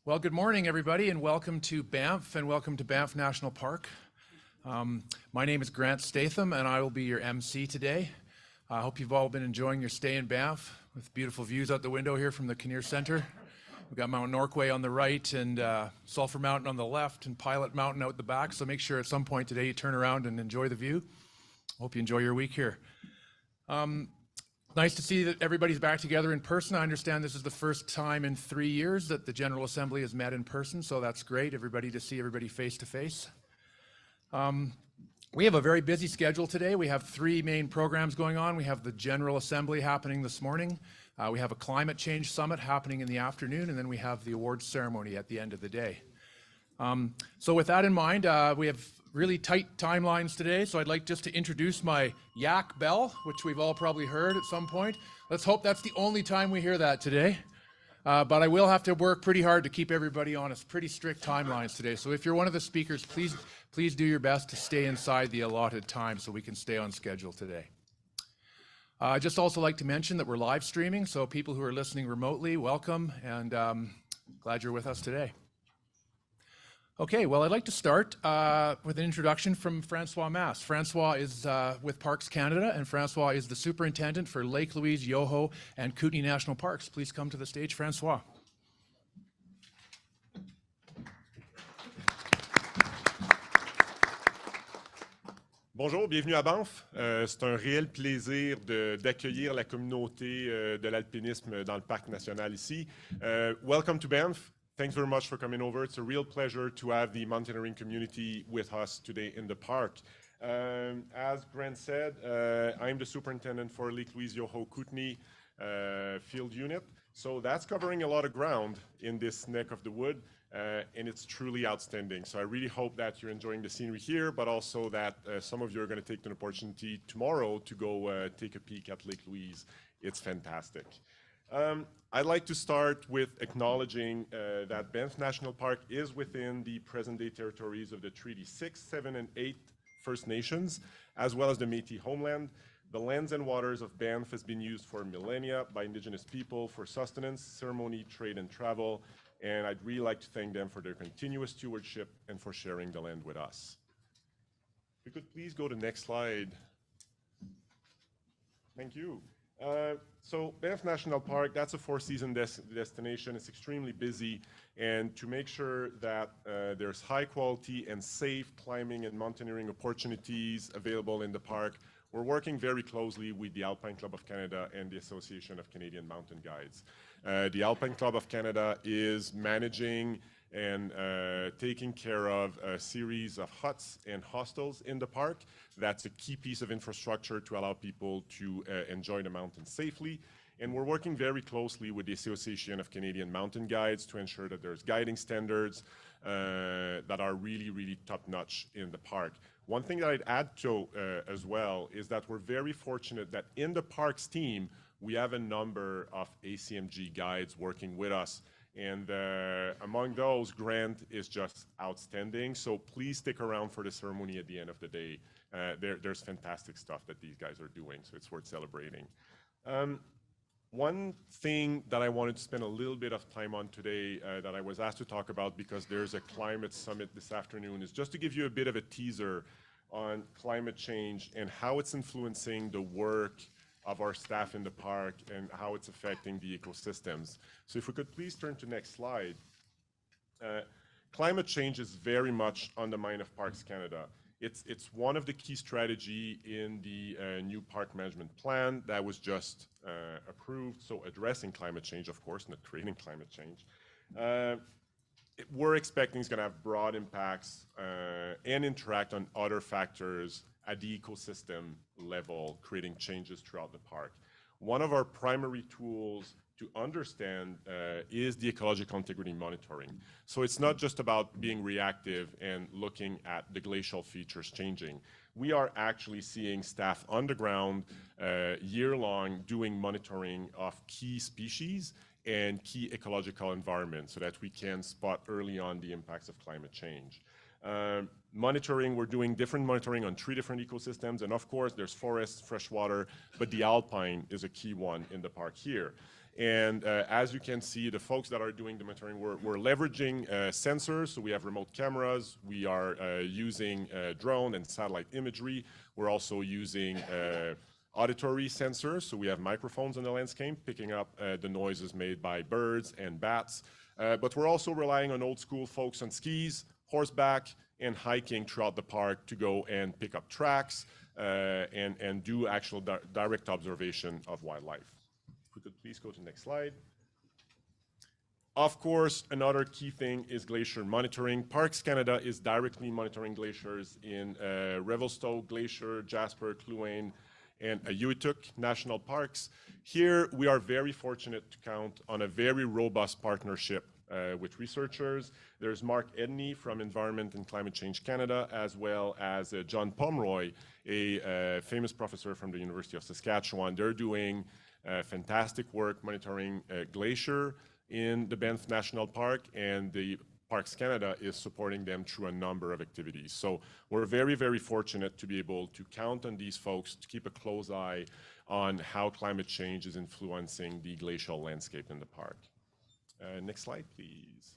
Well, good morning, everybody, and welcome to Banff, and welcome to Banff National Park. My name is Grant Statham, and I will be your MC today. I hope you've all been enjoying your stay in Banff, with beautiful views out the window here from the Kinnear Centre. We've got Mount Norquay on the right, and Sulphur Mountain on the left, and Pilot Mountain out the back, so make sure at some point today you turn around and enjoy the view. Hope you enjoy your week here. Nice to see that everybody's back together in person. I understand this is the first time in 3 years that the General Assembly has met in person, so that's great, everybody to see everybody face to face. We have a very busy schedule today. We have 3 main programs going on. We have the General Assembly happening this morning. We have a Climate Change Summit happening in the afternoon, and then we have the awards ceremony at the end of the day. So with that in mind, we have really tight timelines today, so I'd like just to introduce my yak bell, which we've all probably heard at some point. Let's hope that's the only time we hear that today. But I will have to work pretty hard to keep everybody on pretty strict timelines today. So if you're one of the speakers, please do your best to stay inside the allotted time so we can stay on schedule today. I'd just also like to mention that we're live streaming, so people who are listening remotely, welcome, and glad you're with us today. Okay, well, I'd like to start with an introduction from Francois Mass. Francois is with Parks Canada, and Francois is the superintendent for Lake Louise, Yoho, and Kootenay National Parks. Please come to the stage, Francois. Bonjour, bienvenue à Banff. C'est un réel plaisir d'accueillir la communauté de l'alpinisme dans le parc national ici. Welcome to Banff. Thanks very much for coming over. It's a real pleasure to have the mountaineering community with us today in the park. As Grant said, I'm the superintendent for Lake Louise Yoho Kootenay field unit. So that's covering a lot of ground in this neck of the wood, and it's truly outstanding. So I really hope that you're enjoying the scenery here, but also that some of you are going to take an opportunity tomorrow to go take a peek at Lake Louise. It's fantastic. I'd like to start with acknowledging that Banff National Park is within the present-day territories of the Treaty 6, 7, and 8 First Nations, as well as the Métis homeland. The lands and waters of Banff has been used for millennia by Indigenous people for sustenance, ceremony, trade, and travel, and I'd really like to thank them for their continuous stewardship and for sharing the land with us. If you could please go to the next slide. Thank you. So Banff National Park, that's a 4-season destination. It's extremely busy, and to make sure that there's high quality and safe climbing and mountaineering opportunities available in the park, we're working very closely with the Alpine Club of Canada and the Association of Canadian Mountain Guides. The Alpine Club of Canada is managing and taking care of a series of huts and hostels in the park. That's a key piece of infrastructure to allow people to enjoy the mountains safely. And we're working very closely with the Association of Canadian Mountain Guides to ensure that there's guiding standards that are really, really top-notch in the park. One thing that I'd add to as well is that we're very fortunate that in the parks team, we have a number of ACMG guides working with us. And among those, Grant is just outstanding. So please stick around for the ceremony at the end of the day. There's fantastic stuff that these guys are doing, so it's worth celebrating. One thing that I wanted to spend a little bit of time on today that I was asked to talk about because there's a climate summit this afternoon is just to give you a bit of a teaser on climate change and how it's influencing the work of our staff in the park and how it's affecting the ecosystems. So if we could please turn to next slide. Climate change is very much on the mind of Parks Canada. It's one of the key strategy in the new park management plan that was just approved. So addressing climate change, of course, not creating climate change. We're expecting it's going to have broad impacts and interact on other factors at the ecosystem level, creating changes throughout the park. One of our primary tools to understand is the ecological integrity monitoring. So it's not just about being reactive and looking at the glacial features changing. We are actually seeing staff on the ground year-long doing monitoring of key species and key ecological environments so that we can spot early on the impacts of climate change. Monitoring, we're doing different monitoring on 3 different ecosystems, and of course there's forests, freshwater, but the Alpine is a key one in the park here. And as you can see, the folks that are doing the monitoring, we're leveraging sensors. So we have remote cameras. We are using drone and satellite imagery. We're also using auditory sensors. So we have microphones in the landscape picking up the noises made by birds and bats. But we're also relying on old school folks on skis, horseback, and hiking throughout the park to go and pick up tracks and do actual direct observation of wildlife. If we could please go to the next slide. Of course, another key thing is glacier monitoring. Parks Canada is directly monitoring glaciers in Revelstoke Glacier, Jasper, Kluane, and Ewituck National Parks. Here, we are very fortunate to count on a very robust partnership with researchers. There's Mark Edney from Environment and Climate Change Canada, as well as John Pomeroy, a famous professor from the University of Saskatchewan. They're doing fantastic work monitoring glacier in the Banff National Park, and the Parks Canada is supporting them through a number of activities. So we're very, very fortunate to be able to count on these folks to keep a close eye on how climate change is influencing the glacial landscape in the park. Next slide, please.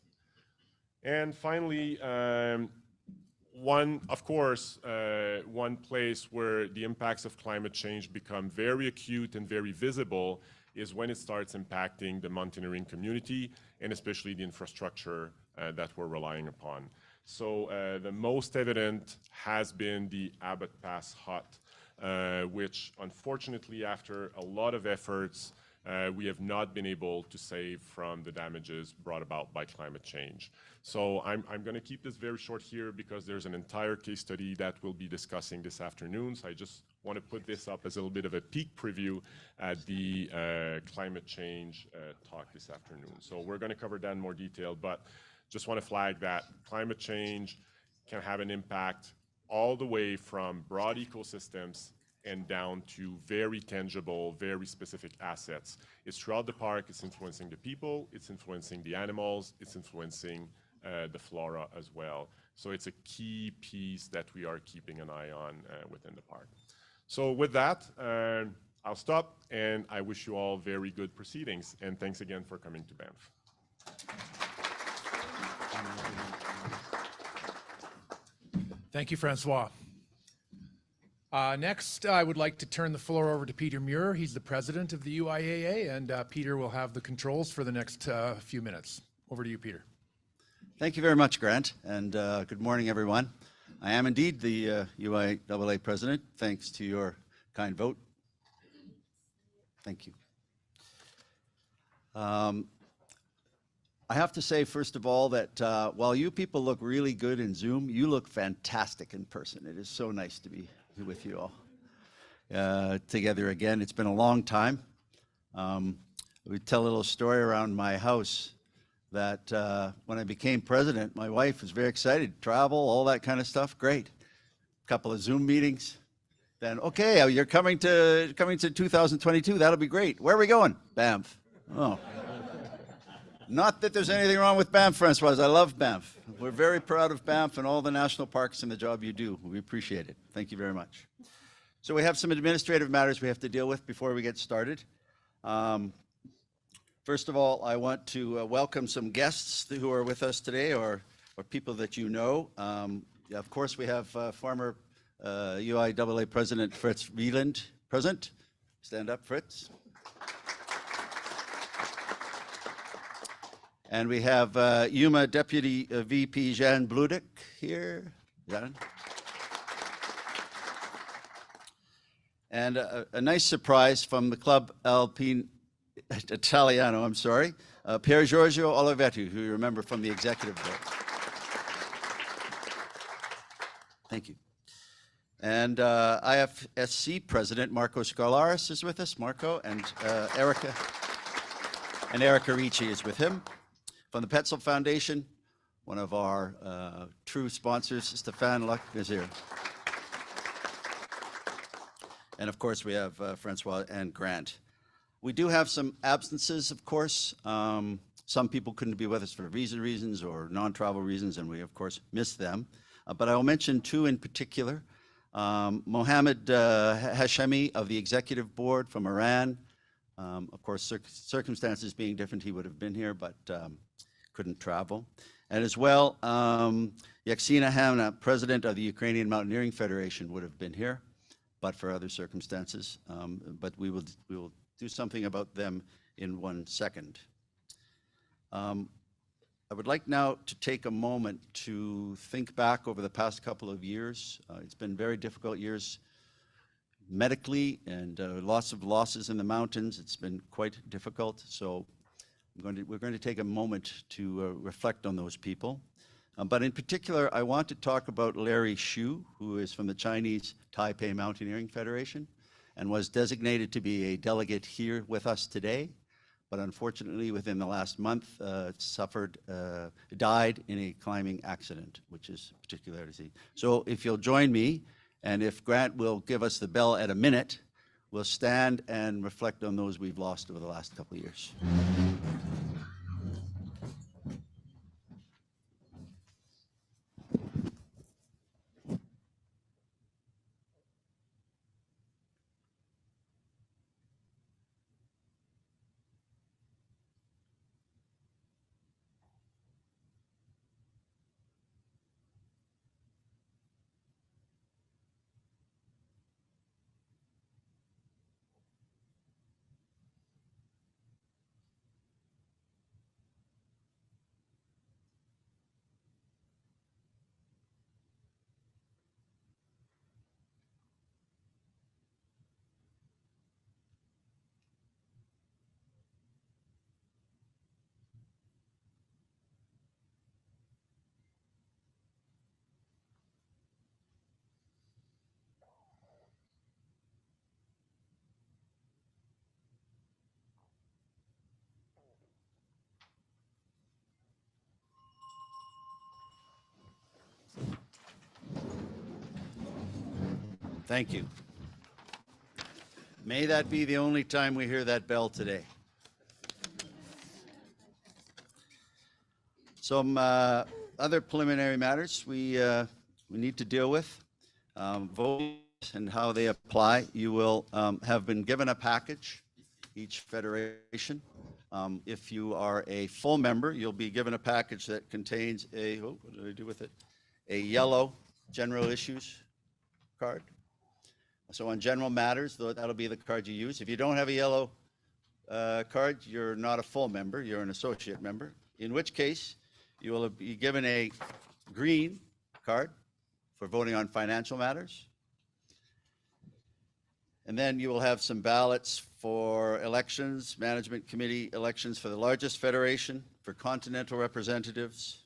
And finally, one place where the impacts of climate change become very acute and very visible is when it starts impacting the mountaineering community, and especially the infrastructure that we're relying upon. So the most evident has been the Abbott Pass hut, which unfortunately, after a lot of efforts, we have not been able to save from the damages brought about by climate change. So I'm going to keep this very short here because there's an entire case study that we'll be discussing this afternoon. So I just want to put this up as a little bit of a peek preview at the climate change talk this afternoon. So we're going to cover that in more detail, but just want to flag that climate change can have an impact all the way from broad ecosystems and down to very tangible, very specific assets. It's throughout the park, it's influencing the people, it's influencing the animals, it's influencing the flora as well. So it's a key piece that we are keeping an eye on within the park. So with that, I'll stop, and I wish you all very good proceedings, and thanks again for coming to Banff. Thank you, Francois. Next, I would like to turn the floor over to Peter Muir. He's the president of the UIAA, and Peter will have the controls for the next few minutes. Over to you, Peter. Thank you very much, Grant, and good morning, everyone. I am indeed the UIAA president, thanks to your kind vote. Thank you. I have to say, first of all, that while you people look really good in Zoom, you look fantastic in person. It is so nice to be with you all together again. It's been a long time. We tell a little story around my house that when I became president, my wife was very excited. Travel, all that kind of stuff, great. A couple of Zoom meetings. Then, okay, you're coming to 2022. That'll be great. Where are we going? Banff. Oh. Not that there's anything wrong with Banff, Francois. I love Banff. We're very proud of Banff and all the national parks and the job you do. We appreciate it. Thank you very much. So we have some administrative matters we have to deal with before we get started. First of all, I want to welcome some guests who are with us today, or people that you know. Of course, we have former UIAA President Fritz Wieland present. Stand up, Fritz. And we have UMA Deputy VP Jan Bludek here. Jan. And a nice surprise from the Club Alpine Italiano, I'm sorry, Pier Giorgio Olivetti, who you remember from the executive board. Thank you. And IFSC President Marco Scolaris is with us, Marco, and Erica Ricci is with him. From the Petzl Foundation, one of our true sponsors, Stefan Luck is here. And of course, we have Francois and Grant. We do have some absences, of course. Some people couldn't be with us for visa reasons or non-travel reasons, and we, of course, miss them. But I will mention two in particular. Mohammed Hashemi of the Executive Board from Iran, Of course, circumstances being different, he would have been here, but couldn't travel. And as well, Yaksina Hamna, president of the Ukrainian Mountaineering Federation, would have been here, but for other circumstances. But we will do something about them in 1 second. I would like now to take a moment to think back over the past couple of years. It's been very difficult years medically, and lots of losses in the mountains. It's been quite difficult. So we're going to take a moment to reflect on those people. But in particular, I want to talk about Larry Xu, who is from the Chinese Taipei Mountaineering Federation and was designated to be a delegate here with us today, but unfortunately within the last month died in a climbing accident, which is particular to see. So if you'll join me, and if Grant will give us the bell at a minute, we'll stand and reflect on those we've lost over the last couple of years. Thank you. May that be the only time we hear that bell today. Some other preliminary matters we need to deal with. Votes and how they apply. You will have been given a package, each federation. If you are a full member, you'll be given a package that contains a, what did I do with it? A yellow general issues card. So on general matters, that'll be the card you use. If you don't have a yellow card, you're not a full member, you're an associate member, in which case you will be given a green card for voting on financial matters. And then you will have some ballots for elections, management committee elections for the largest federation, for continental representatives,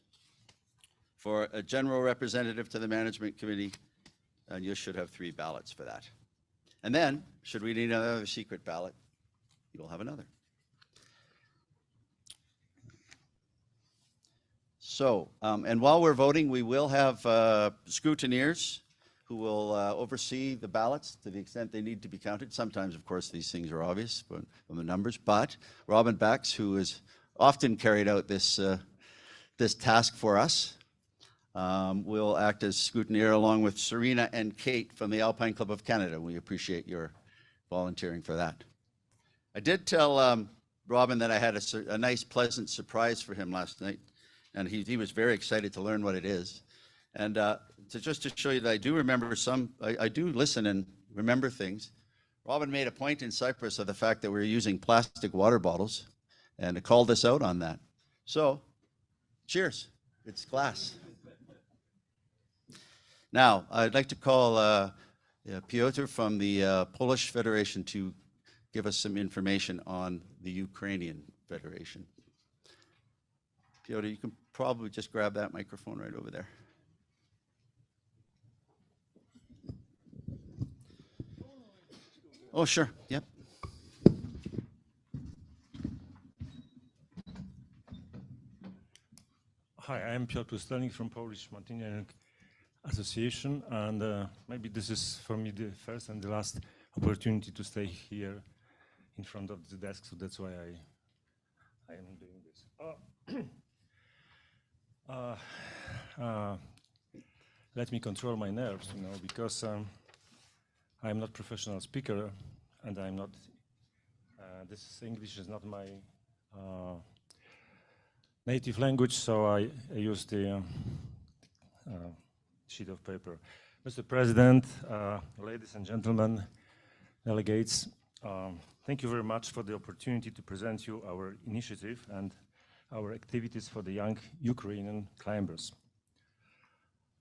for a general representative to the management committee, and you should have 3 ballots for that. And then, should we need another secret ballot, you will have another. So, and while we're voting, we will have scrutineers who will oversee the ballots to the extent they need to be counted. Sometimes, of course, these things are obvious from the numbers, but Robin Bax, who has often carried out this task for us, will act as scrutineer along with Serena and Kate from the Alpine Club of Canada. We appreciate your volunteering for that. I did tell Robin that I had a nice, pleasant surprise for him last night, and he was very excited to learn what it is. And just to show you that I do remember I do listen and remember things. Robin made a point in Cyprus of the fact that we were using plastic water bottles, and called us out on that. So, cheers. It's glass. Now, I'd like to call Piotr from the Polish Federation to give us some information on the Ukrainian Federation. Piotr, you can probably just grab that microphone right over there. Oh, sure. Yep. Hi, I'm Piotr Sterling from Polish Mountaineering Association, and maybe this is for me the first and the last opportunity to stay here in front of the desk, so that's why I am doing this. Let me control my nerves, because I'm not professional speaker, and I'm not This English is not my native language, so I use the sheet of paper. Mr. President, ladies and gentlemen, delegates, thank you very much for the opportunity to present you our initiative and our activities for the young Ukrainian climbers.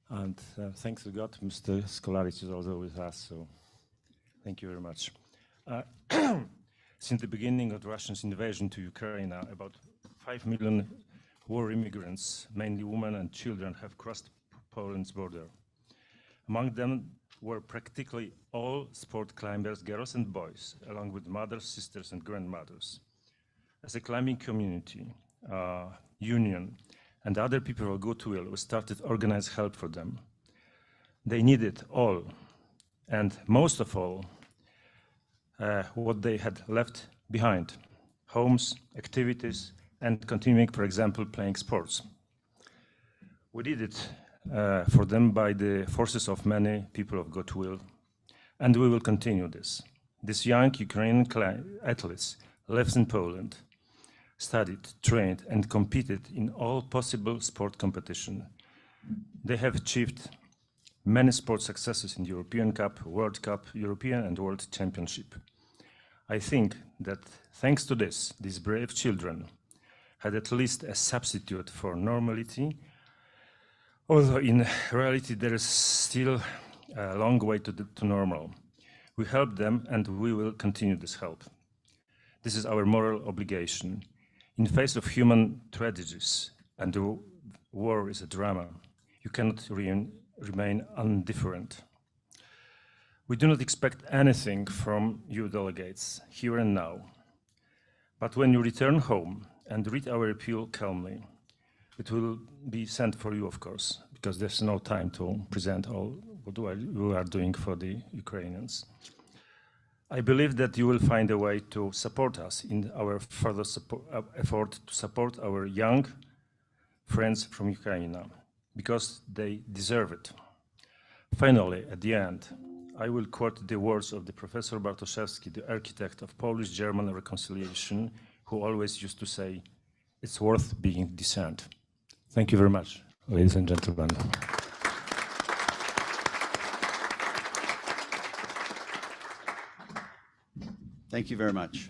And thanks to God, Mr. Skolaris is also with us, so thank you very much. Since the beginning of Russia's invasion to Ukraine, about 5 million war immigrants, mainly women and children, have crossed Poland's border. Among them were practically all sport climbers, girls and boys, along with mothers, sisters, and grandmothers. As a climbing community, union, and other people of goodwill, we started organized help for them. They needed all, and most of all, what they had left behind: homes, activities, and continuing, for example, playing sports. We did it for them by the forces of many people of goodwill, and we will continue this. These young Ukrainian athletes lived in Poland, studied, trained, and competed in all possible sport competition. They have achieved many sport successes in European Cup, World Cup, European and World Championship. I think that thanks to this, these brave children had at least a substitute for normality, although in reality there is still a long way to normal. We help them and we will continue this help. This is our moral obligation. In face of human tragedies, and the war is a drama, you cannot remain indifferent. We do not expect anything from you delegates, here and now. But when you return home and read our appeal calmly, it will be sent for you, of course, because there's no time to present all what we are doing for the Ukrainians. I believe that you will find a way to support us in our further effort to support our young friends from Ukraine, because they deserve it. Finally, at the end, I will quote the words of the Professor Bartoszewski, the architect of Polish-German reconciliation, who always used to say, "It's worth being decent." Thank you very much, ladies and gentlemen. Thank you very much.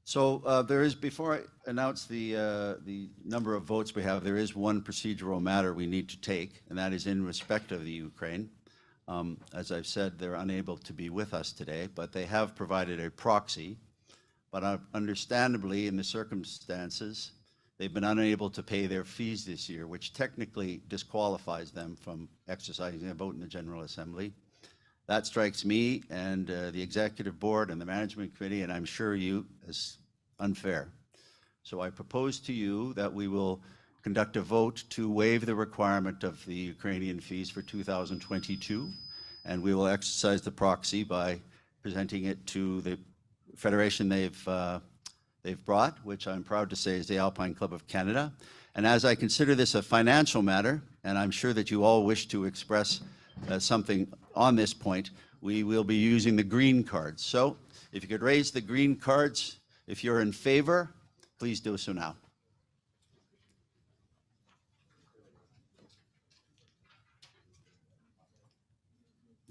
So there is, before I announce the number of votes we have, there is one procedural matter we need to take, and that is in respect of the Ukraine. As I've said, they're unable to be with us today, but they have provided a proxy. But understandably, in the circumstances, they've been unable to pay their fees this year, which technically disqualifies them from exercising a vote in the General Assembly. That strikes me and the Executive Board and the Management Committee, and I'm sure you, as unfair. So I propose to you that we will conduct a vote to waive the requirement of the Ukrainian fees for 2022, and we will exercise the proxy by presenting it to the federation they've brought, which I'm proud to say is the Alpine Club of Canada. And as I consider this a financial matter, and I'm sure that you all wish to express something on this point, we will be using the green cards. So if you could raise the green cards, if you're in favor, please do so now.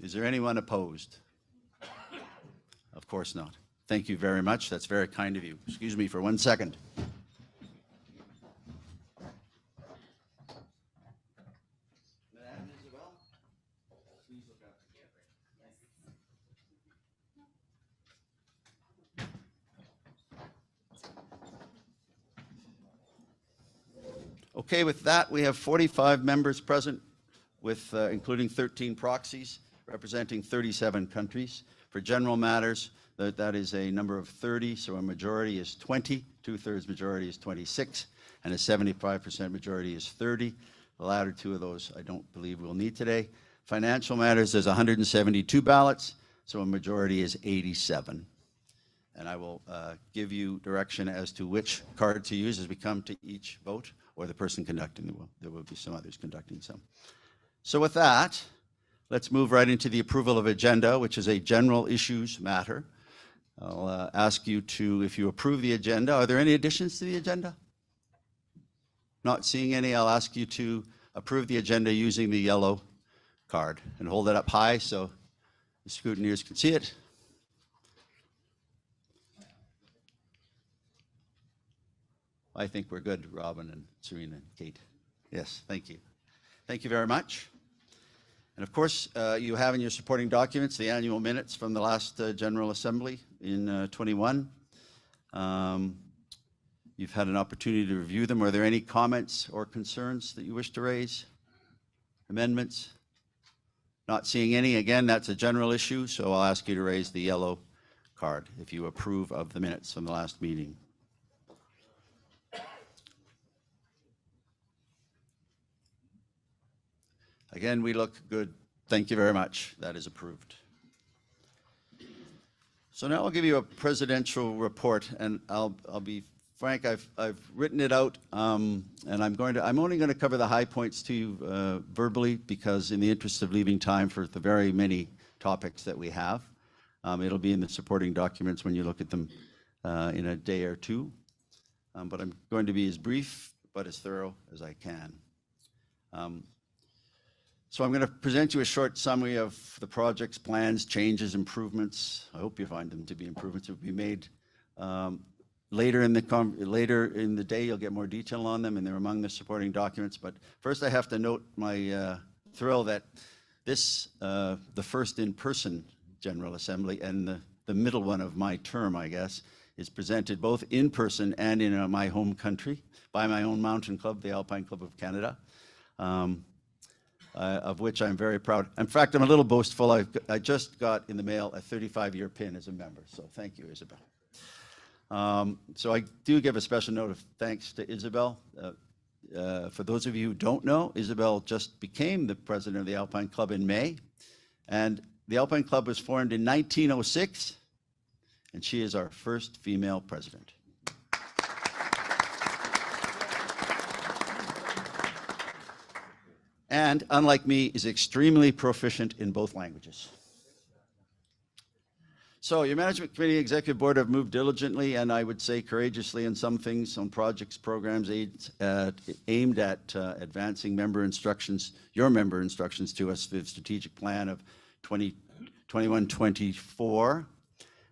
Is there anyone opposed? Of course not. Thank you very much. That's very kind of you. Excuse me for 1 second. Okay, with that, we have 45 members present, with including 13 proxies, representing 37 countries. For general matters, that is a number of 30, so a majority is 20, two-thirds majority is 26, and a 75% majority is 30. The latter two of those I don't believe we'll need today. Financial matters, there's 172 ballots, so a majority is 87. And I will give you direction as to which card to use as we come to each vote, or the person conducting there will be some others conducting some. So with that, let's move right into the approval of agenda, which is a general issues matter. I'll ask you to, if you approve the agenda, are there any additions to the agenda? Not seeing any, I'll ask you to approve the agenda using the yellow card and hold it up high so the scrutineers can see it. I think we're good, Robin and Serena and Kate. Yes, thank you. Thank you very much. And of course, you have in your supporting documents the annual minutes from the last General Assembly in 21. You've had an opportunity to review them. Are there any comments or concerns that you wish to raise? Amendments? Not seeing any. Again, that's a general issue, so I'll ask you to raise the yellow card if you approve of the minutes from the last meeting. Again, we look good. Thank you very much. That is approved. So now I'll give you a presidential report, and I'll be frank. I've written it out, and I'm only going to cover the high points to you verbally, because in the interest of leaving time for the very many topics that we have, it'll be in the supporting documents when you look at them in a day or two. But I'm going to be as brief but as thorough as I can. So I'm going to present you a short summary of the projects, plans, changes, improvements. I hope you find them to be improvements that will be made. Later in the day, you'll get more detail on them, and they're among the supporting documents. But first, I have to note my thrill that this, the first in-person General Assembly and the middle one of my term, I guess, is presented both in person and in my home country by my own mountain club, the Alpine Club of Canada. Of which I'm very proud. In fact, I'm a little boastful. I just got in the mail a 35-year pin as a member, so thank you, Isabel. So I do give a special note of thanks to Isabel. For those of you who don't know, Isabel just became the president of the Alpine Club in May, and the Alpine Club was formed in 1906, and she is our first female president. And, unlike me, is extremely proficient in both languages. So, your Management Committee and Executive Board have moved diligently, and I would say courageously, in some things, on projects, programs aimed at advancing member instructions, your member instructions to us, the strategic plan of 2021-24,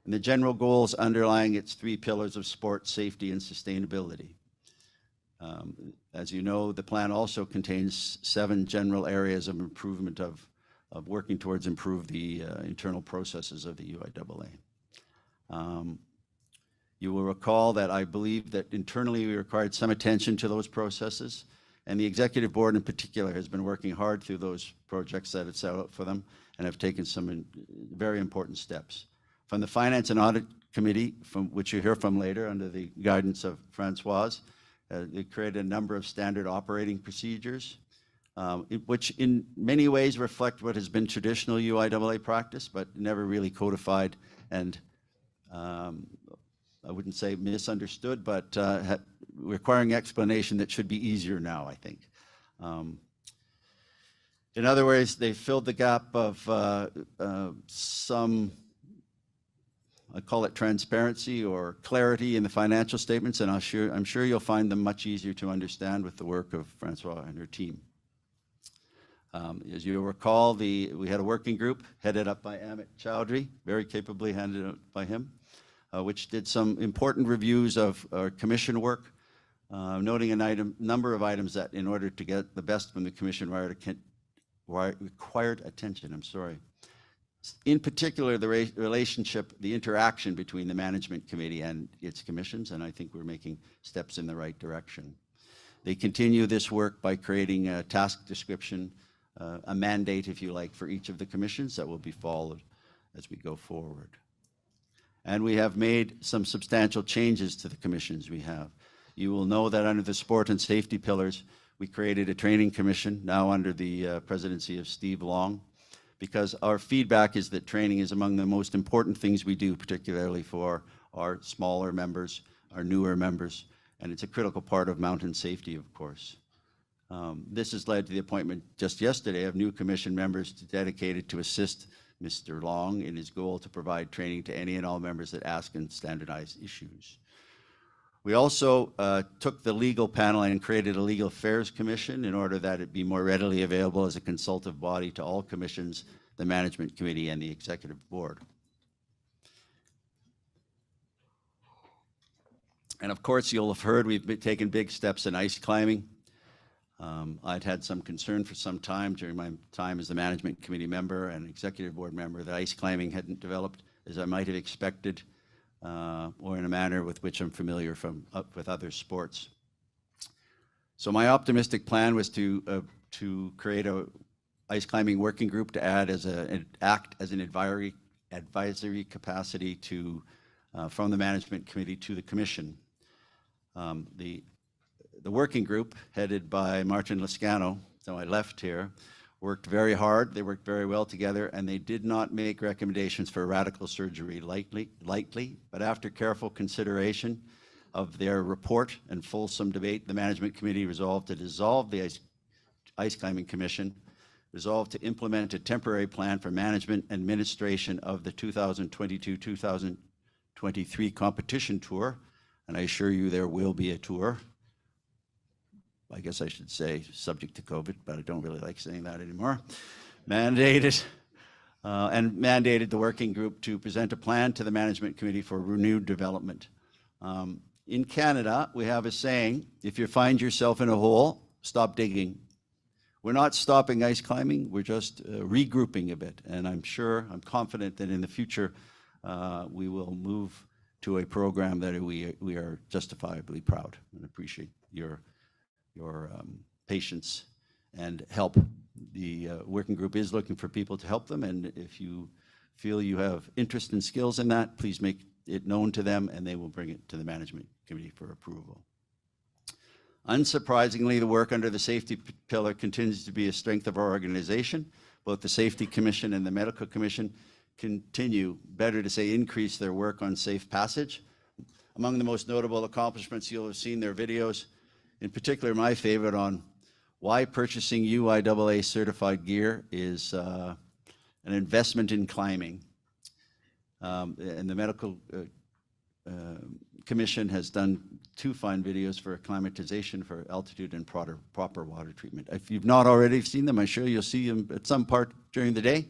and the general goals underlying its 3 pillars of sport, safety, and sustainability. As you know, the plan also contains 7 general areas of improvement of working towards improve the internal processes of the UIAA. You will recall that I believe that internally we required some attention to those processes, and the Executive Board in particular has been working hard through those projects that it's set out for them and have taken some very important steps. From the Finance and Audit Committee, from which you hear from later under the guidance of Francoise, they created a number of standard operating procedures, which in many ways reflect what has been traditional UIAA practice, but never really codified and I wouldn't say misunderstood, but requiring explanation that should be easier now, I think. In other words, they filled the gap of some, I call it transparency or clarity in the financial statements, and I'm sure you'll find them much easier to understand with the work of Francois and her team. As you'll recall, we had a working group headed up by Amit Chowdhury, very capably handed up by him, which did some important reviews of our commission work, noting a number of items that in order to get the best from the commission required attention. In particular, the relationship, the interaction between the Management Committee and its commissions, and I think we're making steps in the right direction. They continue this work by creating a task description, a mandate, if you like, for each of the commissions that will be followed as we go forward. And we have made some substantial changes to the commissions we have. You will know that under the sport and safety pillars, we created a training commission, now under the presidency of Steve Long, because our feedback is that training is among the most important things we do, particularly for our smaller members, our newer members, and it's a critical part of mountain safety, of course. This has led to the appointment just yesterday of new commission members dedicated to assist Mr. Long in his goal to provide training to any and all members that ask and standardize issues. We also took the legal panel and created a legal affairs commission in order that it be more readily available as a consultative body to all commissions, the management committee, and the executive board. And of course, you'll have heard we've been taking big steps in ice climbing. I'd had some concern for some time during my time as the management committee member and executive board member that ice climbing hadn't developed as I might have expected, or in a manner with which I'm familiar with other sports. So my optimistic plan was to create a ice climbing working group to act as an advisory capacity to from the management committee to the commission. The working group, headed by Martin Lascano, so I left here, worked very hard. They worked very well together, and they did not make recommendations for radical surgery lightly, but after careful consideration of their report and fulsome debate, the management committee resolved to dissolve the Ice Climbing Commission, resolved to implement a temporary plan for management and administration of the 2022-2023 competition tour, and I assure you there will be a tour. I guess I should say subject to COVID, but I don't really like saying that anymore. Mandated the working group to present a plan to the management committee for renewed development. In Canada, we have a saying, if you find yourself in a hole, stop digging. We're not stopping ice climbing, we're just regrouping a bit. And I'm confident that in the future, we will move to a program that we are justifiably proud, and appreciate your patience and help. The working group is looking for people to help them, and if you feel you have interest and skills in that, please make it known to them, and they will bring it to the management committee for approval. Unsurprisingly, the work under the safety pillar continues to be a strength of our organization. Both the Safety Commission and the Medical Commission increase their work on safe passage. Among the most notable accomplishments, you'll have seen their videos. In particular, my favorite on why purchasing UIAA certified gear is an investment in climbing. And the Medical Commission has done 2 fine videos for acclimatization for altitude and proper water treatment. If you've not already seen them, I'm sure you'll see them at some part during the day.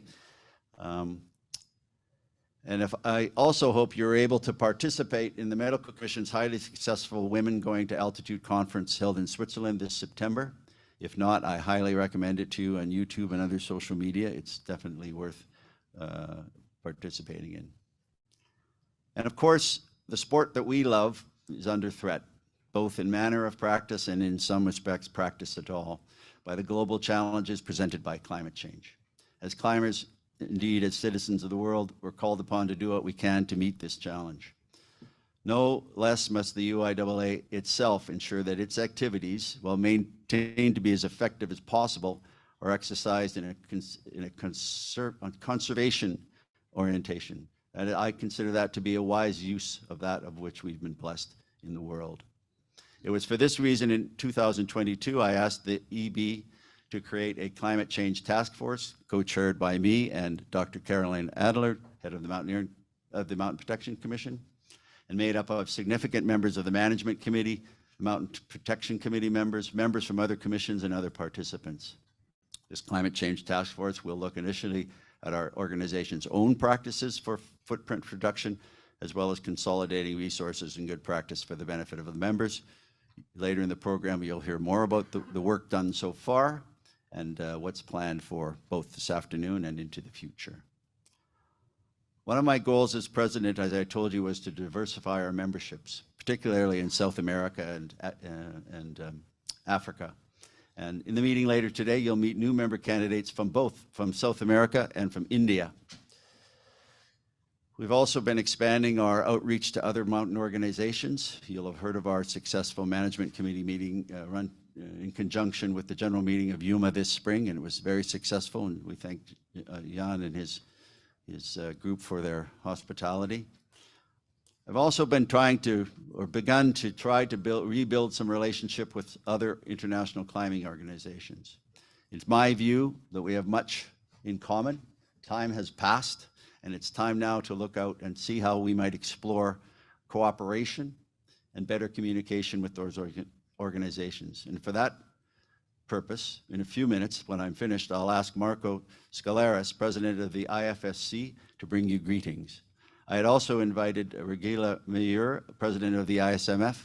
And I also hope you're able to participate in the Medical Commission's highly successful Women Going to Altitude conference held in Switzerland this September. If not, I highly recommend it to you on YouTube and other social media. It's definitely worth participating in. And of course, the sport that we love is under threat, both in manner of practice and in some respects practice at all, by the global challenges presented by climate change. As climbers, indeed, as citizens of the world, we're called upon to do what we can to meet this challenge. No less must the UIAA itself ensure that its activities, while maintained to be as effective as possible, are exercised in a conservation orientation. And I consider that to be a wise use of that of which we've been blessed in the world. It was for this reason in 2022 I asked the EB to create a climate change task force, co-chaired by me and Dr. Caroline Adler, head of the Mountain Protection Commission, and made up of significant members of the Management Committee, the Mountain Protection Committee members from other commissions, and other participants. This climate change task force will look initially at our organization's own practices for footprint reduction, as well as consolidating resources and good practice for the benefit of the members. Later in the program, you'll hear more about the work done so far and what's planned for both this afternoon and into the future. One of my goals as president, as I told you, was to diversify our memberships, particularly in South America and Africa. And in the meeting later today, you'll meet new member candidates from South America and from India. We've also been expanding our outreach to other mountain organizations. You'll have heard of our successful management committee meeting run in conjunction with the general meeting of UMA this spring, and it was very successful, and we thank Jan and his group for their hospitality. I've also been begun to rebuild some relationship with other international climbing organizations. It's my view that we have much in common time has passed, and it's time now to look out and see how we might explore cooperation and better communication with those organizations. And for that purpose, in a few minutes, when I'm finished, I'll ask Marco Scaleras, president of the IFSC, to bring you greetings. I had also invited Regila Mayur, president of the ISMF,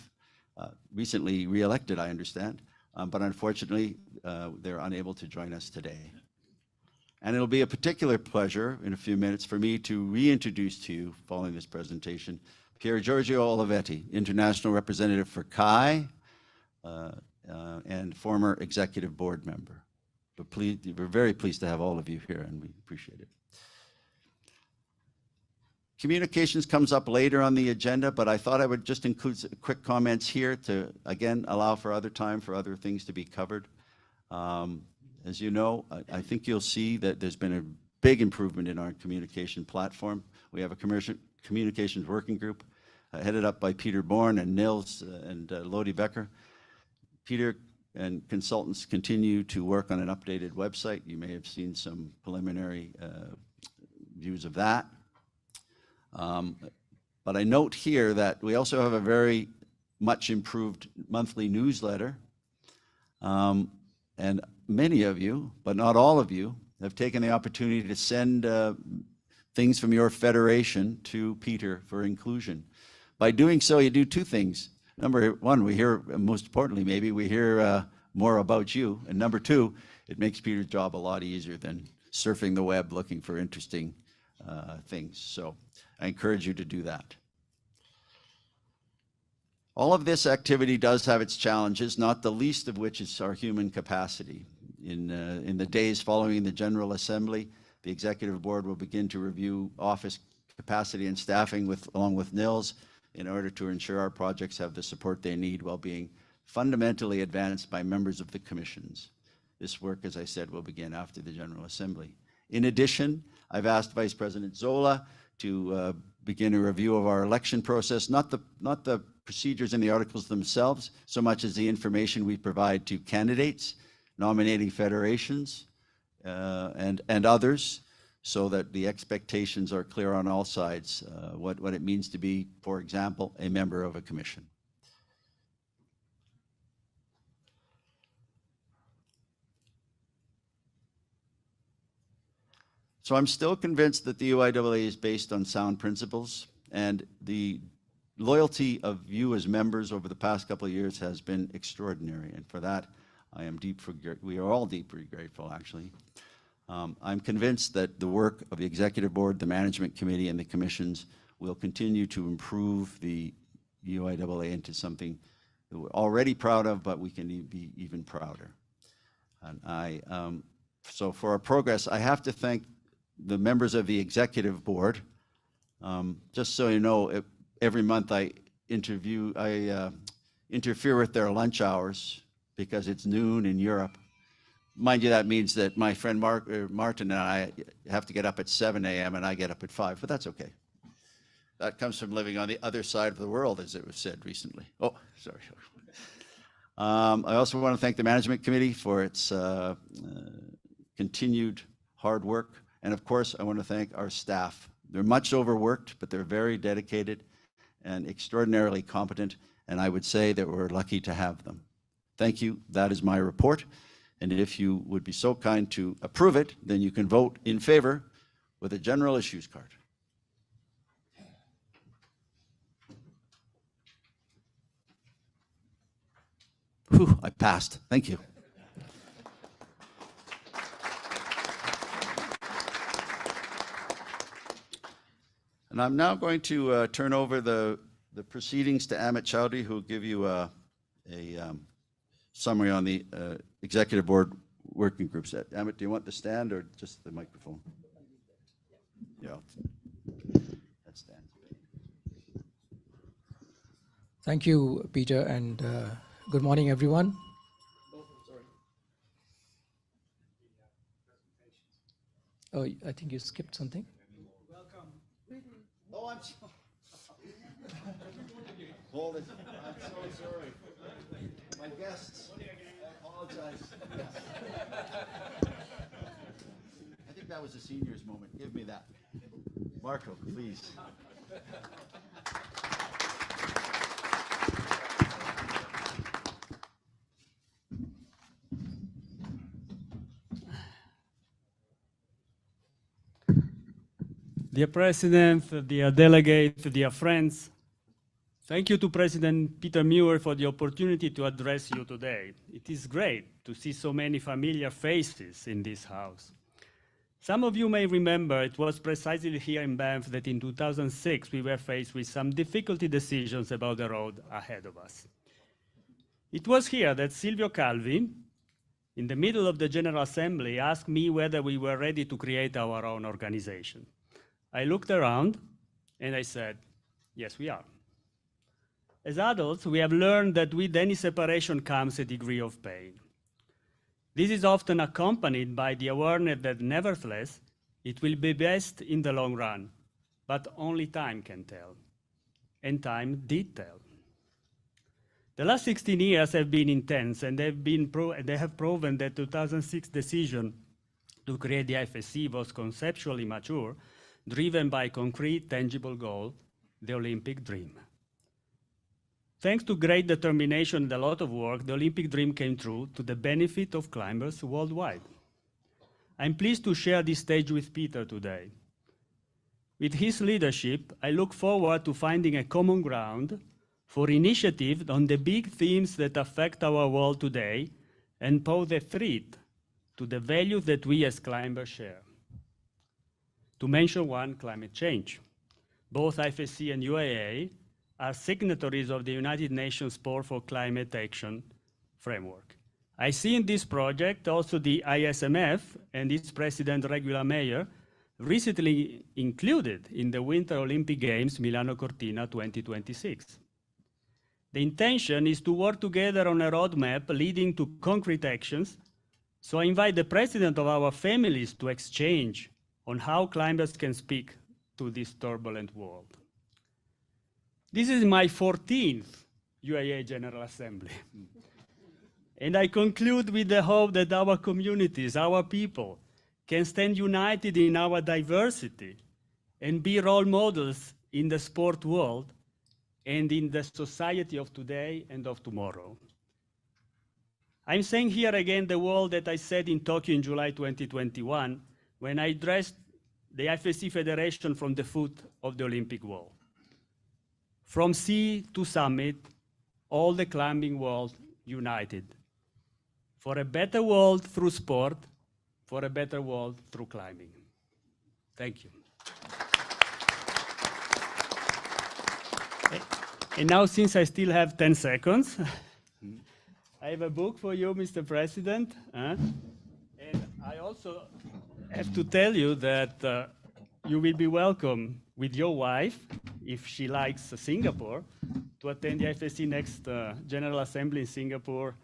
recently re-elected, I understand, but unfortunately, they're unable to join us today. And it'll be a particular pleasure in a few minutes for me to reintroduce to you, following this presentation, Pier Giorgio Olivetti, international representative for CAI, and former executive board member. We're very pleased to have all of you here, and we appreciate it. Communications comes up later on the agenda, but I thought I would just include quick comments here to, again, allow for other time for other things to be covered. As you know, I think you'll see that there's been a big improvement in our communication platform. We have a communications working group headed up by Peter Bourne and Nils and Lodi Becker. Peter and consultants continue to work on an updated website. You may have seen some preliminary views of that. But I note here that we also have a very much improved monthly newsletter. And many of you, but not all of you, have taken the opportunity to send things from your federation to Peter for inclusion. By doing so, you do two things. Number one, we hear, most importantly maybe, we hear more about you. And number two, it makes Peter's job a lot easier than surfing the web looking for interesting things. So I encourage you to do that. All of this activity does have its challenges, not the least of which is our human capacity. In the days following the General Assembly, the Executive Board will begin to review office capacity and staffing along with Nils in order to ensure our projects have the support they need while being fundamentally advanced by members of the commissions. This work, as I said, will begin after the General Assembly. In addition, I've asked Vice President Zola to begin a review of our election process, not the procedures in the articles themselves, so much as the information we provide to candidates, nominating federations, and others, so that the expectations are clear on all sides, what it means to be, for example, a member of a commission. So I'm still convinced that the UIAA is based on sound principles, and the loyalty of you as members over the past couple of years has been extraordinary, and for that we are all deeply grateful, actually. I'm convinced that the work of the Executive Board, the Management Committee, and the commissions will continue to improve the UIAA into something that we're already proud of, but we can be even prouder. And so for our progress, I have to thank the members of the Executive Board. Just so you know, every month I interfere with their lunch hours because it's noon in Europe. Mind you, that means that my friend Martin and I have to get up at 7 a.m. and I get up at 5, but that's okay. That comes from living on the other side of the world, as it was said recently. Oh, sorry. I also want to thank the Management Committee for its continued hard work. And of course, I want to thank our staff. They're much overworked, but they're very dedicated and extraordinarily competent. And I would say that we're lucky to have them. Thank you. That is my report. And if you would be so kind to approve it, then you can vote in favor with a general issues card. Whew, I passed. Thank you. And I'm now going to turn over the proceedings to Amit Chowdhury, who will give you a summary on the Executive Board working groups. Amit, do you want the stand or just the microphone? Yeah, that stands. Thank you, Peter, and good morning, everyone. Oh, I think you skipped something. Oh, I'm sorry. Hold it. I'm so sorry. My guests, I apologize. I think that was a seniors moment. Give me that. Marco, please. Dear President, dear delegates, dear friends, thank you to President Peter Muir for the opportunity to address you today. It is great to see so many familiar faces in this house. Some of you may remember it was precisely here in Banff that in 2006 we were faced with some difficult decisions about the road ahead of us. It was here that Silvio Calvi, in the middle of the General Assembly, asked me whether we were ready to create our own organization. I looked around and I said, yes, we are. As adults, we have learned that with any separation comes a degree of pain. This is often accompanied by the awareness that nevertheless, it will be best in the long run, but only time can tell. And time did tell. The last 16 years have been intense, and they have proven that the 2006 decision to create the IFSC was conceptually mature, driven by concrete, tangible goal, the Olympic dream. Thanks to great determination and a lot of work, the Olympic dream came true to the benefit of climbers worldwide. I'm pleased to share this stage with Peter today. With his leadership, I look forward to finding a common ground for initiatives on the big themes that affect our world today and pose a threat to the values that we as climbers share. To mention one, climate change. Both IFSC and UIAA are signatories of the United Nations Sport for Climate Action framework. I see in this project also the ISMF and its president, Regula Meyer, recently included in the Winter Olympic Games Milano Cortina 2026. The intention is to work together on a roadmap leading to concrete actions, so I invite the president of our families to exchange on how climbers can speak to this turbulent world. This is my 14th UIAA General Assembly. And I conclude with the hope that our communities, our people, can stand united in our diversity and be role models in the sport world and in the society of today and of tomorrow. I'm saying here again the word that I said in Tokyo in July 2021 when I addressed the IFSC Federation from the foot of the Olympic wall. From sea to summit, all the climbing world united. For a better world through sport, for a better world through climbing. Thank you. And now, since I still have 10 seconds, I have a book for you, Mr. President. And I also have to tell you that you will be welcome with your wife, if she likes Singapore, to attend the IFSC next General Assembly in Singapore,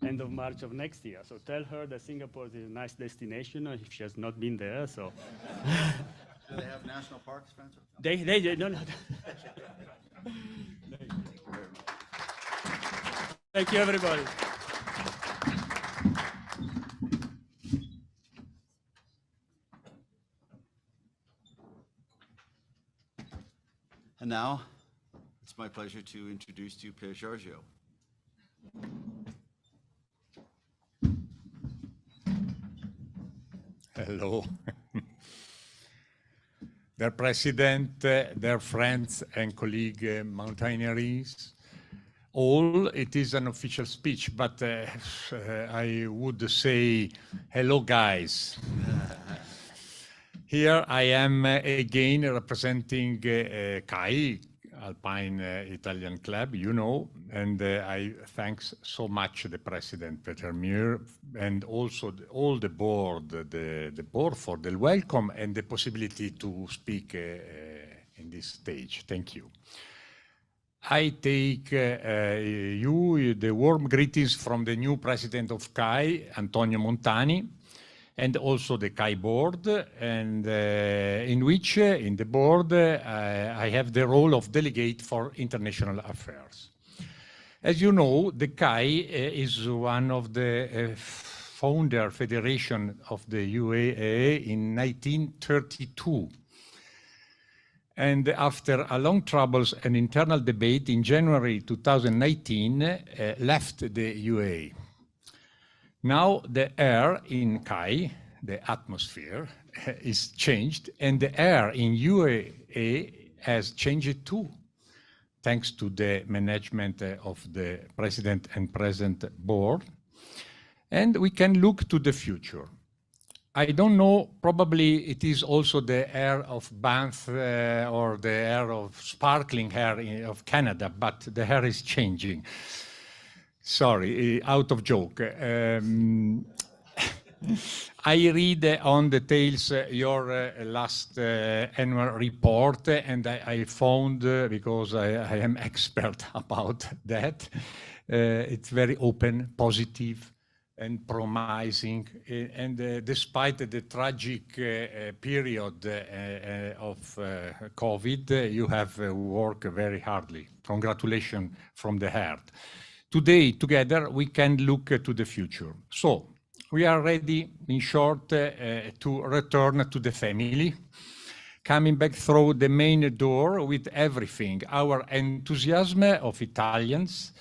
end of March of next year. So tell her that Singapore is a nice destination if she has not been there. So. Do they have national parks, Francis? They no. Thank you, everybody. And now, it's my pleasure to introduce to you Pier Giorgio. Hello. Dear President, dear friends and colleague mountaineers, all, it is an official speech, but I would say, hello guys. Here I am again representing CAI, Alpine Italian Club, you know, and I thanks so much the President Peter Muir and also all the board for the welcome and the possibility to speak in this stage. Thank you. I take you the warm greetings from the new President of CAI, Antonio Montani, and also the CAI board, and in which, in the board, I have the role of delegate for international affairs. As you know, the CAI is one of the founder federation of the UIAA in 1932. And after a long troubles and internal debate in January 2019, left the UAA. Now the air in CAI, the atmosphere, is changed, and the air in UIAA has changed too, thanks to the management of the president and present board. And we can look to the future. I don't know, probably it is also the air of Banff or the air of sparkling air of Canada, but the air is changing. Sorry, out of joke. I read on details your last annual report, and I found, because I am expert about that, it's very open, positive, and promising. And despite the tragic period of COVID, you have worked very hardly. Congratulations from the heart. Today, together, we can look to the future. So, we are ready, in short, to return to the family, coming back through the main door with everything, our enthusiasm of Italians,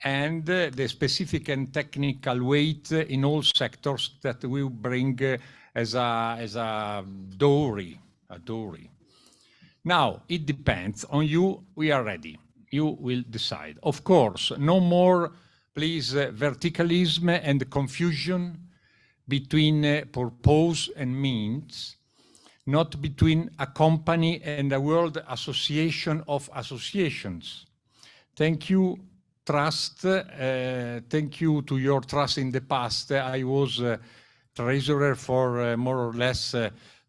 and the specific and technical weight in all sectors that we bring as a dowry. Now, it depends on you. We are ready. You will decide. Of course, no more, please, verticalism and confusion between purpose and means, not between a company and a World Association of Associations. Thank you, trust. Thank you to your trust in the past. I was treasurer for more or less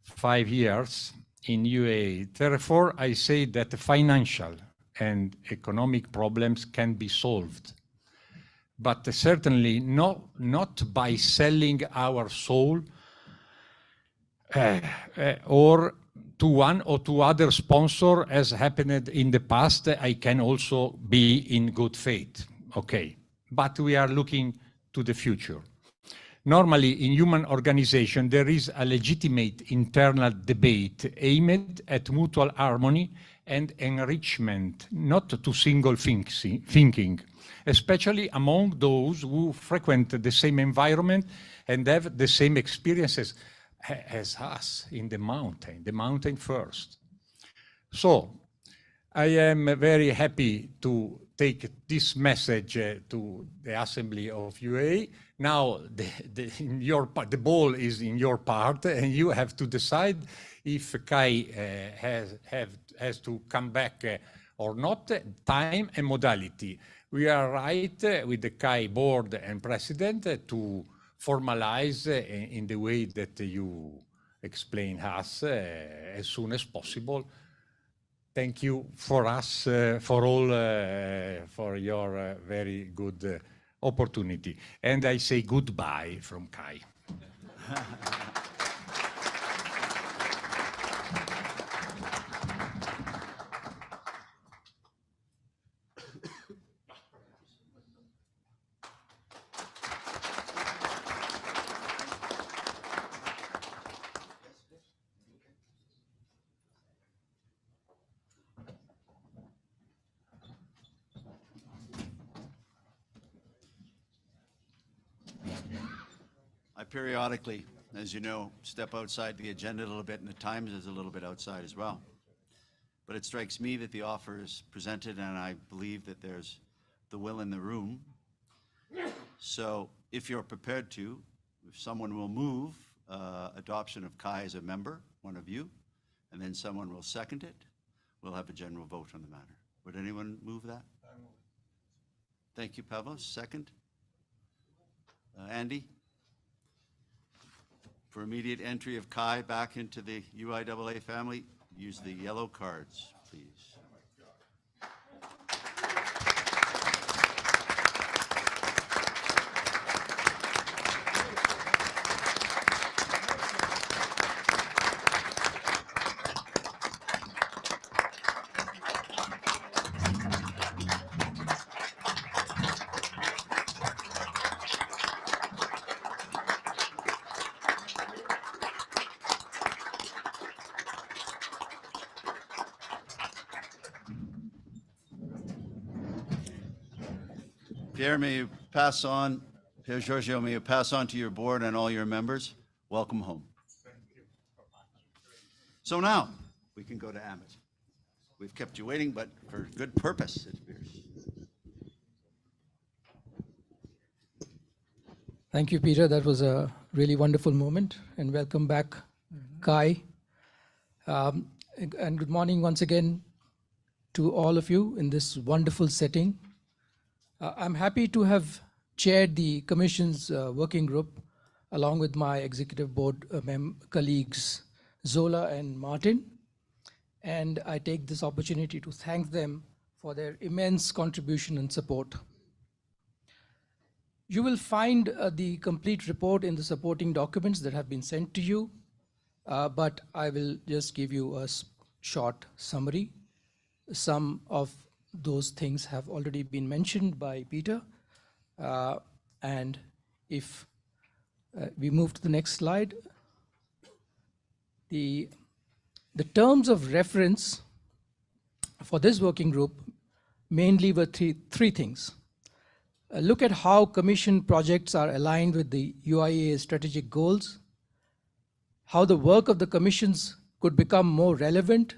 5 years in UAE. Therefore, I say that financial and economic problems can be solved, but certainly not by selling our soul or to one or to other sponsor, as happened in the past. I can also be in good faith, okay? But we are looking to the future. Normally, in human organization, there is a legitimate internal debate aimed at mutual harmony and enrichment, not to single thinking, especially among those who frequent the same environment and have the same experiences as us in the mountain first. So, I am very happy to take this message to the Assembly of UAE. Now, the ball is in your part, and you have to decide if CAI has to come back or not, time and modality. We are right with the CAI board and president to formalize in the way that you explain us as soon as possible. Thank you for us, for all, for your very good opportunity. And I say goodbye from CAI. I periodically, as you know, step outside the agenda a little bit, and at times is a little bit outside as well. But it strikes me that the offer is presented, and I believe that there's the will in the room. So if you're prepared to, if someone will move adoption of CAI as a member, one of you, and then someone will second it, we'll have a general vote on the matter. Would anyone move that? Thank you, Pavlos. Second? Andy? For immediate entry of CAI back into the UIAA family, use the yellow cards, please. Pierre, may you pass on, Pierre Giorgio, may you pass on to your board and all your members. Welcome home. So now, we can go to Amit. We've kept you waiting, but for good purpose, it appears. Thank you, Peter. That was a really wonderful moment. And welcome back, Kai. And good morning once again to all of you in this wonderful setting. I'm happy to have chaired the Commission's working group along with my executive board colleagues, Zola and Martin. And I take this opportunity to thank them for their immense contribution and support. You will find the complete report in the supporting documents that have been sent to you, but I will just give you a short summary. Some of those things have already been mentioned by Peter. And if we move to the next slide, the terms of reference for this working group mainly were three things. Look at how Commission projects are aligned with the UIAA strategic goals, how the work of the Commissions could become more relevant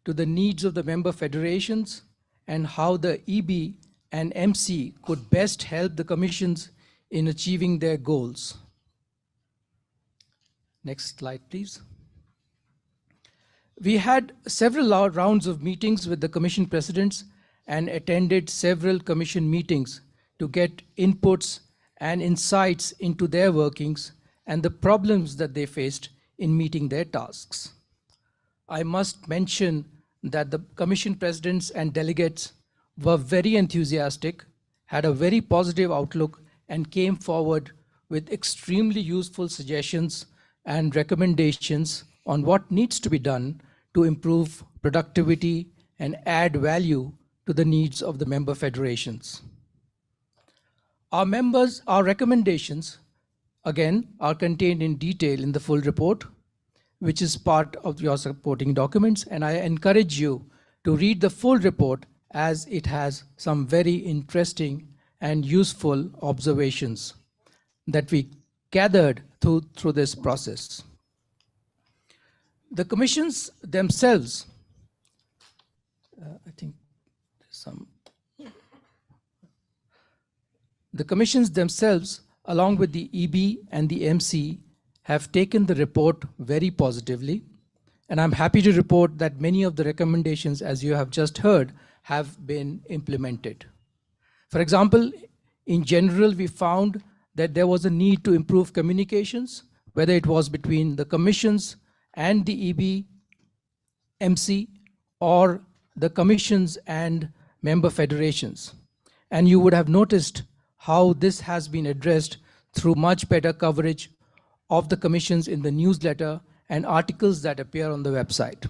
to the needs of the member federations, and how the EB and MC could best help the Commissions in achieving their goals. Next slide, please. We had several rounds of meetings with the Commission presidents and attended several Commission meetings to get inputs and insights into their workings and the problems that they faced in meeting their tasks. I must mention that the Commission presidents and delegates were very enthusiastic, had a very positive outlook, and came forward with extremely useful suggestions and recommendations on what needs to be done to improve productivity and add value to the needs of the member federations. Our recommendations, again, are contained in detail in the full report, which is part of your supporting documents, and I encourage you to read the full report as it has some very interesting and useful observations that we gathered through this process. The Commissions themselves, the Commissions themselves, along with the EB and the MC, have taken the report very positively, and I'm happy to report that many of the recommendations, as you have just heard, have been implemented. For example, in general, we found that there was a need to improve communications, whether it was between the Commissions and the EB, MC, or the Commissions and member federations. And you would have noticed how this has been addressed through much better coverage of the Commissions in the newsletter and articles that appear on the website.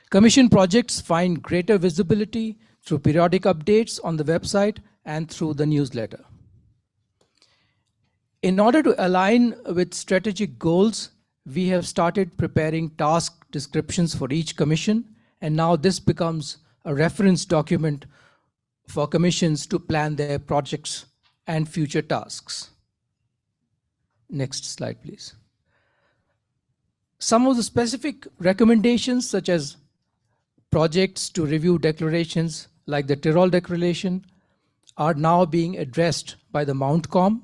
Commission projects find greater visibility through periodic updates on the website and through the newsletter. In order to align with strategic goals, we have started preparing task descriptions for each Commission, and now this becomes a reference document for Commissions to plan their projects and future tasks. Next slide, please. Some of the specific recommendations, such as projects to review declarations like the Tyrol Declaration, are now being addressed by the Mountcom.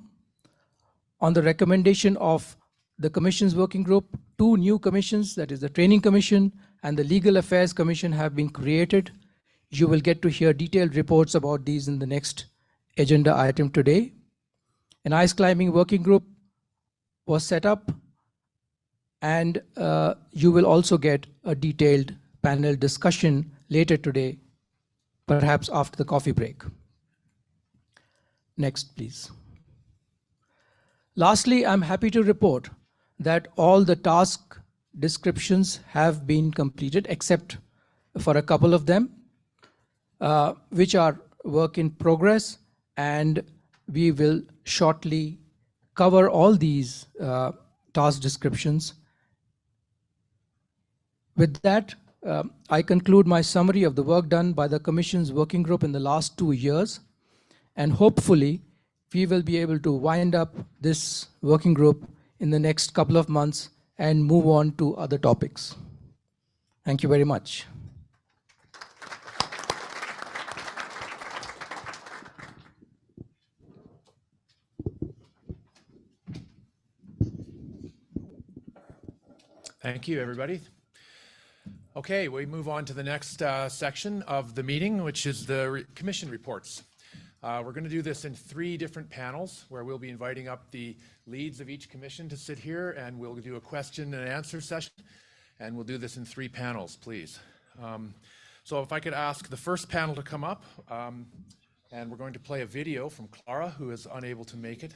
On the recommendation of the Commission's working group, 2 new commissions, that is the Training Commission and the Legal Affairs Commission, have been created. You will get to hear detailed reports about these in the next agenda item today. An ice climbing working group was set up, and you will also get a detailed panel discussion later today, perhaps after the coffee break. Next, please. Lastly, I'm happy to report that all the task descriptions have been completed, except for a couple of them, which are work in progress, and we will shortly cover all these task descriptions. With that, I conclude my summary of the work done by the Commission's working group in the last 2 years, and hopefully we will be able to wind up this working group in the next couple of months and move on to other topics. Thank you very much. Thank you, everybody. Okay, we move on to the next section of the meeting, which is the commission reports. We're going to do this in 3 different panels where we'll be inviting up the leads of each commission to sit here, and we'll do a question and answer session, and we'll do this in 3 panels, please. So if I could ask the first panel to come up, and we're going to play a video from Clara, who is unable to make it.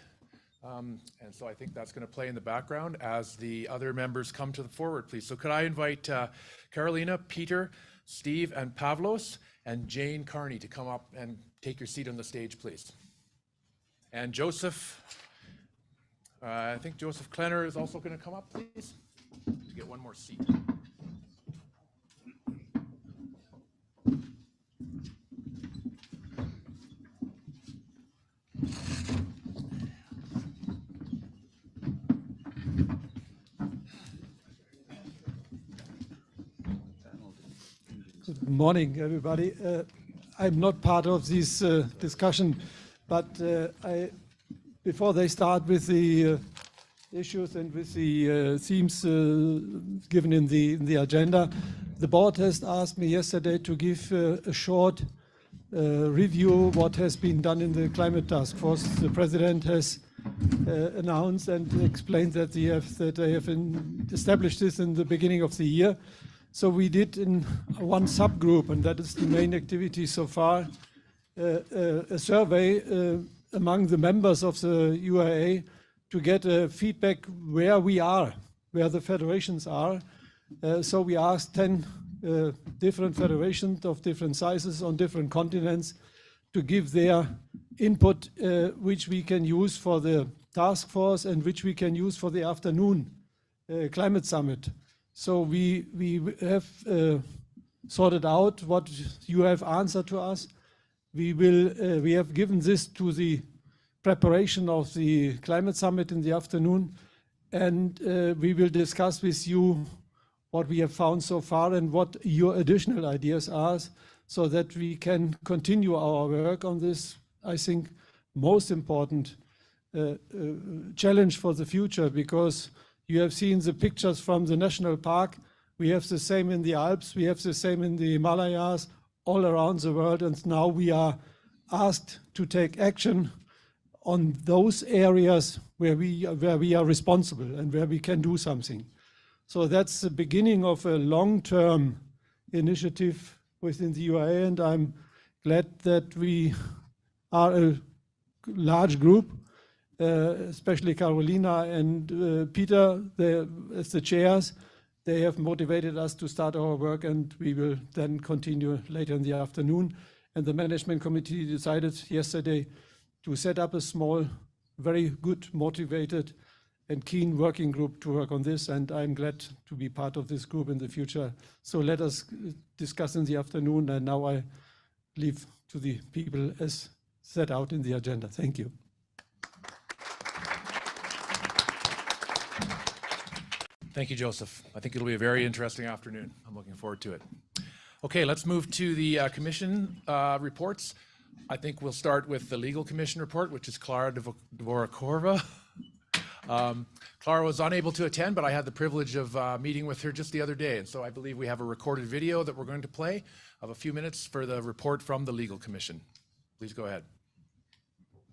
And so I think that's going to play in the background as the other members come to the forward, please. So could I invite Carolina, Peter, Steve, and Pavlos, and Jane Carney to come up and take your seat on the stage, please. And Joseph, I think Joseph Klenner is also going to come up, please, to get one more seat. Good morning, everybody. I'm not part of this discussion, but before they start with the issues and with the themes given in the agenda, the board has asked me yesterday to give a short review what has been done in the climate task force. The president has announced and explained that they have established this in the beginning of the year. So we did in one subgroup, and that is the main activity so far, a survey among the members of the UIAA to get feedback where we are, where the federations are. So we asked 10 different federations of different sizes on different continents to give their input, which we can use for the task force and which we can use for the afternoon climate summit. So we have sorted out what you have answered to us. We have given this to the preparation of the climate summit in the afternoon, and we will discuss with you what we have found so far and what your additional ideas are, so that we can continue our work on this, I think, most important challenge for the future, because you have seen the pictures from the national park. We have the same in the Alps. We have the same in the Himalayas, all around the world. And now we are asked to take action on those areas where we are responsible and where we can do something. So that's the beginning of a long-term initiative within the UIAA, and I'm glad that we are a large group. Especially Carolina and Peter, as the chairs, they have motivated us to start our work, and we will then continue later in the afternoon. And the management committee decided yesterday to set up a small, very good, motivated and keen working group to work on this, and I'm glad to be part of this group in the future. So let us discuss in the afternoon, and now I leave to the people as set out in the agenda. Thank you. Thank you, Joseph. I think it'll be a very interesting afternoon. I'm looking forward to it. Okay, let's move to the commission reports. I think we'll start with the Legal Commission report, which is Clara Dvorakova. Clara was unable to attend, but I had the privilege of meeting with her just the other day. And so I believe we have a recorded video that we're going to play of a few minutes for the report from the Legal Commission. Please go ahead.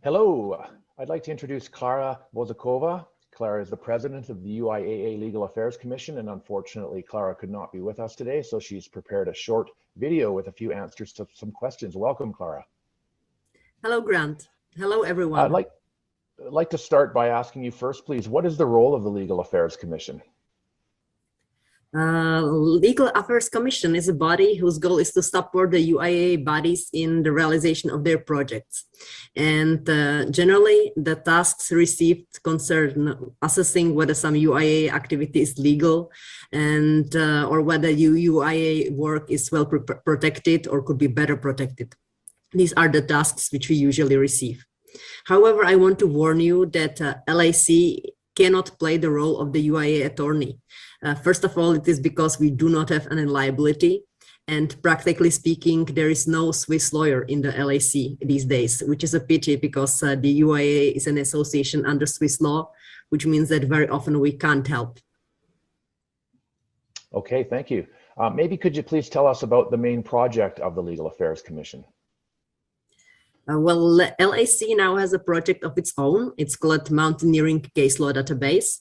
Hello, I'd like to introduce Clara Dvorakova. Clara is the president of the UIAA Legal Affairs Commission, and unfortunately, Clara could not be with us today, so she's prepared a short video with a few answers to some questions. Welcome, Clara. Hello, Grant. Hello, everyone. I'd like to start by asking you first, please, what is the role of the Legal Affairs Commission? Legal Affairs Commission is a body whose goal is to support the UIAA bodies in the realization of their projects. And generally, the tasks received concern assessing whether some UIAA activity is legal and or whether UIAA work is well protected or could be better protected. These are the tasks which we usually receive. However, I want to warn you that LAC cannot play the role of the UIA attorney. First of all, it is because we do not have any liability. And practically speaking, there is no Swiss lawyer in the LAC these days, which is a pity because the UIA is an association under Swiss law, which means that very often we can't help. Okay, thank you. Maybe could you please tell us about the main project of the Legal Affairs Commission? Well, LAC now has a project of its own. It's called Mountaineering Case Law Database.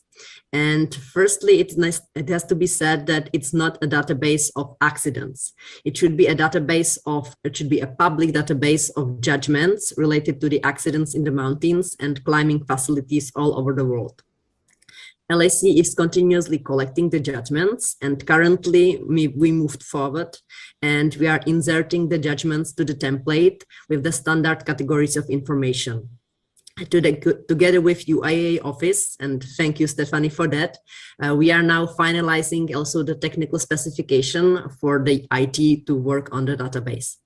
And firstly, it has to be said that it's not a database of accidents. It should be a public database of judgments related to the accidents in the mountains and climbing facilities all over the world. LAC is continuously collecting the judgments, and currently we moved forward and we are inserting the judgments to the template with the standard categories of information. Together with UIAA office, and thank you, Stephanie, for that, we are now finalizing also the technical specification for the IT to work on the database.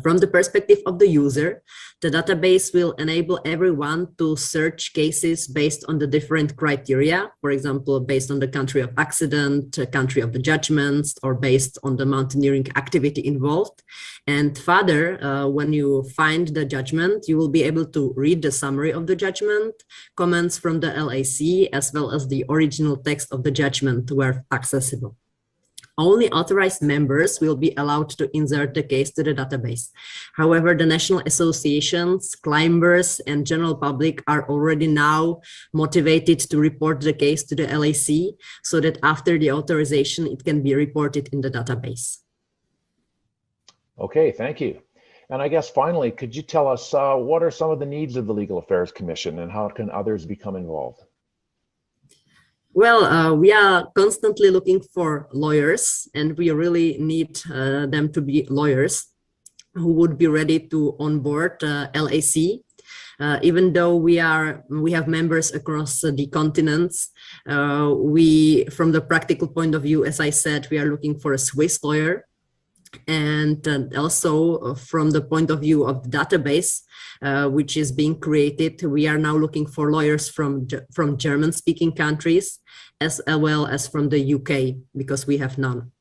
From the perspective of the user, the database will enable everyone to search cases based on the different criteria, for example, based on the country of accident, country of the judgments, or based on the mountaineering activity involved. And further, when you find the judgment, you will be able to read the summary of the judgment, comments from the LAC, as well as the original text of the judgment were accessible. Only authorized members will be allowed to insert the case to the database. However, the national associations, climbers, and general public are already now motivated to report the case to the LAC so that after the authorization, it can be reported in the database. Okay, thank you. And I guess finally, could you tell us what are some of the needs of the Legal Affairs Commission and how can others become involved? Well, we are constantly looking for lawyers, and we really need them to be lawyers who would be ready to onboard LAC. Even though we have members across the continents, from the practical point of view, as I said, we are looking for a Swiss lawyer. And also from the point of view of the database, which is being created, we are now looking for lawyers from German-speaking countries, as well as from the UK, because we have none.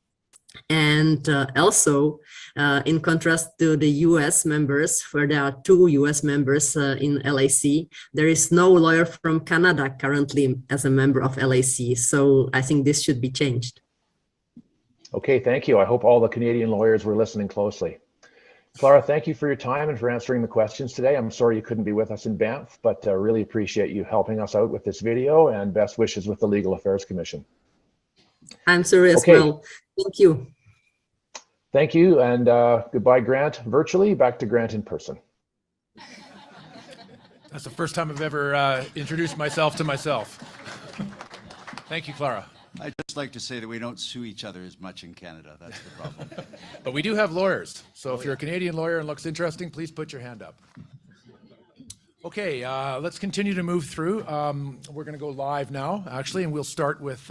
And also, in contrast to the US members, where there are 2 US members in LAC, there is no lawyer from Canada currently as a member of LAC. So I think this should be changed. Okay, thank you. I hope all the Canadian lawyers were listening closely. Clara, thank you for your time and for answering the questions today. I'm sorry you couldn't be with us in Banff, but really appreciate you helping us out with this video, and best wishes with the Legal Affairs Commission. I'm sorry as well. Thank you. Thank you, and goodbye, Grant, virtually. Back to Grant in person. That's the first time I've ever introduced myself to myself. Thank you, Clara. I'd just like to say that we don't sue each other as much in Canada. That's the problem. But we do have lawyers. So if you're a Canadian lawyer and looks interesting, please put your hand up. Okay, let's continue to move through. We're going to go live now, actually, and we'll start with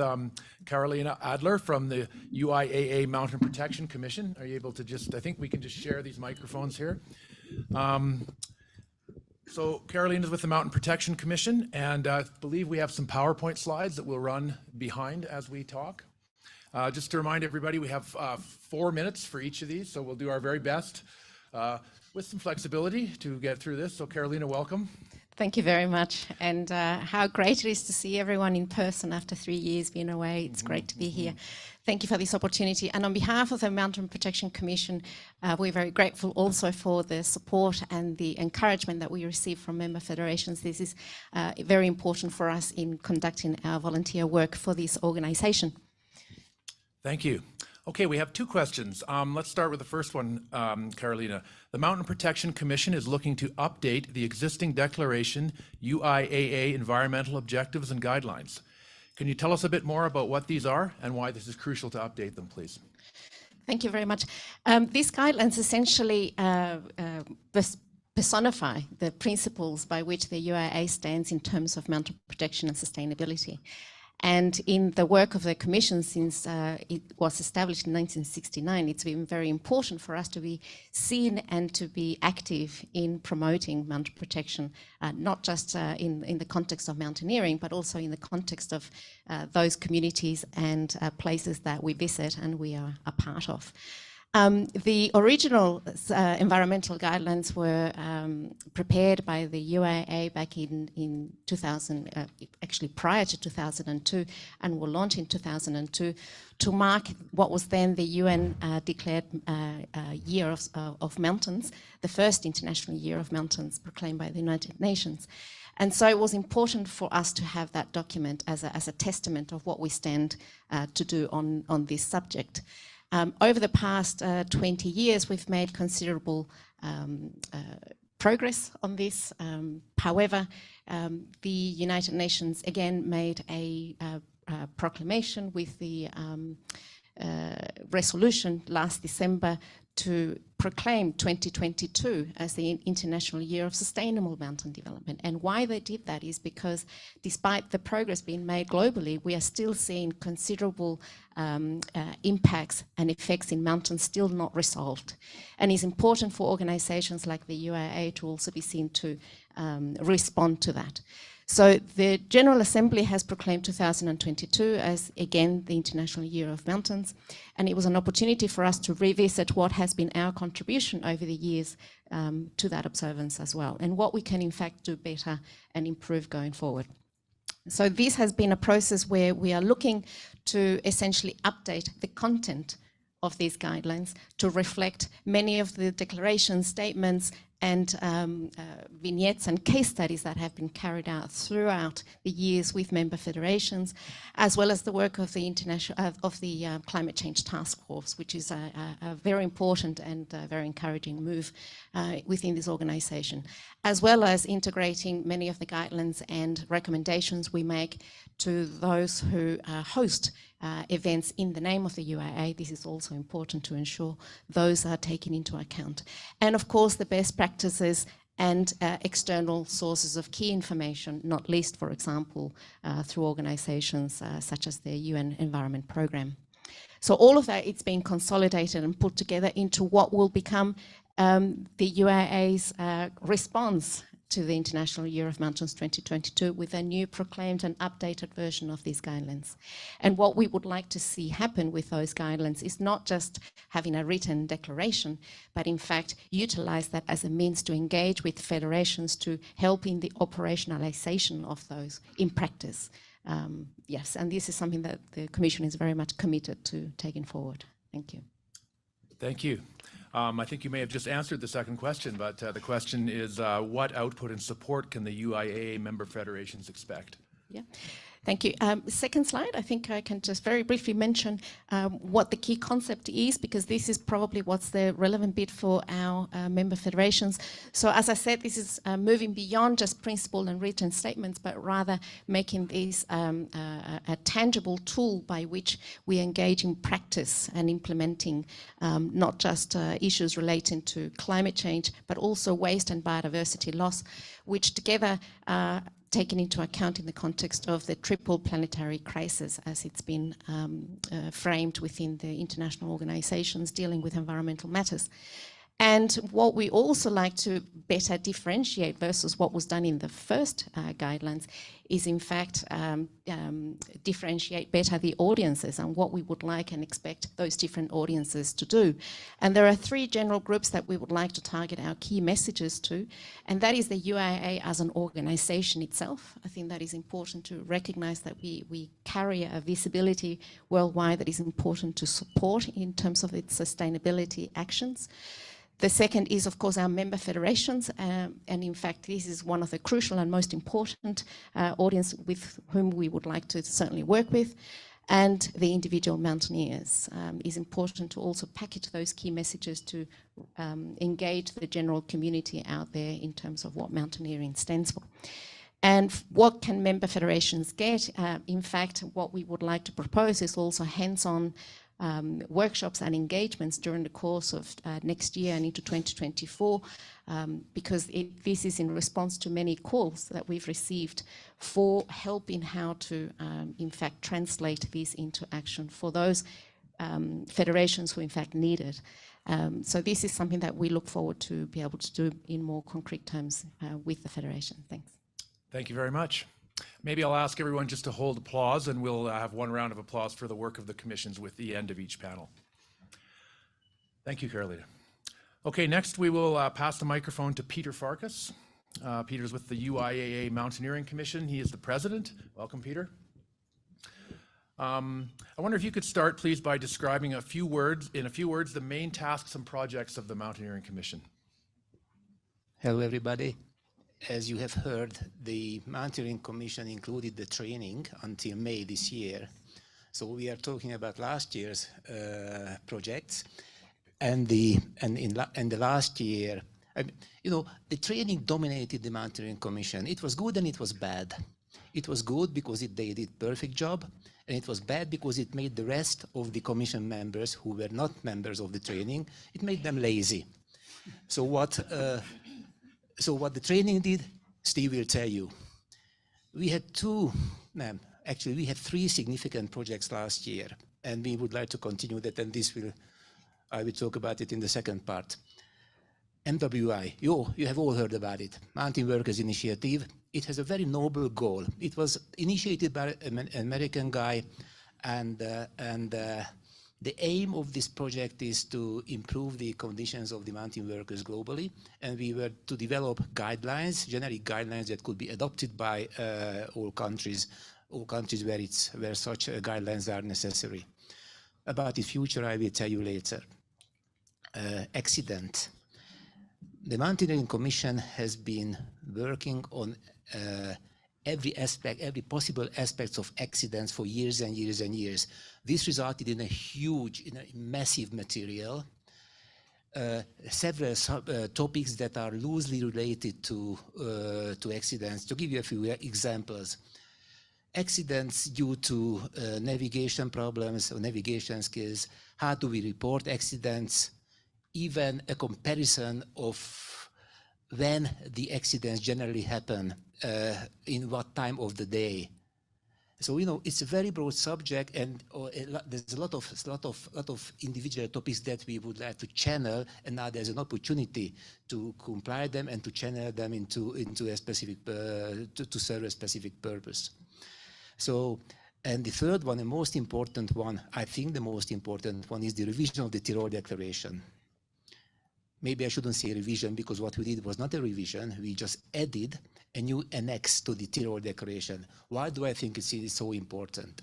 Carolina Adler from the UIAA Mountain Protection Commission. Are you able to I think we can just share these microphones here. So Carolina is with the Mountain Protection Commission, and I believe we have some PowerPoint slides that we'll run behind as we talk. Just to remind everybody, we have 4 minutes for each of these, so we'll do our very best with some flexibility to get through this. So Carolina, welcome. Thank you very much, and how great it is to see everyone in person after 3 years being away. It's great to be here. Thank you for this opportunity. And on behalf of the Mountain Protection Commission, we're very grateful also for the support and the encouragement that we receive from member federations. This is very important for us in conducting our volunteer work for this organization. Thank you. Okay, we have 2 questions. Let's start with the first one, Carolina. The Mountain Protection Commission is looking to update the existing declaration, UIAA Environmental Objectives and Guidelines. Can you tell us a bit more about what these are and why this is crucial to update them, please? Thank you very much. These guidelines essentially personify the principles by which the UIAA stands in terms of mountain protection and sustainability. And in the work of the Commission since it was established in 1969, it's been very important for us to be seen and to be active in promoting mountain protection, not just in the context of mountaineering, but also in the context of those communities and places that we visit and we are a part of. The original environmental guidelines were prepared by the UIAA back in 2000, actually prior to 2002, and were launched in 2002 to mark what was then the UN declared Year of Mountains, the first International Year of Mountains proclaimed by the United Nations. And so it was important for us to have that document as a testament of what we stand to do on this subject. Over the past 20 years, we've made considerable progress on this. However, the United Nations again made a proclamation with the resolution last December to proclaim 2022 as the International Year of Sustainable Mountain Development. And why they did that is because despite the progress being made globally, we are still seeing considerable impacts and effects in mountains still not resolved. And it's important for organizations like the UIAA to also be seen to respond to that. So the General Assembly has proclaimed 2022 as, again, the International Year of Mountains, and it was an opportunity for us to revisit what has been our contribution over the years to that observance as well, and what we can in fact do better and improve going forward. So this has been a process where we are looking to essentially update the content of these guidelines to reflect many of the declarations, statements, and vignettes and case studies that have been carried out throughout the years with member federations, as well as the work of the Climate Change Task Force, which is a very important and very encouraging move within this organisation, as well as integrating many of the guidelines and recommendations we make to those who host events in the name of the UIAA. This is also important to ensure those are taken into account. And of course, the best practices and external sources of key information, not least, for example, through organizations such as the UN Environment Programme. So all of that, it's been consolidated and put together into what will become the UIA's response to the International Year of Mountains 2022 with a new proclaimed and updated version of these guidelines. And what we would like to see happen with those guidelines is not just having a written declaration, but in fact utilize that as a means to engage with federations to help in the operationalization of those in practice. Yes, and this is something that the Commission is very much committed to taking forward. Thank you. Thank you. I think you may have just answered the second question, but the question is, what output and support can the UIAA member federations expect? Yeah. Thank you. Second slide, I think I can just very briefly mention what the key concept is, because this is probably what's the relevant bit for our member federations. So as I said, this is moving beyond just principle and written statements, but rather making these a tangible tool by which we engage in practice and implementing not just issues relating to climate change, but also waste and biodiversity loss, which together taken into account in the context of the triple planetary crisis as it's been framed within the international organizations dealing with environmental matters. And what we also like to better differentiate versus what was done in the first guidelines is in fact differentiate better the audiences and what we would like and expect those different audiences to do. And there are three general groups that we would like to target our key messages to, and that is the UIAA as an organization itself. I think that is important to recognize that we carry a visibility worldwide that is important to support in terms of its sustainability actions. The second is, of course, our member federations, and in fact, this is one of the crucial and most important audience with whom we would like to certainly work with, and the individual mountaineers. Is important to also package those key messages to engage the general community out there in terms of what mountaineering stands for. And what can member federations get? In fact, what we would like to propose is also hands-on workshops and engagements during the course of next year and into 2024, because this is in response to many calls that we've received for help in how to, in fact, translate this into action for those federations who, in fact, need it. So this is something that we look forward to be able to do in more concrete terms with the Federation. Thanks. Thank you very much. Maybe I'll ask everyone just to hold applause, and we'll have one round of applause for the work of the commissions with the end of each panel. Thank you, Carolina. Okay, next we will pass the microphone to Peter Farkas. Peter's with the UIAA Mountaineering Commission. He is the president. Welcome, Peter. I wonder if you could start, please, by describing in a few words, the main tasks and projects of the Mountaineering Commission. Hello, everybody. As you have heard, the Mountaineering Commission included the training until May this year. So we are talking about last year's projects, and in the last year, the training dominated the Mountaineering Commission. It was good and it was bad. It was good because they did perfect job, and it was bad because it made the rest of the commission members who were not members of the training, it made them lazy. So what the training did, Steve will tell you. We had we had 3 significant projects last year, and we would like to continue that, and I will talk about it in the second part. MWI, you have all heard about it, Mountain Workers Initiative. It has a very noble goal. It was initiated by an American guy, and the aim of this project is to improve the conditions of the mountain workers globally, and we were to develop guidelines, generic guidelines that could be adopted by all countries where such guidelines are necessary. About the future, I will tell you later. Accident. The Mountaineering Commission has been working on every possible aspects of accidents for years and years and years. This resulted in a massive material, several topics that are loosely related to accidents. To give you a few examples, accidents due to navigation problems or navigation skills, how do we report accidents, even a comparison of when the accidents generally happen, in what time of the day. So it's a very broad subject, and there's a lot of individual topics that we would like to channel, and now there's an opportunity to compile them and to channel them into a specific to serve a specific purpose. So, and the third one, the most important one, I think the most important one, is the revision of the Tirol Declaration. Maybe I shouldn't say revision, because what we did was not a revision. We just added a new annex to the Tirol Declaration. Why do I think it's so important?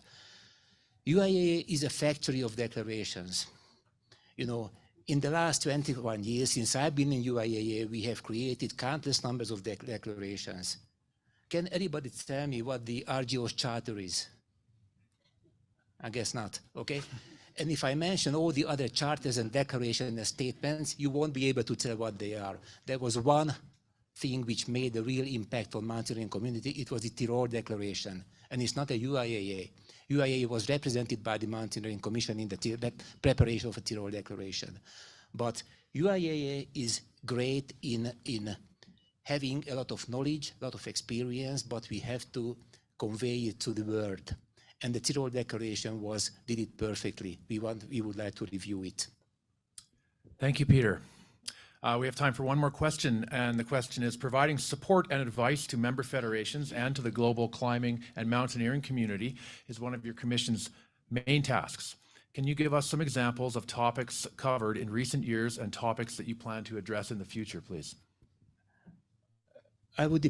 UIAA is a factory of declarations. In the last 21 years, since I've been in UIAA, we have created countless numbers of declarations. Can anybody tell me what the RGO's charter is? I guess not, okay? And if I mention all the other charters and declarations and statements, you won't be able to tell what they are. There was one thing which made a real impact on mountaineering community. It was the Tirol Declaration, and it's not a UIAA. UIAA was represented by the Mountaineering Commission in the preparation of a Tirol Declaration. But UIAA is great in having a lot of knowledge, a lot of experience, but we have to convey it to the world. And the Tirol Declaration did it perfectly. We would like to review it. Thank you, Peter. We have time for one more question, and the question is, providing support and advice to member federations and to the global climbing and mountaineering community is one of your commission's main tasks. Can you give us some examples of topics covered in recent years and topics that you plan to address in the future, please? I would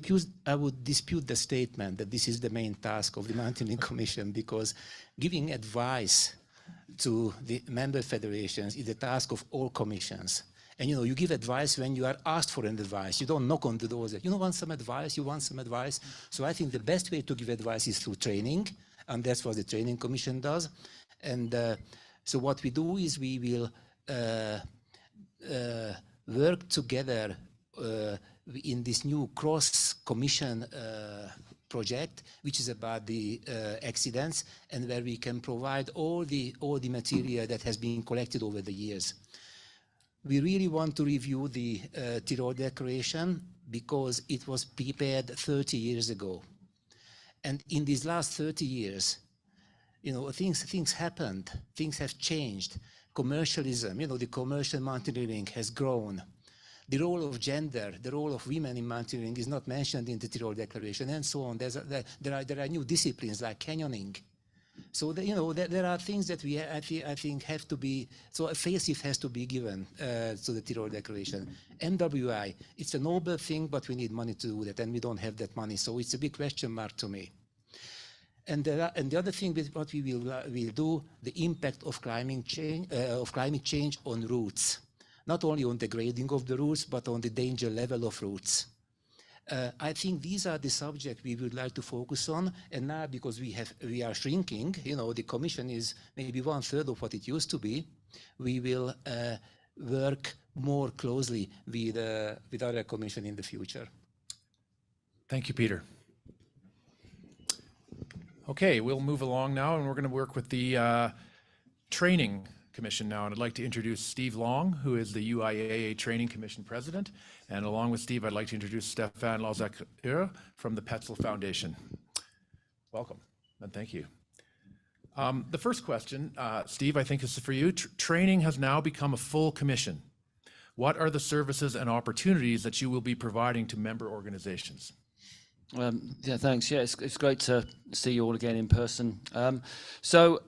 dispute the statement that this is the main task of the Mountaineering Commission, because giving advice to the member federations is the task of all commissions. And you give advice when you are asked for an advice. You don't knock on the doors. You want some advice? You want some advice? So I think the best way to give advice is through training, and that's what the Training Commission does. And so what we do is we will work together in this new cross-commission project, which is about the accidents, and where we can provide all the material that has been collected over the years. We really want to review the Tyrol Declaration because it was prepared 30 years ago. And in these last 30 years, you know, things happened, things have changed. Commercialism, you know, the commercial mountaineering has grown. The role of gender, the role of women in mountaineering is not mentioned in the Tyrol Declaration, and so on. There are new disciplines like canyoning. So you know, there are things that I think have to be, so a facelift has to be given to the Tyrol Declaration. MWI, it's a noble thing, but we need money to do that, and we don't have that money. So it's a big question mark to me. And the other thing with what we will do, the impact of climate change on routes. Not only on the grading of the routes, but on the danger level of routes. I think these are the subjects we would like to focus on. And now, because we are shrinking, you know, the commission is maybe 1/3 of what it used to be. We will work more closely with other commission in the future. Thank you, Peter. Okay, we'll move along now, and we're going to work with the Training Commission now, and I'd like to introduce Steve Long, who is the UIAA Training Commission President, and along with Steve, I'd like to introduce Stéphane Lazac from the Petzl Foundation. Welcome, and thank you. The first question, Steve, I think is for you. Training has now become a full commission. What are the services and opportunities that you will be providing to member organizations? Yeah, thanks. Yeah, it's great to see you all again in person. So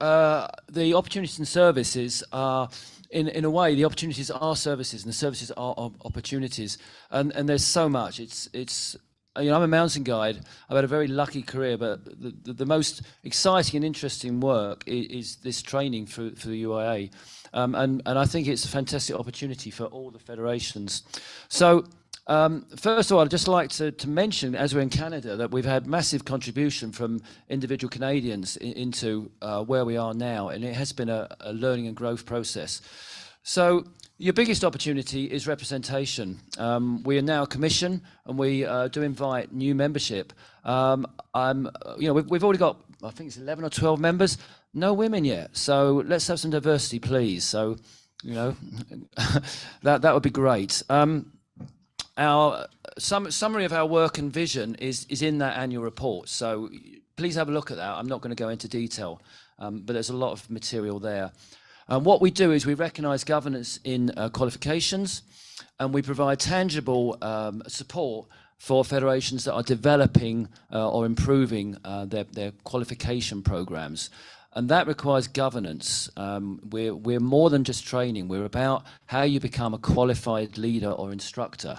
the opportunities and services are, in a way, the opportunities are services, and the services are opportunities. And there's so much. It's you know, I'm a mountain guide. I've had a very lucky career, but the most exciting and interesting work is this training through the UIA. And I think it's a fantastic opportunity for all the federations. So. First of all, I'd just like to mention, as we're in Canada, that we've had massive contribution from individual Canadians into where we are now, and it has been a learning and growth process. So your biggest opportunity is representation. We are now a commission, and we do invite new membership. You know, we've already got, I think it's 11 or 12 members, no women yet. So let's have some diversity, please. So, you know, that would be great. Our summary of our work and vision is in that annual report, so please have a look at that. I'm not going to go into detail, but there's a lot of material there. What we do is we recognise governance in qualifications, and we provide tangible support for federations that are developing or improving their qualification programs. And that requires governance. We're more than just training. We're about how you become a qualified leader or instructor.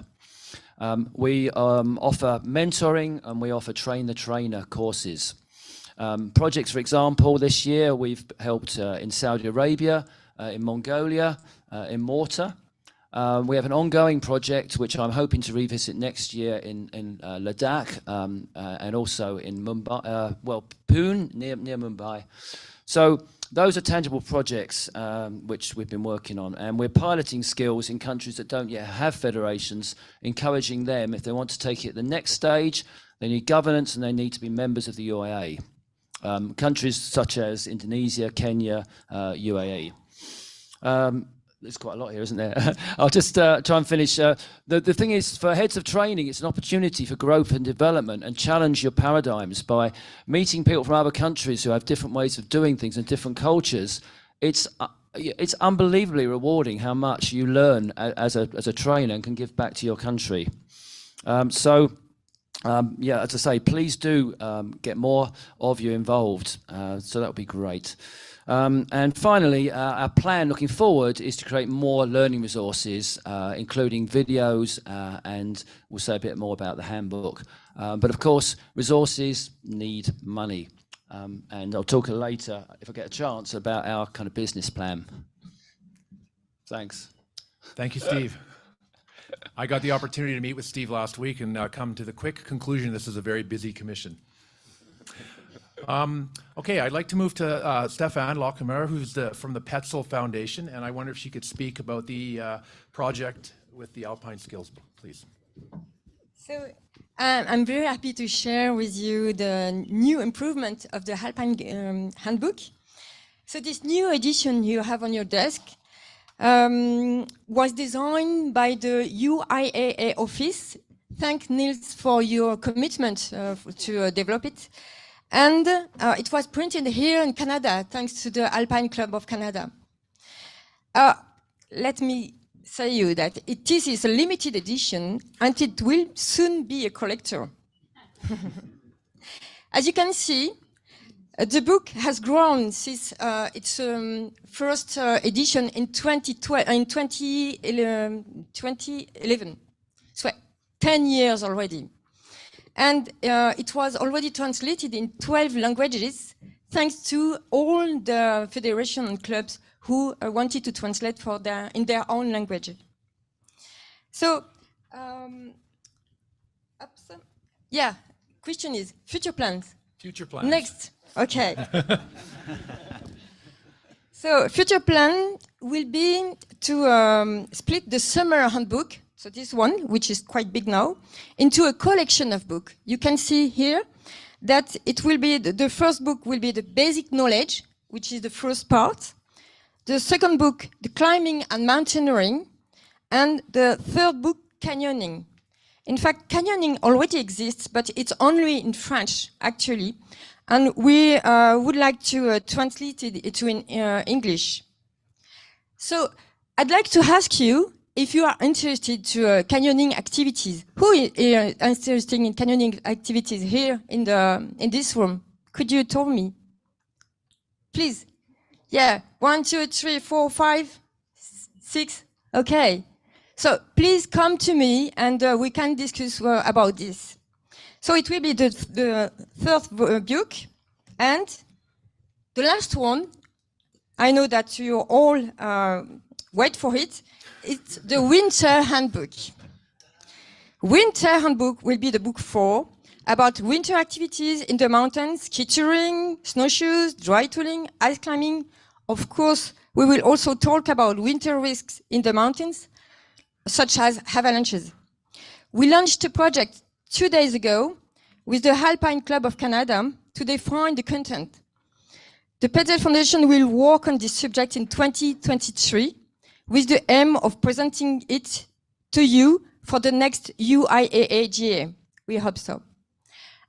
We offer mentoring, and we offer train-the-trainer courses. Projects, for example, this year we've helped in Saudi Arabia, in Mongolia, in Malta. We have an ongoing project which I'm hoping to revisit next year in Ladakh, and also in Mumbai, Pune, near Mumbai. So those are tangible projects which we've been working on, and we're piloting skills in countries that don't yet have federations, encouraging them, if they want to take it to the next stage, they need governance and they need to be members of the UIA. Countries such as Indonesia, Kenya, UAE. There's quite a lot here, isn't there? I'll just try and finish. The thing is, for heads of training, it's an opportunity for growth and development, and challenge your paradigms by meeting people from other countries who have different ways of doing things and different cultures. It's unbelievably rewarding how much you learn as a trainer and can give back to your country. Yeah, as I say, please do get more of you involved. So that would be great. And finally, our plan looking forward is to create more learning resources, including videos, and we'll say a bit more about the handbook. But of course, resources need money. And I'll talk later, if I get a chance, about our kind of business plan. Thanks. Thank you, Steve. I got the opportunity to meet with Steve last week and come to the quick conclusion this is a very busy commission. Okay, I'd like to move to Stéphane Lacamer, who's from the Petzl Foundation, and I wonder if she could speak about the project with the Alpine skills, please. So I'm very happy to share with you the new improvement of the Alpine handbook. So this new edition you have on your desk was designed by the UIAA office. Thank Niels for your commitment to develop it. And it was printed here in Canada, thanks to the Alpine Club of Canada. Let me say you that it is a limited edition and it will soon be a collector. As you can see, the book has grown since its first edition in 2011. So 10 years already. And it was already translated in 12 languages, thanks to all the federation and clubs who wanted to translate in their own language. So, yeah, question is, future plans? Future plans. Next, okay. So, future plan will be to split the summer handbook, so this one, which is quite big now, into a collection of books. You can see here that it will be, the first book will be the basic knowledge, which is the first part. The second book, the climbing and mountaineering. And the third book, canyoning. In fact, canyoning already exists, but it's only in French, actually. And we would like to translate it to English. So I'd like to ask you if you are interested to canyoning activities. Who is interested in canyoning activities here in this room? Could you tell me? Please. Yeah, 1, 2, 3, 4, 5, 6. Okay. So please come to me and we can discuss about this. So it will be the third book. And the last one, I know that you all wait for it. It's the Winter Handbook. Winter Handbook will be the book 4 about winter activities in the mountains, ski touring, snowshoes, dry tooling, ice climbing. Of course, we will also talk about winter risks in the mountains, such as avalanches. We launched a project 2 days ago with the Alpine Club of Canada to define the content. The Petzl Foundation will work on this subject in 2023 with the aim of presenting it to you for the next UIAA GA. We hope so.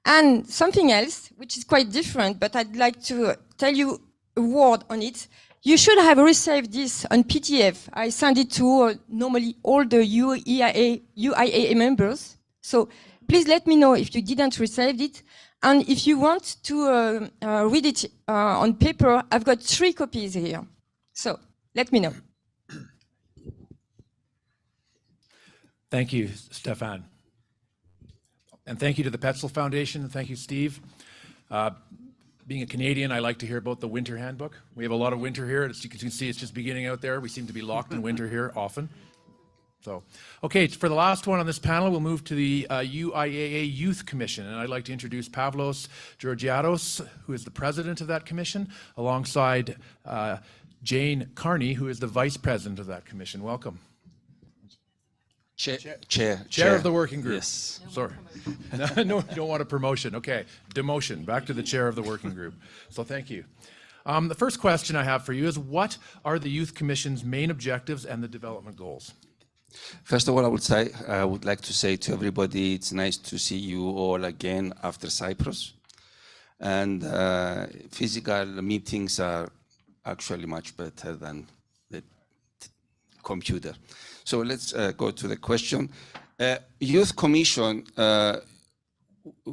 And something else, which is quite different, but I'd like to tell you a word on it. You should have received this on PDF. I send it to normally all the UIAA members. So please let me know if you didn't receive it. And if you want to read it on paper, I've got 3 copies here. So let me know. Thank you, Stefan. And thank you to the Petzl Foundation, and thank you, Steve. Being a Canadian, I like to hear about the Winter Handbook. We have a lot of winter here. As you can see, it's just beginning out there. We seem to be locked in winter here often. So, okay, for the last one on this panel, we'll move to the UIAA Youth Commission. And I'd like to introduce Pavlos Georgiados, who is the president of that commission, alongside Jane Carney, who is the vice president of that commission. Welcome. Chair of the working group. Yes. Sorry. No, don't want a promotion. Okay, demotion. Back to the chair of the working group. So thank you. The first question I have for you is, what are the Youth Commission's main objectives and the development goals? First of all, I would like to say to everybody, it's nice to see you all again after Cyprus. And physical meetings are actually much better than the computer. So let's go to the question. Youth Commission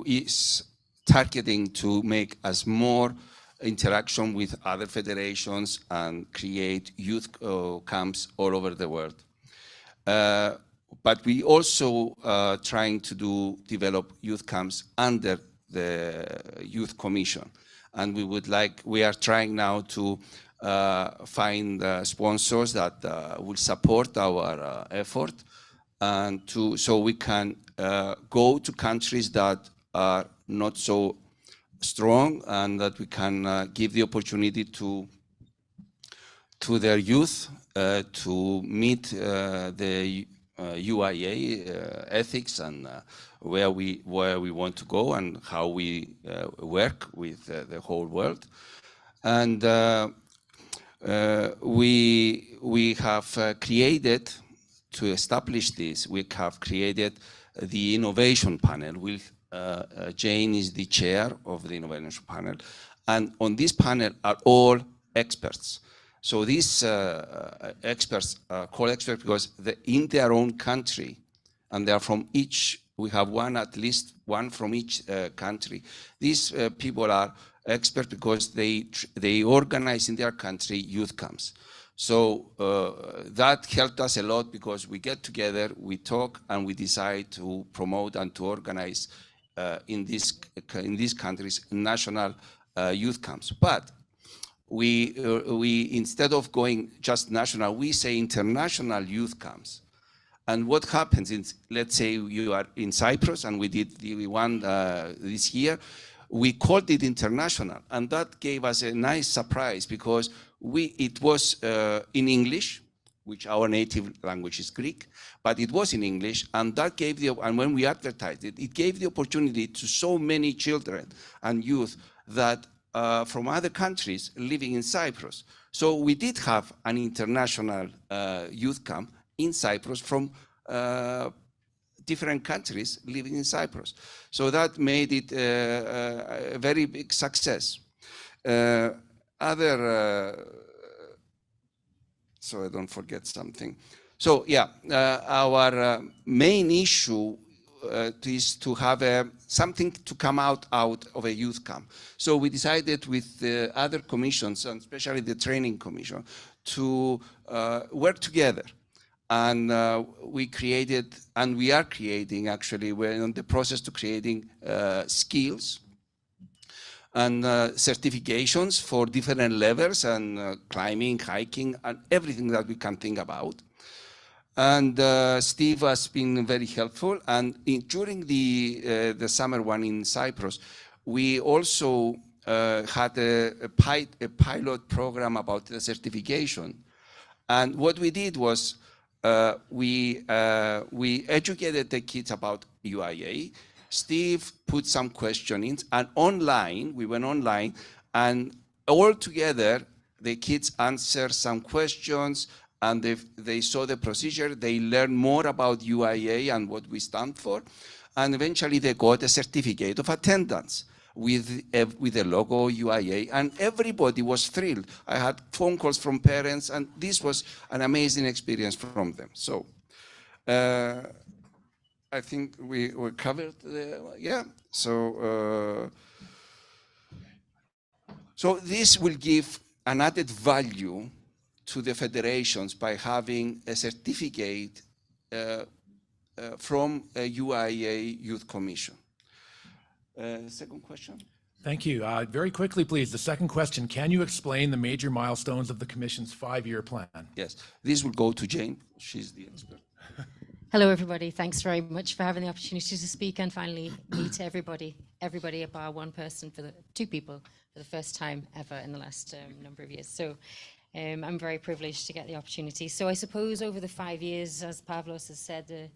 is targeting to make us more interaction with other federations and create youth camps all over the world. But we also trying to develop youth camps under the Youth Commission. And we are trying now to find sponsors that will support our effort, and so we can go to countries that are not so strong, and that we can give the opportunity to their youth to meet the UIA ethics and where we want to go and how we work with the whole world. And we have created, to establish this, we have created the innovation panel. Jane is the chair of the innovation panel. And on this panel are all experts. So these experts are called experts because they're in their own country, and they are from each, we have at least one from each country. These people are experts because they organize in their country youth camps. So that helped us a lot because we get together, we talk, and we decide to promote and to organize in these countries national youth camps. But we instead of going just national, we say international youth camps. And what happens is, let's say you are in Cyprus, and we did the one this year, we called it international, and that gave us a nice surprise because it was in English, which our native language is Greek, but it was in English, and that gave and when we advertised it, it gave the opportunity to so many children and youth that from other countries living in Cyprus. So we did have an international youth camp in Cyprus from different countries living in Cyprus. So that made it a very big success. So I don't forget something. So yeah, our main issue is to have something to come out of a youth camp. So we decided with the other commissions, and especially the training commission, to work together. And we created, and we are creating, actually, we're in the process to creating skills and certifications for different levels and climbing, hiking, and everything that we can think about. And Steve has been very helpful. And during the summer one in Cyprus, we also had a pilot program about the certification. And what we did was we educated the kids about UIA. Steve put some questions in, and online, we went online, and all together, the kids answered some questions, and they saw the procedure, they learned more about UIA and what we stand for, and eventually they got a certificate of attendance with the logo UIA, and everybody was thrilled. I had phone calls from parents, and this was an amazing experience from them. So I think we covered yeah. So this will give an added value to the federations by having a certificate from a UIA Youth Commission. Second question. Thank you. Very quickly, please, the second question. Can you explain the major milestones of the Commission's 5-year plan? Yes, this will go to Jane. She's the expert. Hello, everybody. Thanks very much for having the opportunity to speak and finally meet everybody bar one person, two people, for the first time ever in the last number of years. So I'm very privileged to get the opportunity. So I suppose over the 5 years, as Pavlos has said,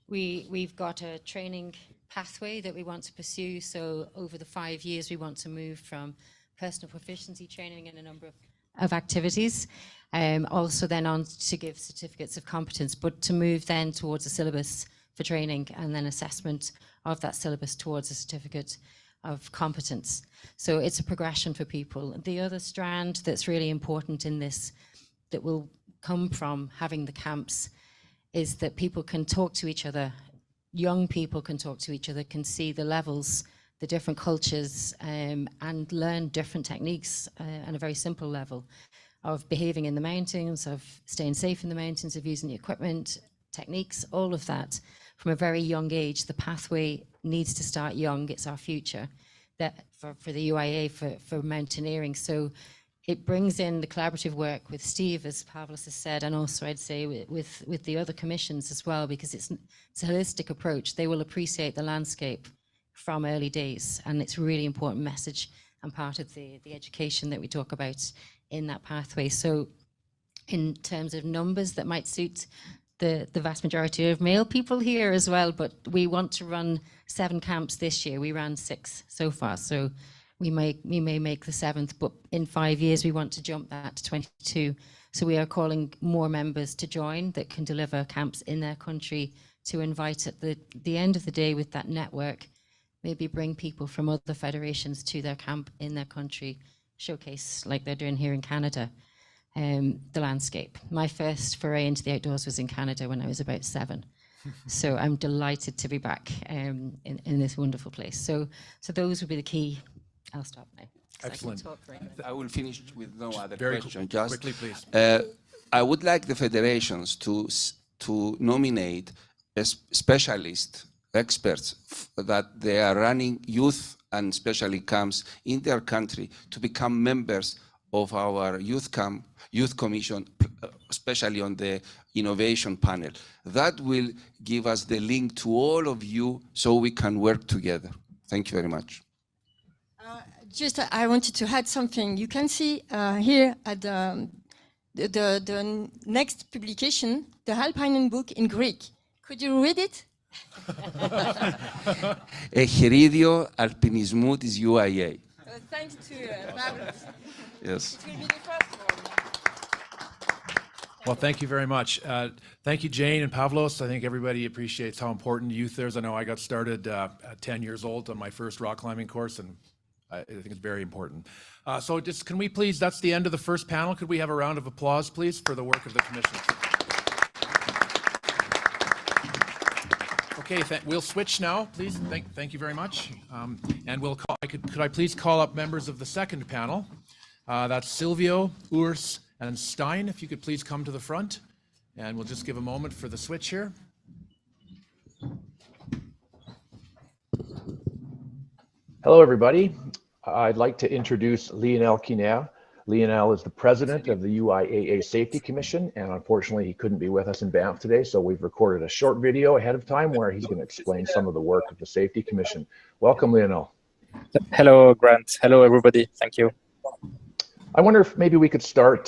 we've got a training pathway that we want to pursue. So over the 5 years, we want to move from personal proficiency training in a number of activities, also then on to give certificates of competence, but to move then towards a syllabus for training and then assessment of that syllabus towards a certificate of competence. So it's a progression for people. The other strand that's really important in this that will come from having the camps is that people can talk to each other. Young people can talk to each other, can see the levels, the different cultures, and learn different techniques on a very simple level of behaving in the mountains, of staying safe in the mountains, of using the equipment, techniques, all of that from a very young age. The pathway needs to start young. It's our future that for the UIA, for mountaineering. So it brings in the collaborative work with Steve, as Pavlos has said, and also I'd say with the other commissions as well, because it's a holistic approach. They will appreciate the landscape from early days, and it's a really important message and part of the education that we talk about in that pathway. So in terms of numbers that might suit the vast majority of male people here as well, but we want to run 7 camps this year. We ran 6 so far, so we may make the 7th, but in 5 years we want to jump that to 22. So we are calling more members to join that can deliver camps in their country, to invite at the end of the day with that network, maybe bring people from other federations to their camp in their country, showcase like they're doing here in Canada, the landscape. My first foray into the outdoors was in Canada when I was about 7. So I'm delighted to be back in this wonderful place. So those would be the key. I'll stop now. Excellent. I will finish with no other Very question. Just quickly, please. I would like the federations to nominate specialist experts that they are running youth and especially camps in their country to become members of our youth commission, especially on the innovation panel. That will give us the link to all of you so we can work together. Thank you very much. Just, I wanted to add something. You can see here at the next publication, the Alpine book in Greek. Could you read it? Εγχειρίδιο Αλπινισμού της UIA. Thanks to Pavlos. Yes. It will be the first one. Well, thank you very much. Thank you, Jane and Pavlos. I think everybody appreciates how important youth is. I know I got started at 10 years old on my first rock climbing course, and I think it's very important. So just, can we please, that's the end of the first panel. Could we have a round of applause, please, for the work of the commission? Okay, we'll switch now, please. Thank you very much. And we'll call, could I please call up members of the second panel? That's Silvio, Urs, and Stein. If you could please come to the front. And we'll just give a moment for the switch here. Hello, everybody. I'd like to introduce Lionel Quiner. Lionel is the president of the UIAA Safety Commission, and unfortunately he couldn't be with us in Banff today, so we've recorded a short video ahead of time where he's going to explain some of the work of the Safety Commission. Welcome, Lionel. Hello, Grant. Hello, everybody. Thank you. I wonder if maybe we could start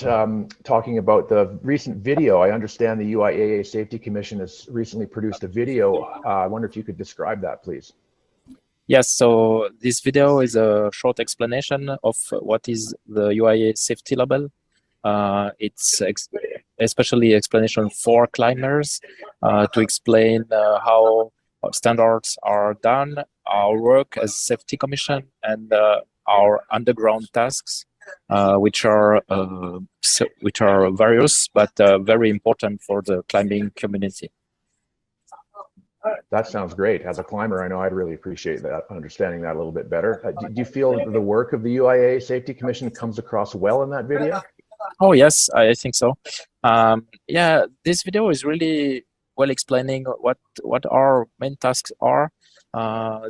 talking about the recent video. I understand the UIAA Safety Commission has recently produced a video. I wonder if you could describe that, please. Yes, so this video is a short explanation of what is the UIA safety label. It's especially explanation for climbers to explain how standards are done, our work as safety commission, and our underground tasks, which are various but very important for the climbing community. That sounds great. As a climber, I know I'd really appreciate that, understanding that a little bit better. Do you feel the work of the UIA Safety Commission comes across well in that video? Oh, yes, I think so. Yeah, this video is really well explaining what our main tasks are.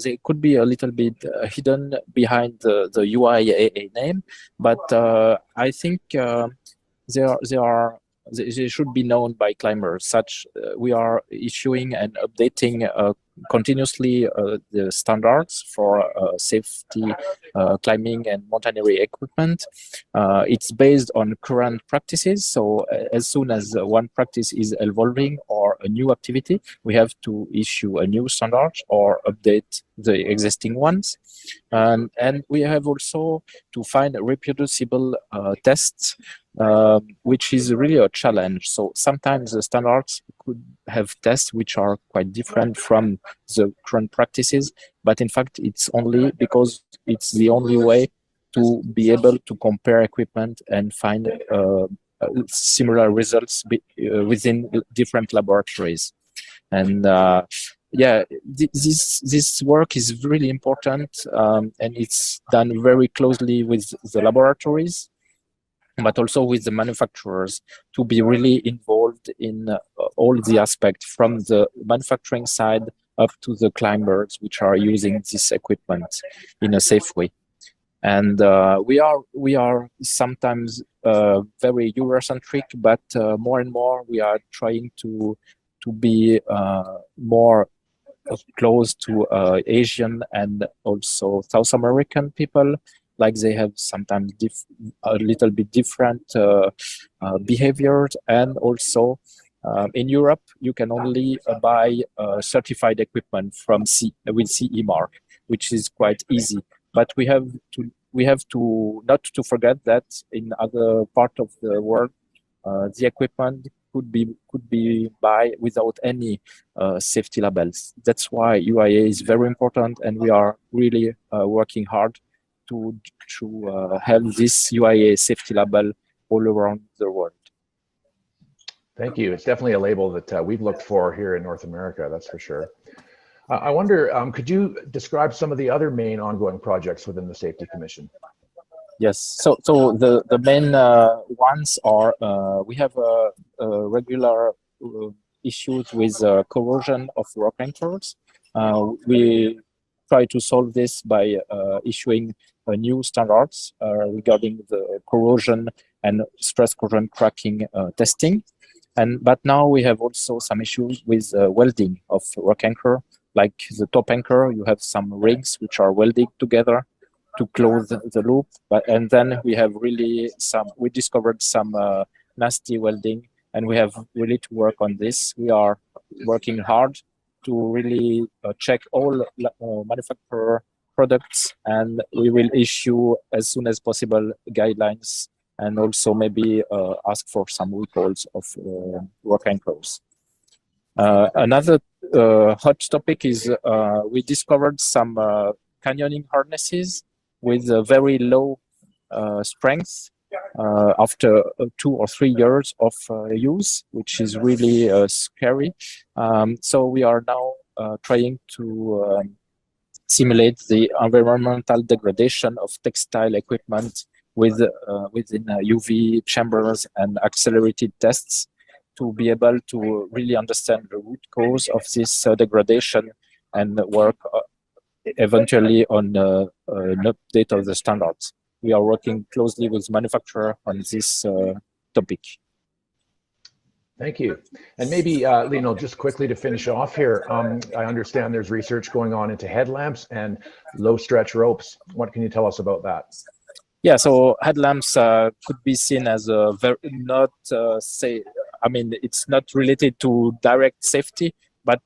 They could be a little bit hidden behind the UIAA name, but I think they should be known by climbers. We are issuing and updating continuously the standards for safety climbing and mountaineering equipment. It's based on current practices, so as soon as one practice is evolving or a new activity, we have to issue a new standard or update the existing ones. And we have also to find reproducible tests, which is really a challenge. So sometimes the standards could have tests which are quite different from the current practices, but in fact it's only because it's the only way to be able to compare equipment and find similar results within different laboratories. And yeah, this work is really important, and it's done very closely with the laboratories, but also with the manufacturers, to be really involved in all the aspects from the manufacturing side up to the climbers which are using this equipment in a safe way. And we are sometimes very Eurocentric, but more and more we are trying to be more close to Asian and also South American people. Like they have sometimes a little bit different behaviors, and also In Europe, you can only buy certified equipment from with CE mark, which is quite easy. But we have to not to forget that in other part of the world, the equipment could be buy without any safety labels. That's why UIAA is very important, and we are really working hard to have this UIAA safety label all around the world. Thank you. It's definitely a label that we've looked for here in North America, that's for sure. I wonder, could you describe some of the other main ongoing projects within the Safety Commission? Yes, so the main ones are, we have regular issues with corrosion of rock anchors. We try to solve this by issuing new standards regarding the corrosion and stress corrosion cracking testing. But now we have also some issues with welding of rock anchor, like the top anchor. You have some rings which are welded together to close the loop. And then we have we discovered some nasty welding, and we have really to work on this. We are working hard to really check all manufacturer products, and we will issue as soon as possible guidelines, and also maybe ask for some recalls of rock anchors. Another hot topic is we discovered some canyoning harnesses with a very low strength after 2 or 3 years of use, which is really scary. So we are now trying to simulate the environmental degradation of textile equipment within UV chambers and accelerated tests to be able to really understand the root cause of this degradation and work eventually on an update of the standards. We are working closely with manufacturer on this topic. Thank you. And maybe, Lino, just quickly to finish off here, I understand there's research going on into headlamps and low stretch ropes. What can you tell us about that? Yeah, so headlamps could be seen as a very not it's not related to direct safety, but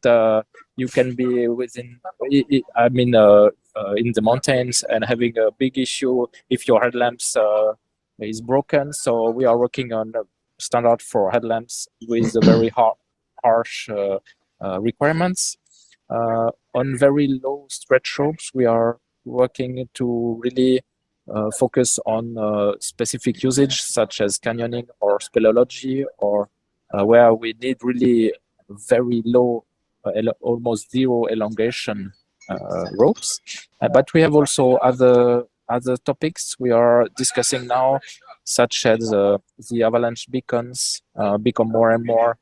you can be within, in the mountains and having a big issue if your headlamps is broken. So we are working on a standard for headlamps with a very harsh requirements. On very low stretch ropes, we are working to really focus on specific usage such as canyoning or speleology, or where we need really very low, almost zero elongation ropes. But we have also other topics we are discussing now, such as the avalanche beacons become more and more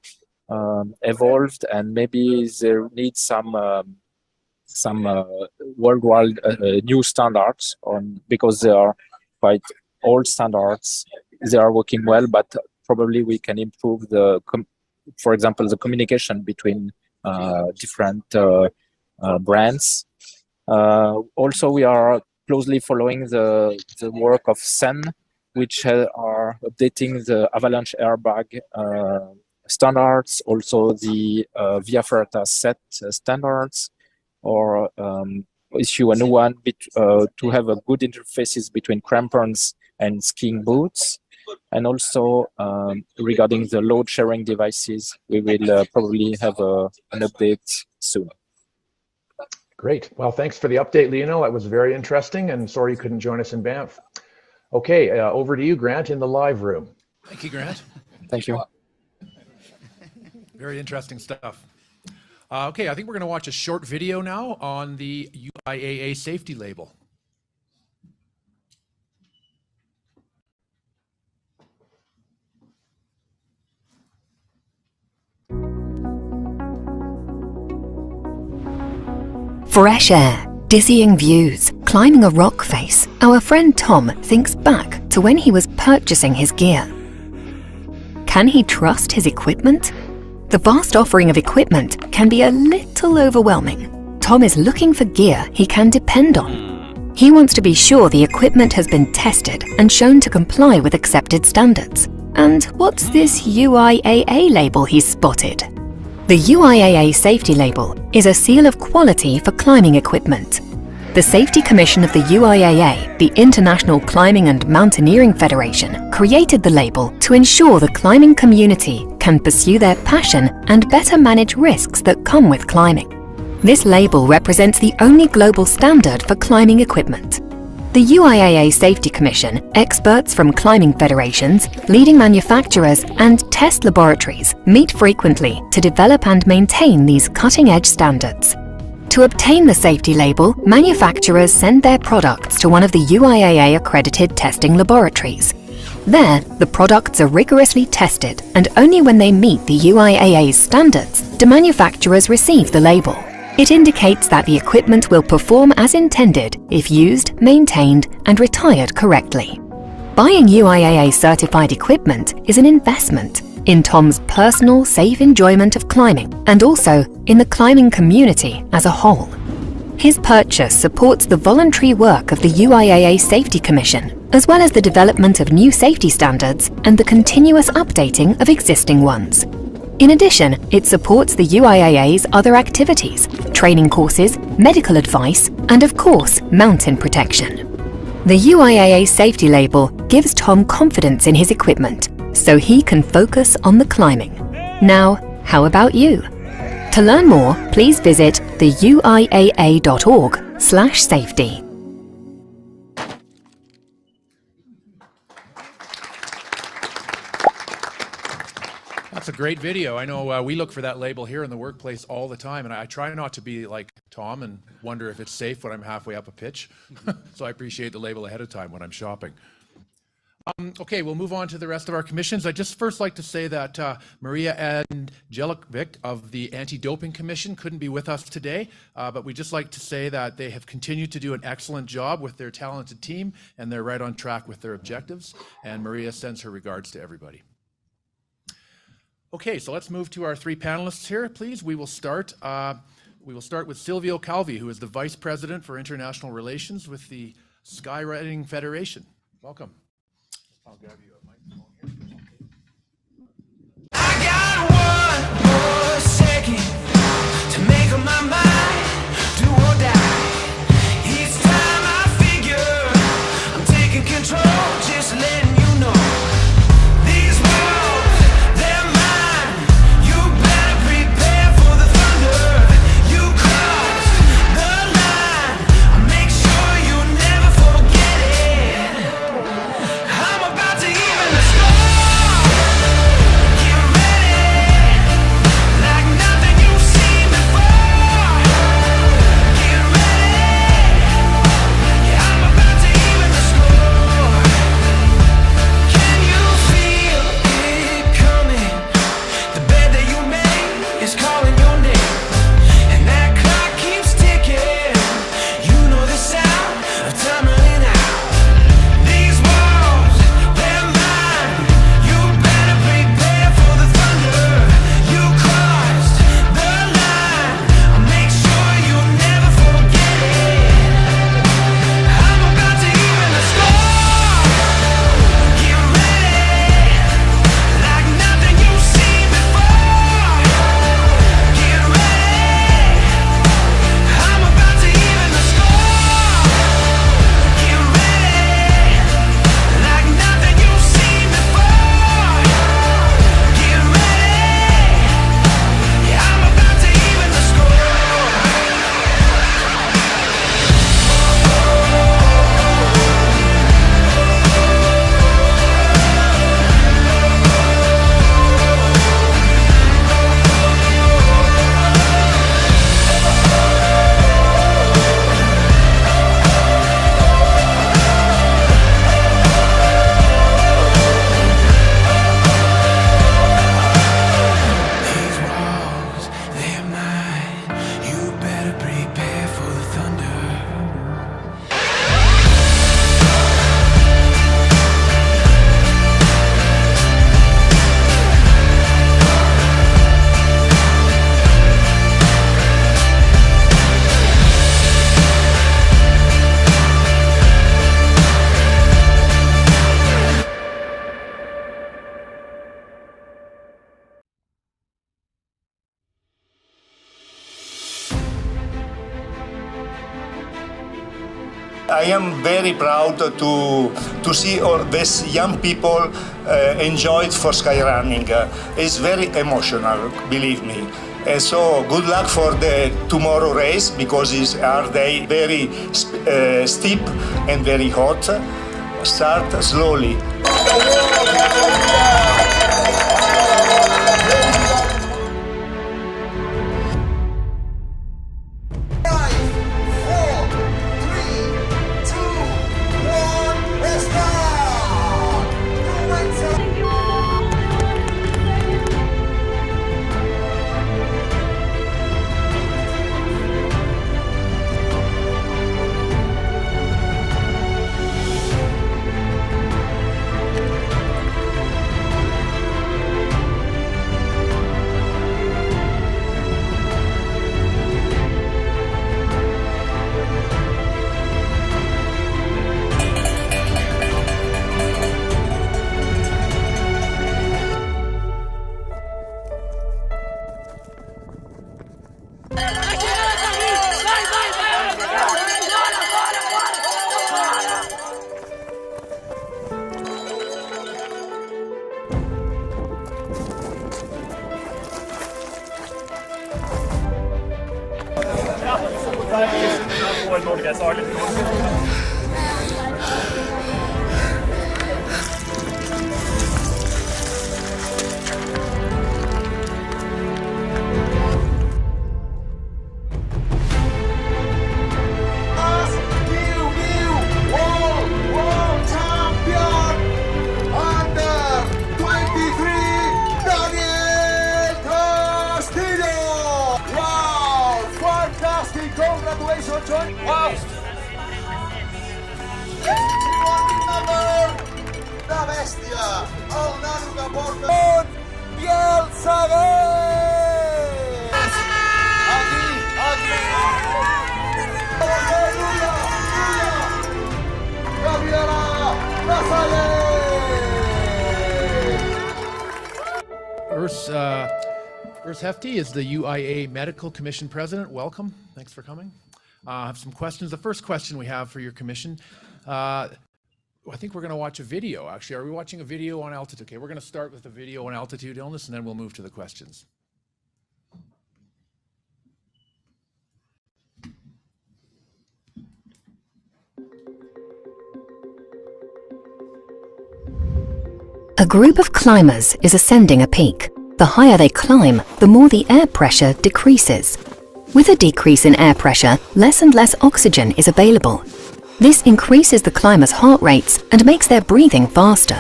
evolved, and maybe there needs some worldwide new standards because they are quite old standards. They are working well, but probably we can improve for example, the communication between different brands. Also, we are closely following the work of SEN, which are updating the avalanche airbag standards, also the Via Ferrata set standards, or issue a new one to have a good interfaces between crampons and skiing boots. And also regarding the load sharing devices, we will probably have an update soon. Great. Well, thanks for the update, Lino. That was very interesting, and sorry you couldn't join us in Banff. Okay, over to you, Grant, in the live room. Thank you, Grant. Thank you. Very interesting stuff. Okay, I think we're going to watch a short video now on the UIAA safety label. Fresh air, dizzying views, climbing a rock face. Our friend Tom thinks back to when he was purchasing his gear. Can he trust his equipment? The vast offering of equipment can be a little overwhelming. Tom is looking for gear he can depend on. He wants to be sure the equipment has been tested and shown to comply with accepted standards. And what's this UIAA label he's spotted? The UIAA safety label is a seal of quality for climbing equipment. The Safety Commission of the UIAA, the International Climbing and Mountaineering Federation, created the label to ensure the climbing community can pursue their passion and better manage risks that come with climbing. This label represents the only global standard for climbing equipment. The UIAA Safety Commission, experts from climbing federations, leading manufacturers, and test laboratories meet frequently to develop and maintain these cutting-edge standards. To obtain the safety label, manufacturers send their products to one of the UIAA-accredited testing laboratories. There, the products are rigorously tested, and only when they meet the UIAA's standards do manufacturers receive the label. It indicates that the equipment will perform as intended if used, maintained, and retired correctly. Buying UIAA-certified equipment is an investment in Tom's personal, safe enjoyment of climbing, and also in the climbing community as a whole. His purchase supports the voluntary work of the UIAA Safety Commission, as well as the development of new safety standards and the continuous updating of existing ones. In addition, it supports the UIAA's other activities, training courses, medical advice, and of course, mountain protection. The UIAA safety label gives Tom confidence in his equipment, so he can focus on the climbing. Now, how about you? To learn more, please visit the uiaa.org/safety. That's a great video. I know we look for that label here in the workplace all the time, and I try not to be like Tom and wonder if it's safe when I'm halfway up a pitch. So I appreciate the label ahead of time when I'm shopping. Okay, we'll move on to the rest of our commissions. I'd just first like to say that Maria Angelikovic of the Anti-Doping Commission couldn't be with us today, but we'd just like to say that they have continued to do an excellent job with their talented team, and they're right on track with their objectives, and Maria sends her regards to everybody. Okay, so let's move to our three panelists here, please. We will start with Silvio Calvi, who is the Vice President for International Relations with the Skywriting Federation. Welcome. I'll grab you a microphone here. I got one more second to make up my mind, do or die. Each time I figure I'm taking control, just letting you know. These walls, they're mine. You better prepare for the thunder. You crossed the line. I'll make sure you never forget it. I'm about to hear I am very proud to see all these young people enjoy it for skyrunning. It's very emotional, believe me. And so good luck for the tomorrow race, because it's our day, very steep and very hot. Start slowly. Urs Hefti is the UIAA Medical Commission President. Welcome. Thanks for coming. I have some questions. The first question we have for your commission, I think we're going to watch a video, actually. Are we watching a video on altitude? Okay, we're going to start with the video on altitude illness, and then we'll move to the questions. A group of climbers is ascending a peak. The higher they climb, the more the air pressure decreases. With a decrease in air pressure, less and less oxygen is available. This increases the climbers' heart rates and makes their breathing faster.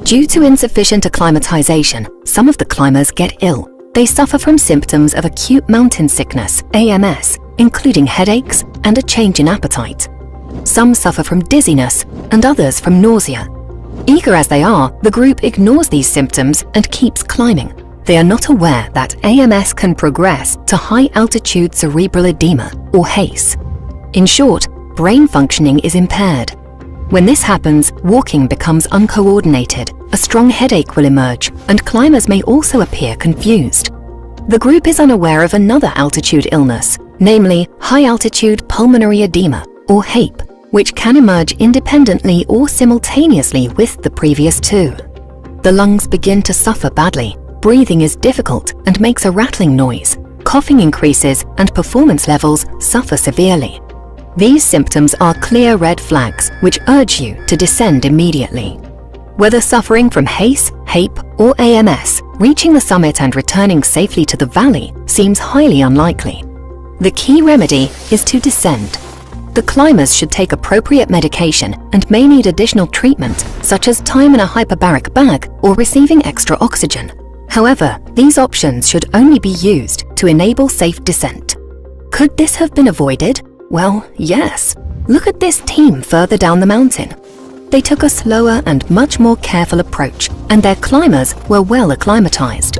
Due to insufficient acclimatization, some of the climbers get ill. They suffer from symptoms of acute mountain sickness, AMS, including headaches and a change in appetite. Some suffer from dizziness and others from nausea. Eager as they are, the group ignores these symptoms and keeps climbing. They are not aware that AMS can progress to high-altitude cerebral edema, or HACE. In short, brain functioning is impaired. When this happens, walking becomes uncoordinated, a strong headache will emerge, and climbers may also appear confused. The group is unaware of another altitude illness, namely high-altitude pulmonary edema, or HAPE, which can emerge independently or simultaneously with the previous two. The lungs begin to suffer badly, breathing is difficult and makes a rattling noise, coughing increases, and performance levels suffer severely. These symptoms are clear red flags which urge you to descend immediately. Whether suffering from HACE, HAPE, or AMS, reaching the summit and returning safely to the valley seems highly unlikely. The key remedy is to descend. The climbers should take appropriate medication and may need additional treatment, such as time in a hyperbaric bag or receiving extra oxygen. However, these options should only be used to enable safe descent. Could this have been avoided? Well, yes. Look at this team further down the mountain. They took a slower and much more careful approach, and their climbers were well acclimatized.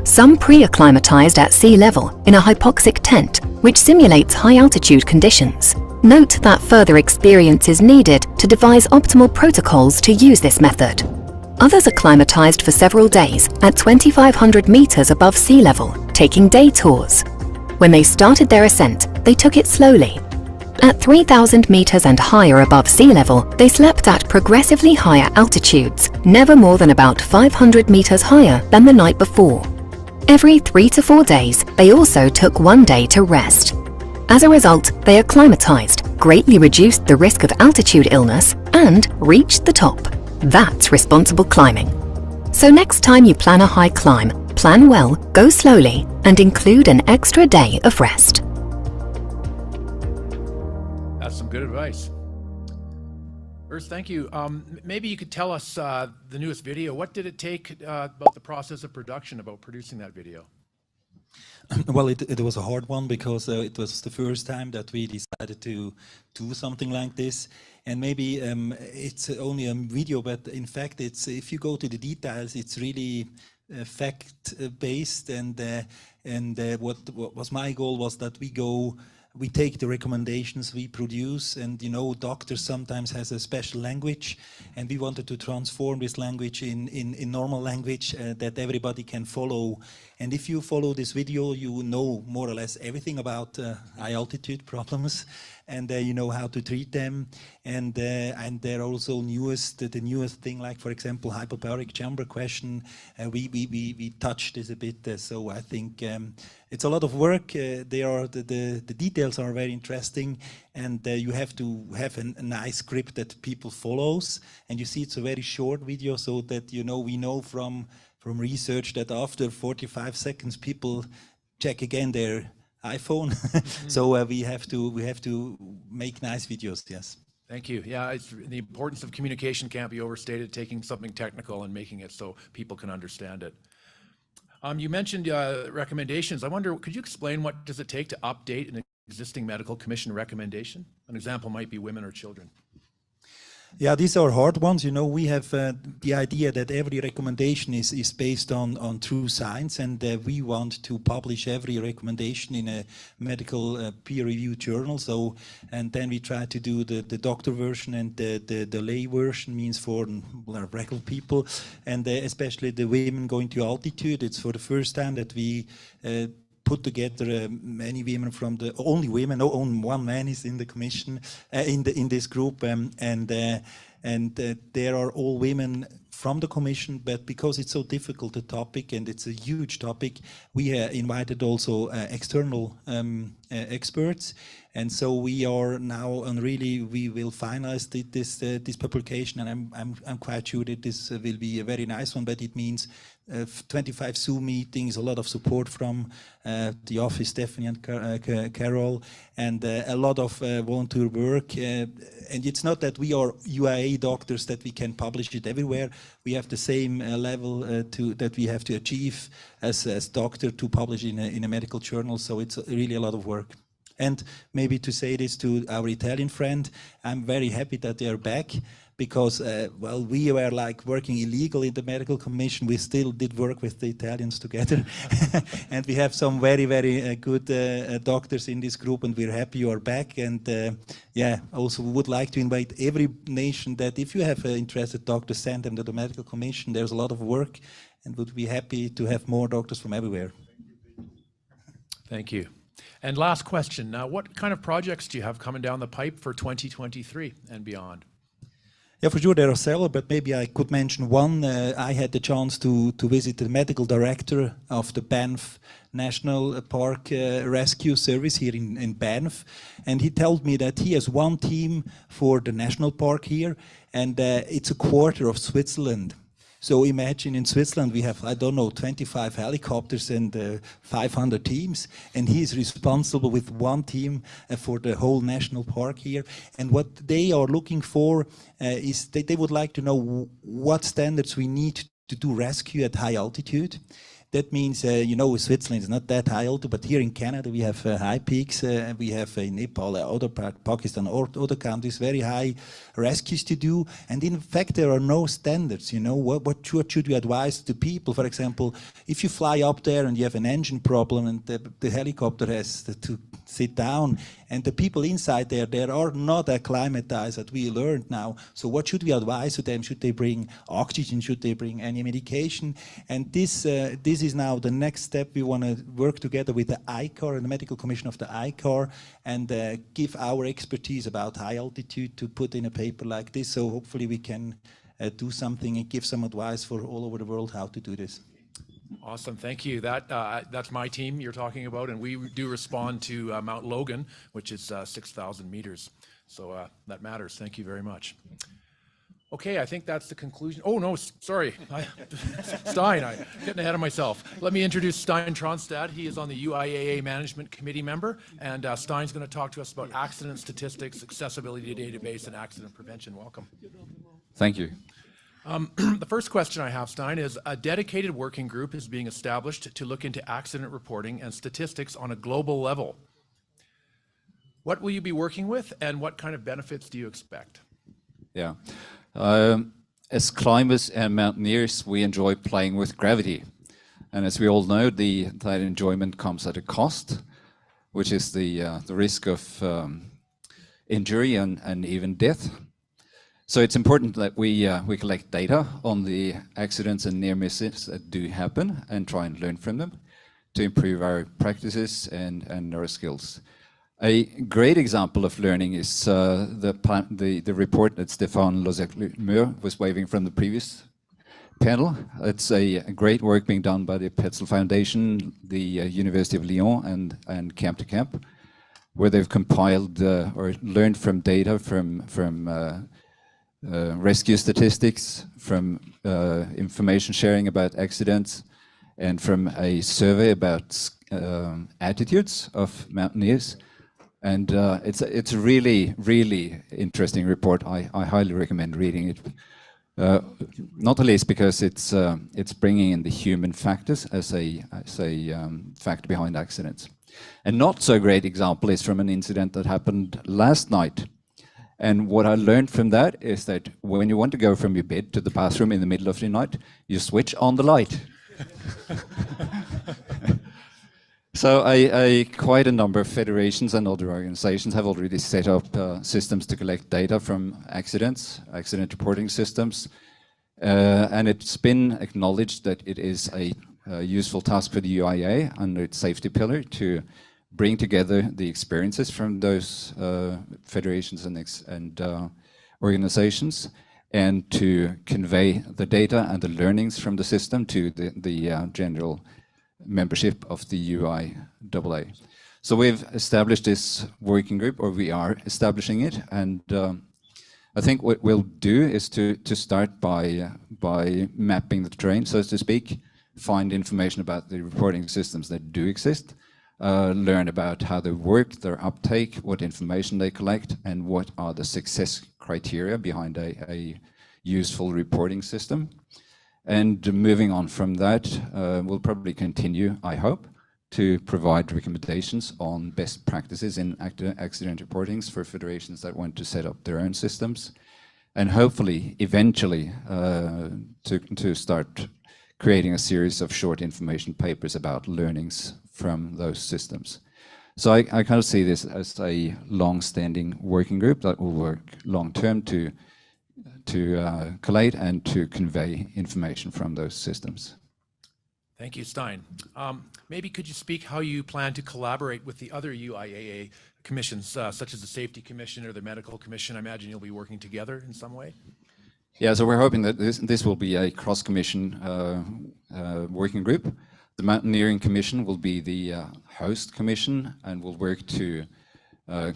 Some pre-acclimatized at sea level in a hypoxic tent, which simulates high-altitude conditions. Note that further experience is needed to devise optimal protocols to use this method. Others acclimatized for several days at 2,500 meters above sea level, taking day tours. When they started their ascent, they took it slowly. At 3,000 meters and higher above sea level, they slept at progressively higher altitudes, never more than about 500 meters higher than the night before. Every 3 to 4 days, they also took 1 day to rest. As a result, they acclimatized, greatly reduced the risk of altitude illness, and reached the top. That's responsible climbing. So next time you plan a high climb, plan well, go slowly, and include an extra day of rest. That's some good advice. Urs, thank you. Maybe you could tell us the newest video. What did it take about the process of production, about producing that video? Well, it was a hard one because it was the first time that we decided to do something like this. And maybe it's only a video, but in fact, it's if you go to the details, it's really fact-based. And what was my goal was that we take the recommendations we produce, and you know, doctors sometimes has a special language, and we wanted to transform this language in normal language that everybody can follow. And if you follow this video, you know more or less everything about high altitude problems, and you know how to treat them. And they're also the newest thing, like for example, hyperbaric chamber question. We touched this a bit. So I think it's a lot of work. The details are very interesting, and you have to have a nice script that people follows. And you see, it's a very short video, so that you know we know from research that after 45 seconds people check again their iPhone. So we have to make nice videos. Yes. Thank you. Yeah, the importance of communication can't be overstated, taking something technical and making it so people can understand it. You mentioned recommendations. I wonder, could you explain what does it take to update an existing medical commission recommendation? An example might be women or children. Yeah, these are hard ones. You know, we have the idea that every recommendation is based on true science, and we want to publish every recommendation in a medical peer-reviewed journal. So, and then we try to do the doctor version and the lay version, means for regular people, and especially the women going to altitude. It's for the first time that we put together many women from only women, no, only one man is in the commission, in this group, and there are all women from the commission, but because it's so difficult a topic and it's a huge topic, we invited also external experts, and so we are now on we will finalize this publication, and I'm quite sure that this will be a very nice one, but it means 25 Zoom meetings, a lot of support from the office, Stephanie and Carol, and a lot of volunteer work. And it's not that we are UIAA doctors that we can publish it everywhere. We have the same level that we have to achieve as doctor to publish in a medical journal. So it's really a lot of work. And maybe to say this to our Italian friend, I'm very happy that they are back. Because, well, we were like working illegal in the medical commission. We still did work with the Italians together. And we have some very, very good doctors in this group, and we're happy you are back. And yeah, also would like to invite every nation that if you have interested doctors, send them to the medical commission. There's a lot of work, and would be happy to have more doctors from everywhere. Thank you. And last question, now what kind of projects do you have coming down the pipe for 2023 and beyond? Yeah, for sure there are several, but maybe I could mention one. I had the chance to visit the medical director of the Banff National Park Rescue Service here in Banff, and he told me that he has one team for the national park here, and it's a quarter of Switzerland. So imagine in Switzerland we have, I don't know, 25 helicopters and 500 teams, and he is responsible with one team for the whole national park here. And what they are looking for is they would like to know what standards we need to do rescue at high altitude. That means, you know, Switzerland is not that high altitude, but here in Canada we have high peaks. We have in Nepal, other part, Pakistan, or other countries, very high rescues to do. And in fact, there are no standards. You know, what should you advise to people? For example, if you fly up there and you have an engine problem and the helicopter has to sit down. And the people inside there, they are not acclimatized that we learned now. So what should we advise to them? Should they bring oxygen? Should they bring any medication? And this is now the next step. We want to work together with the ICAR and the Medical Commission of the ICAR and give our expertise about high altitude to put in a paper like this. So hopefully we can do something and give some advice for all over the world how to do this. Awesome, thank you. That's my team you're talking about, and we do respond to Mount Logan, which is 6,000 meters. So that matters. Thank you very much. Okay, I think that's the conclusion. Oh no, sorry, Stein. I'm getting ahead of myself. Let me introduce Stein Tronstad. He is on the UIAA Management Committee member, and Stein's going to talk to us about accident statistics, accessibility database, and accident prevention. Welcome. Thank you. The first question I have, Stein, is a dedicated working group is being established to look into accident reporting and statistics on a global level. What will you be working with, and what kind of benefits do you expect? Yeah. As climbers and mountaineers, we enjoy playing with gravity. And as we all know, that enjoyment comes at a cost, which is the risk of injury and even death. So it's important that we collect data on the accidents and near misses that do happen and try and learn from them to improve our practices and our skills. A great example of learning is the report that Stéphane Lozec-Mur was waving from the previous panel. It's a great work being done by the Petzl Foundation, the University of Lyon and Camp to Camp, where they've compiled or learned from data from rescue statistics, from information sharing about accidents, and from a survey about attitudes of mountaineers. And it's a really, really interesting report. I highly recommend reading it. Not the least because it's bringing in the human factors as a fact behind accidents. A not so great example is from an incident that happened last night. And what I learned from that is that when you want to go from your bed to the bathroom in the middle of the night, you switch on the light. So quite a number of federations and other organizations have already set up systems to collect data from accident reporting systems. And it's been acknowledged that it is a useful task for the UIAA under its safety pillar to bring together the experiences from those federations and organizations, and to convey the data and the learnings from the system to the general membership of the UIAA. So we've established this working group, or we are establishing it, and I think what we'll do is to start by mapping the terrain, so to speak, find information about the reporting systems that do exist, learn about how they work, their uptake, what information they collect, and what are the success criteria behind a useful reporting system. And moving on from that, we'll probably continue, I hope, to provide recommendations on best practices in accident reportings for federations that want to set up their own systems, and hopefully, eventually, to start creating a series of short information papers about learnings from those systems. So I kind of see this as a long-standing working group that will work long-term to collate and to convey information from those systems. Thank you, Stein. Maybe could you speak how you plan to collaborate with the other UIAA commissions, such as the Safety Commission or the Medical Commission? I imagine you'll be working together in some way. Yeah, so we're hoping that this will be a cross-commission working group. The Mountaineering Commission will be the host commission and will work to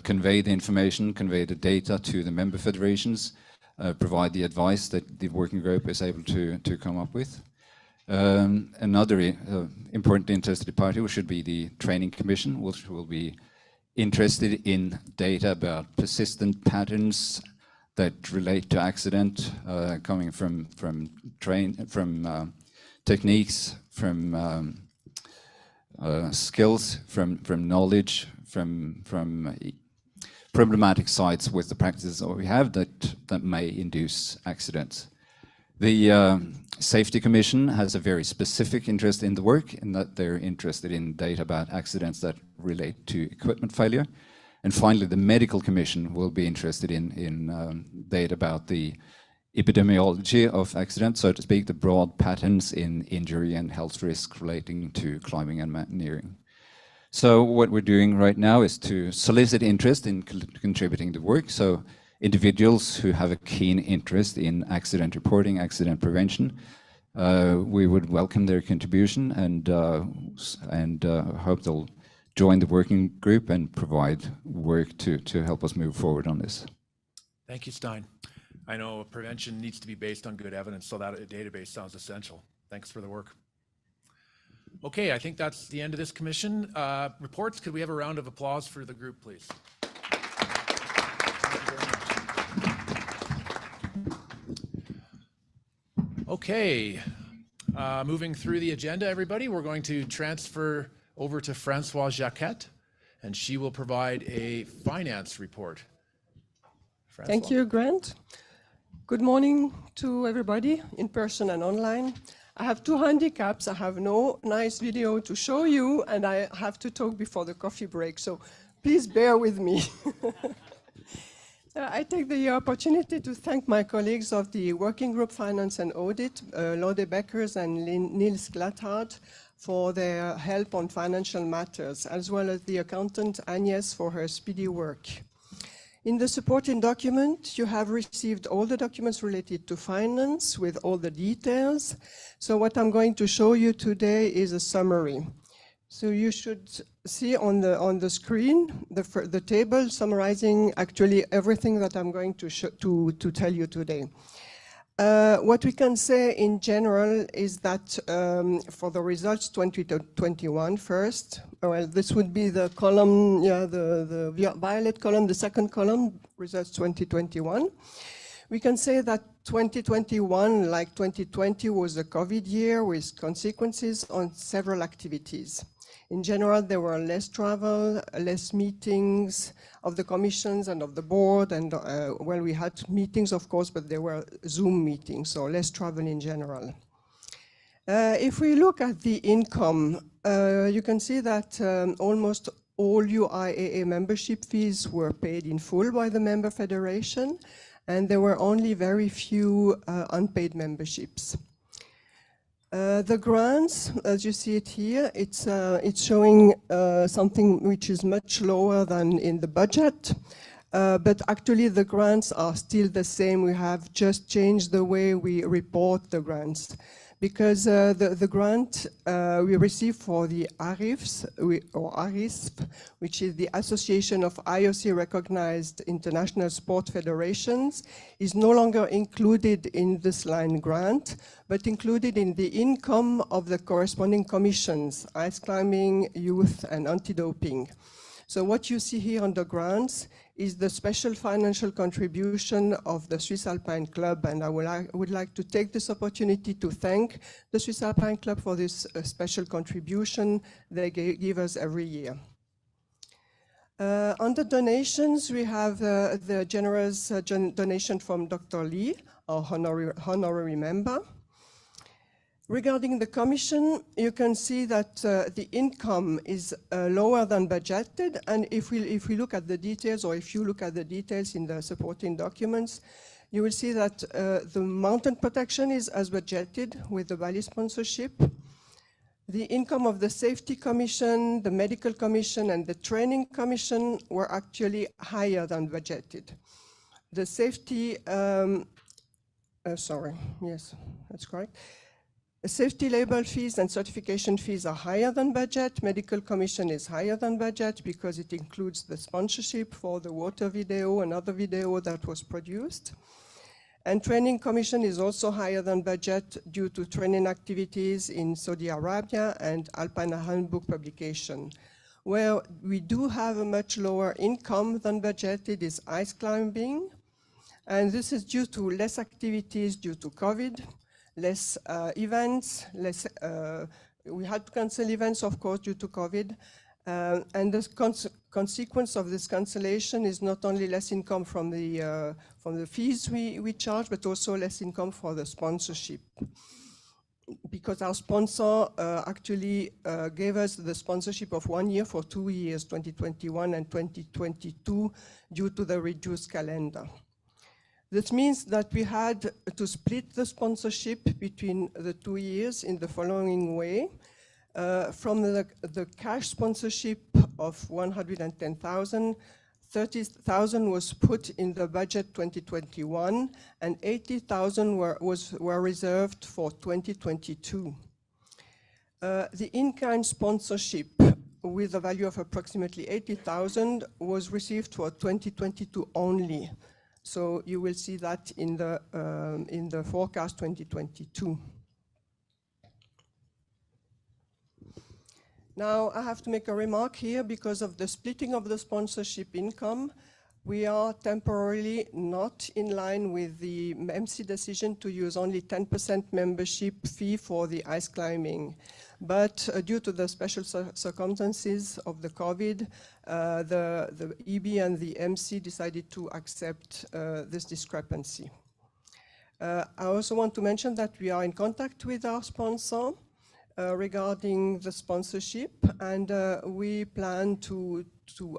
convey the information, convey the data to the member federations, provide the advice that the working group is able to come up with. Another important interested party should be the Training Commission, which will be interested in data about persistent patterns that relate to accident, coming from techniques, from skills, from knowledge, from problematic sites with the practices that we have that may induce accidents. The Safety Commission has a very specific interest in the work, in that they're interested in data about accidents that relate to equipment failure. And finally, the medical commission will be interested in data about the epidemiology of accidents, so to speak, the broad patterns in injury and health risk relating to climbing and mountaineering. So what we're doing right now is to solicit interest in contributing to work. So individuals who have a keen interest in accident reporting, accident prevention, we would welcome their contribution and hope they'll join the working group and provide work to help us move forward on this. Thank you, Stein. I know prevention needs to be based on good evidence, so that a database sounds essential. Thanks for the work. Okay, I think that's the end of this commission. Reports, could we have a round of applause for the group, please? Okay, moving through the agenda, everybody, we're going to transfer over to Francoise Jacquette, and she will provide a finance report. Francoise. Thank you, Grant. Good morning to everybody in person and online. I have two handicaps. I have no nice video to show you, and I have to talk before the coffee break, so please bear with me. I take the opportunity to thank my colleagues of the Working Group Finance and Audit, Lode Beckers and Niels Glatthardt, for their help on financial matters, as well as the accountant Agnes for her speedy work. In the supporting document, you have received all the documents related to finance with all the details. So what I'm going to show you today is a summary. So you should see on the screen the table summarizing actually everything that I'm going to tell you today. What we can say in general is that for the results 2021 first, well, this would be the column, the violet column, the second column, results 2021. We can say that 2021, like 2020, was a COVID year with consequences on several activities. In general, there were less travel, less meetings of the commissions and of the board, and well, we had meetings, of course, but they were Zoom meetings, so less travel in general. If we look at the income, you can see that almost all UIAA membership fees were paid in full by the member federation, and there were only very few unpaid memberships. The grants, as you see it here, it's showing something which is much lower than in the budget, but actually the grants are still the same. We have just changed the way we report the grants, because the grant we received for the ARIFs, or ARISP, which is the Association of IOC-recognized international sport federations, is no longer included in this line grant, but included in the income of the corresponding commissions, ice climbing, youth, and anti-doping. So what you see here on the grants is the special financial contribution of the Swiss Alpine Club, and I would like to take this opportunity to thank the Swiss Alpine Club for this special contribution they give us every year. On the donations, we have the generous donation from Dr. Lee, our honorary member. Regarding the commission, you can see that the income is lower than budgeted, and if we look at the details, or if you look at the details in the supporting documents, you will see that the mountain protection is as budgeted with the Bali sponsorship. The income of the safety commission, the medical commission, and the training commission were actually higher than budgeted. The safety, yes, that's correct. Safety label fees and certification fees are higher than budget. Medical commission is higher than budget because it includes the sponsorship for the water video and other video that was produced. And training commission is also higher than budget due to training activities in Saudi Arabia and Alpine handbook publication. Where we do have a much lower income than budgeted is ice climbing. And this is due to less activities due to COVID. Less events, we had to cancel events, of course, due to COVID. And the consequence of this cancellation is not only less income from the fees we charge, but also less income for the sponsorship. because our sponsor actually gave us the sponsorship of 1 year for 2 years, 2021 and 2022, due to the reduced calendar. This means that we had to split the sponsorship between the 2 years in the following way. From the cash sponsorship of 110,000, 30,000 was put in the budget 2021, and 80,000 were reserved for 2022. The in-kind sponsorship, with a value of approximately 80,000, was received for 2022 only. So you will see that in the forecast 2022. Now, I have to make a remark here. Because of the splitting of the sponsorship income, we are temporarily not in line with the MC decision to use only 10% membership fee for the ice climbing. But due to the special circumstances of the COVID, the EB and the MC decided to accept this discrepancy. I also want to mention that we are in contact with our sponsor regarding the sponsorship, and we plan to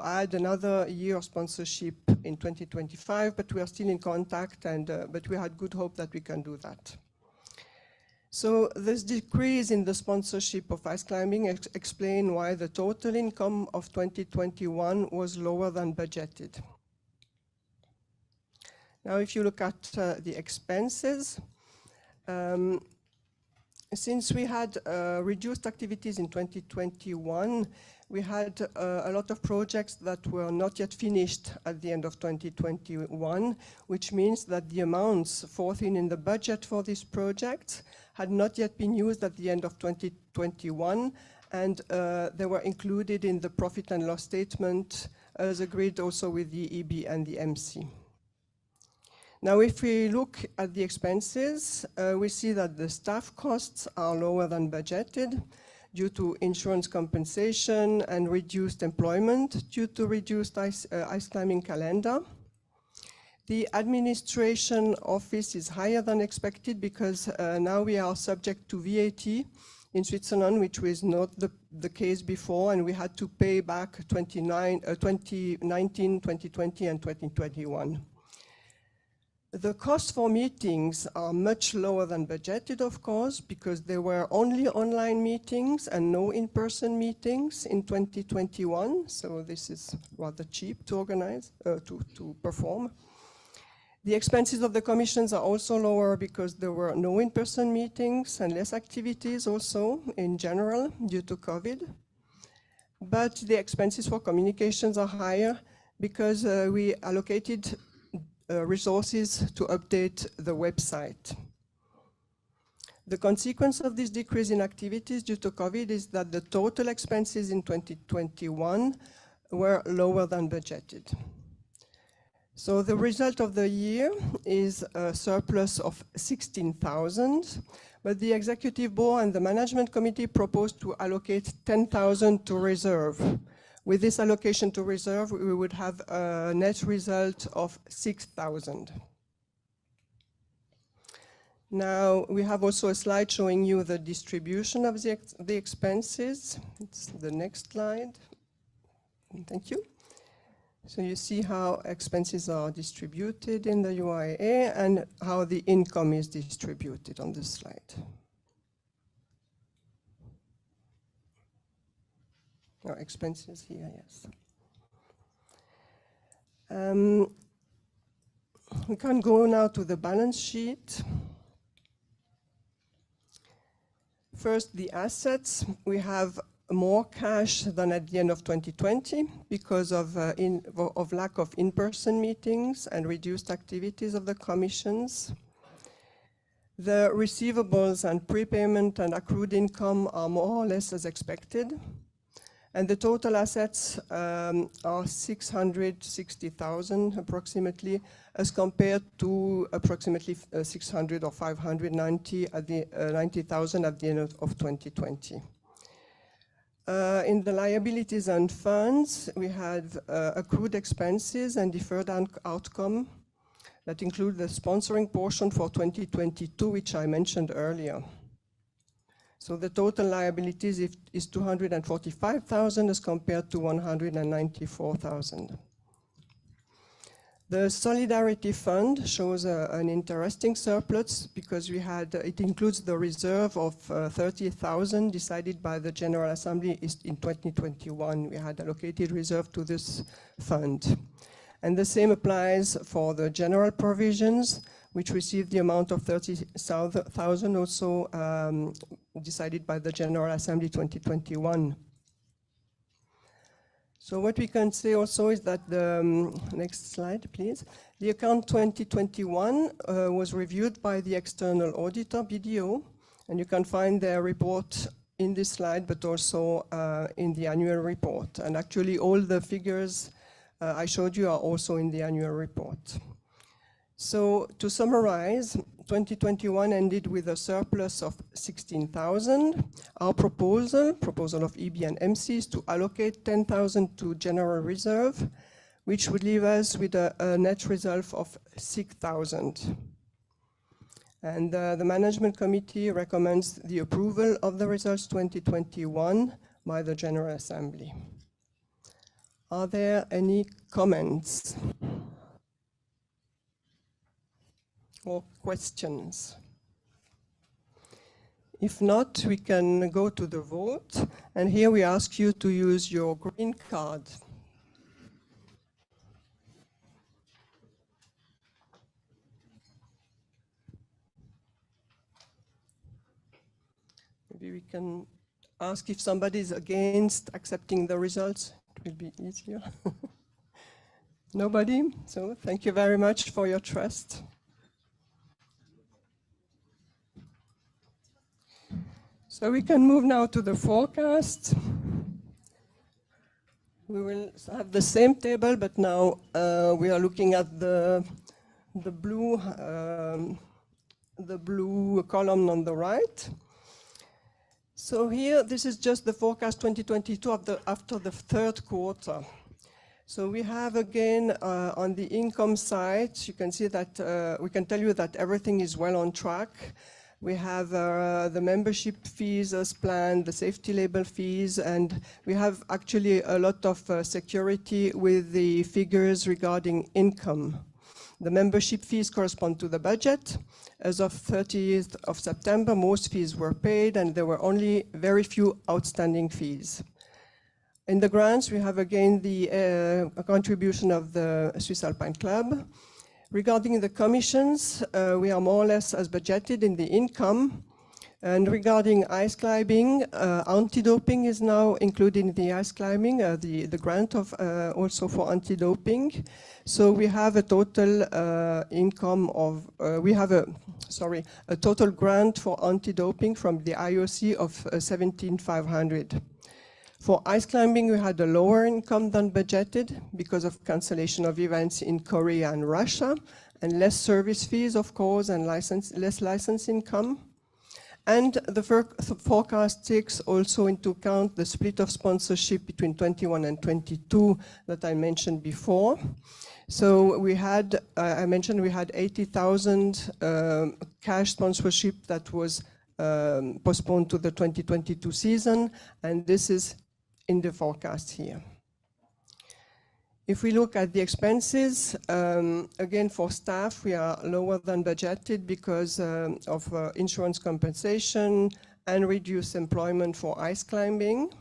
add another year of sponsorship in 2025, but we are still in contact, but we had good hope that we can do that. So this decrease in the sponsorship of ice climbing explains why the total income of 2021 was lower than budgeted. Now, if you look at the expenses, since we had reduced activities in 2021, we had a lot of projects that were not yet finished at the end of 2021, which means that the amounts foreseen in the budget for these projects had not yet been used at the end of 2021, and they were included in the profit and loss statement as agreed also with the EB and the MC. Now, if we look at the expenses, we see that the staff costs are lower than budgeted due to insurance compensation and reduced employment due to reduced ice climbing calendar. The administration office is higher than expected because now we are subject to VAT in Switzerland, which was not the case before, and we had to pay back 2019, 2020, and 2021. The cost for meetings are much lower than budgeted, of course, because there were only online meetings and no in-person meetings in 2021. So this is rather cheap to organize, to perform. The expenses of the commissions are also lower because there were no in-person meetings and less activities also in general due to COVID. But the expenses for communications are higher because we allocated resources to update the website. The consequence of this decrease in activities due to COVID is that the total expenses in 2021 were lower than budgeted. So the result of the year is a surplus of 16,000, but the executive board and the management committee proposed to allocate 10,000 to reserve. With this allocation to reserve, we would have a net result of 6,000. Now, we have also a slide showing you the distribution of the expenses. It's the next slide. Thank you. So you see how expenses are distributed in the UIAA and how the income is distributed on this slide. No, expenses here, yes. We can go now to the balance sheet. First, the assets. We have more cash than at the end of 2020 because of lack of in-person meetings and reduced activities of the commissions. The receivables and prepayment and accrued income are more or less as expected. And the total assets are 660,000 approximately, as compared to approximately 600 or 590 at the 90,000 at the end of 2020. In the liabilities and funds, we have accrued expenses and deferred outcome that include the sponsoring portion for 2022, which I mentioned earlier. So the total liabilities is 245,000 as compared to 194,000. The Solidarity Fund shows an interesting surplus because we had, it includes the reserve of 30,000 decided by the General Assembly in 2021. We had allocated reserve to this fund. And the same applies for the general provisions, which received the amount of 30,000 also decided by the General Assembly 2021. So what we can say also is that the, next slide please, the account 2021 was reviewed by the external auditor, BDO, and you can find their report in this slide, but also in the annual report. And actually all the figures I showed you are also in the annual report. So to summarize, 2021 ended with a surplus of 16,000. Our proposal of EB and MC is to allocate 10,000 to general reserve, which would leave us with a net reserve of 6,000. And the management committee recommends the approval of the results 2021 by the General Assembly. Are there any comments or questions? If not, we can go to the vote. And here we ask you to use your green card. Maybe we can ask if somebody is against accepting the results. It will be easier. Nobody? So thank you very much for your trust. So we can move now to the forecast. We will have the same table, but now we are looking at the blue column on the right. So here, this is just the forecast 2022 after the third quarter. So we have again on the income side, you can see that we can tell you that everything is well on track. We have the membership fees as planned, the safety label fees, and we have actually a lot of security with the figures regarding income. The membership fees correspond to the budget. As of 30th of September, most fees were paid and there were only very few outstanding fees. In the grants, we have again the contribution of the Swiss Alpine Club. Regarding the commissions, we are more or less as budgeted in the income. And regarding ice climbing, anti-doping is now included in the ice climbing, the grant of also for anti-doping. So we have a total income of, a total grant for anti-doping from the IOC of 17,500. For ice climbing, we had a lower income than budgeted because of cancellation of events in Korea and Russia, and less service fees, of course, and less license income. And the forecast takes also into account the split of sponsorship between 21 and 22 that I mentioned before. So we had, I mentioned we had 80,000 cash sponsorship that was postponed to the 2022 season, and this is in the forecast here. If we look at the expenses, again for staff, we are lower than budgeted because of insurance compensation and reduced employment for ice climbing.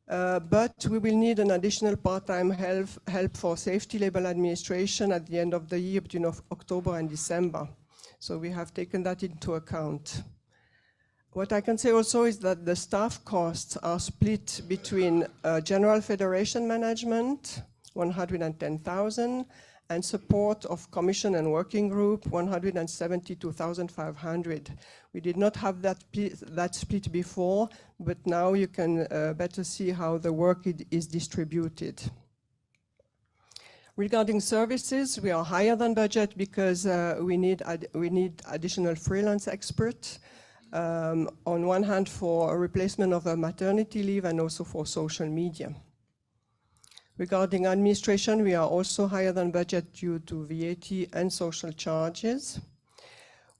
But we will need an additional part-time help for safety label administration at the end of the year between October and December. So we have taken that into account. What I can say also is that the staff costs are split between general federation management, 110,000, and support of commission and working group, 172,500. We did not have that split before, but now you can better see how the work is distributed. Regarding services, we are higher than budget because we need additional freelance experts. On one hand for a replacement of a maternity leave and also for social media. Regarding administration, we are also higher than budget due to VAT and social charges.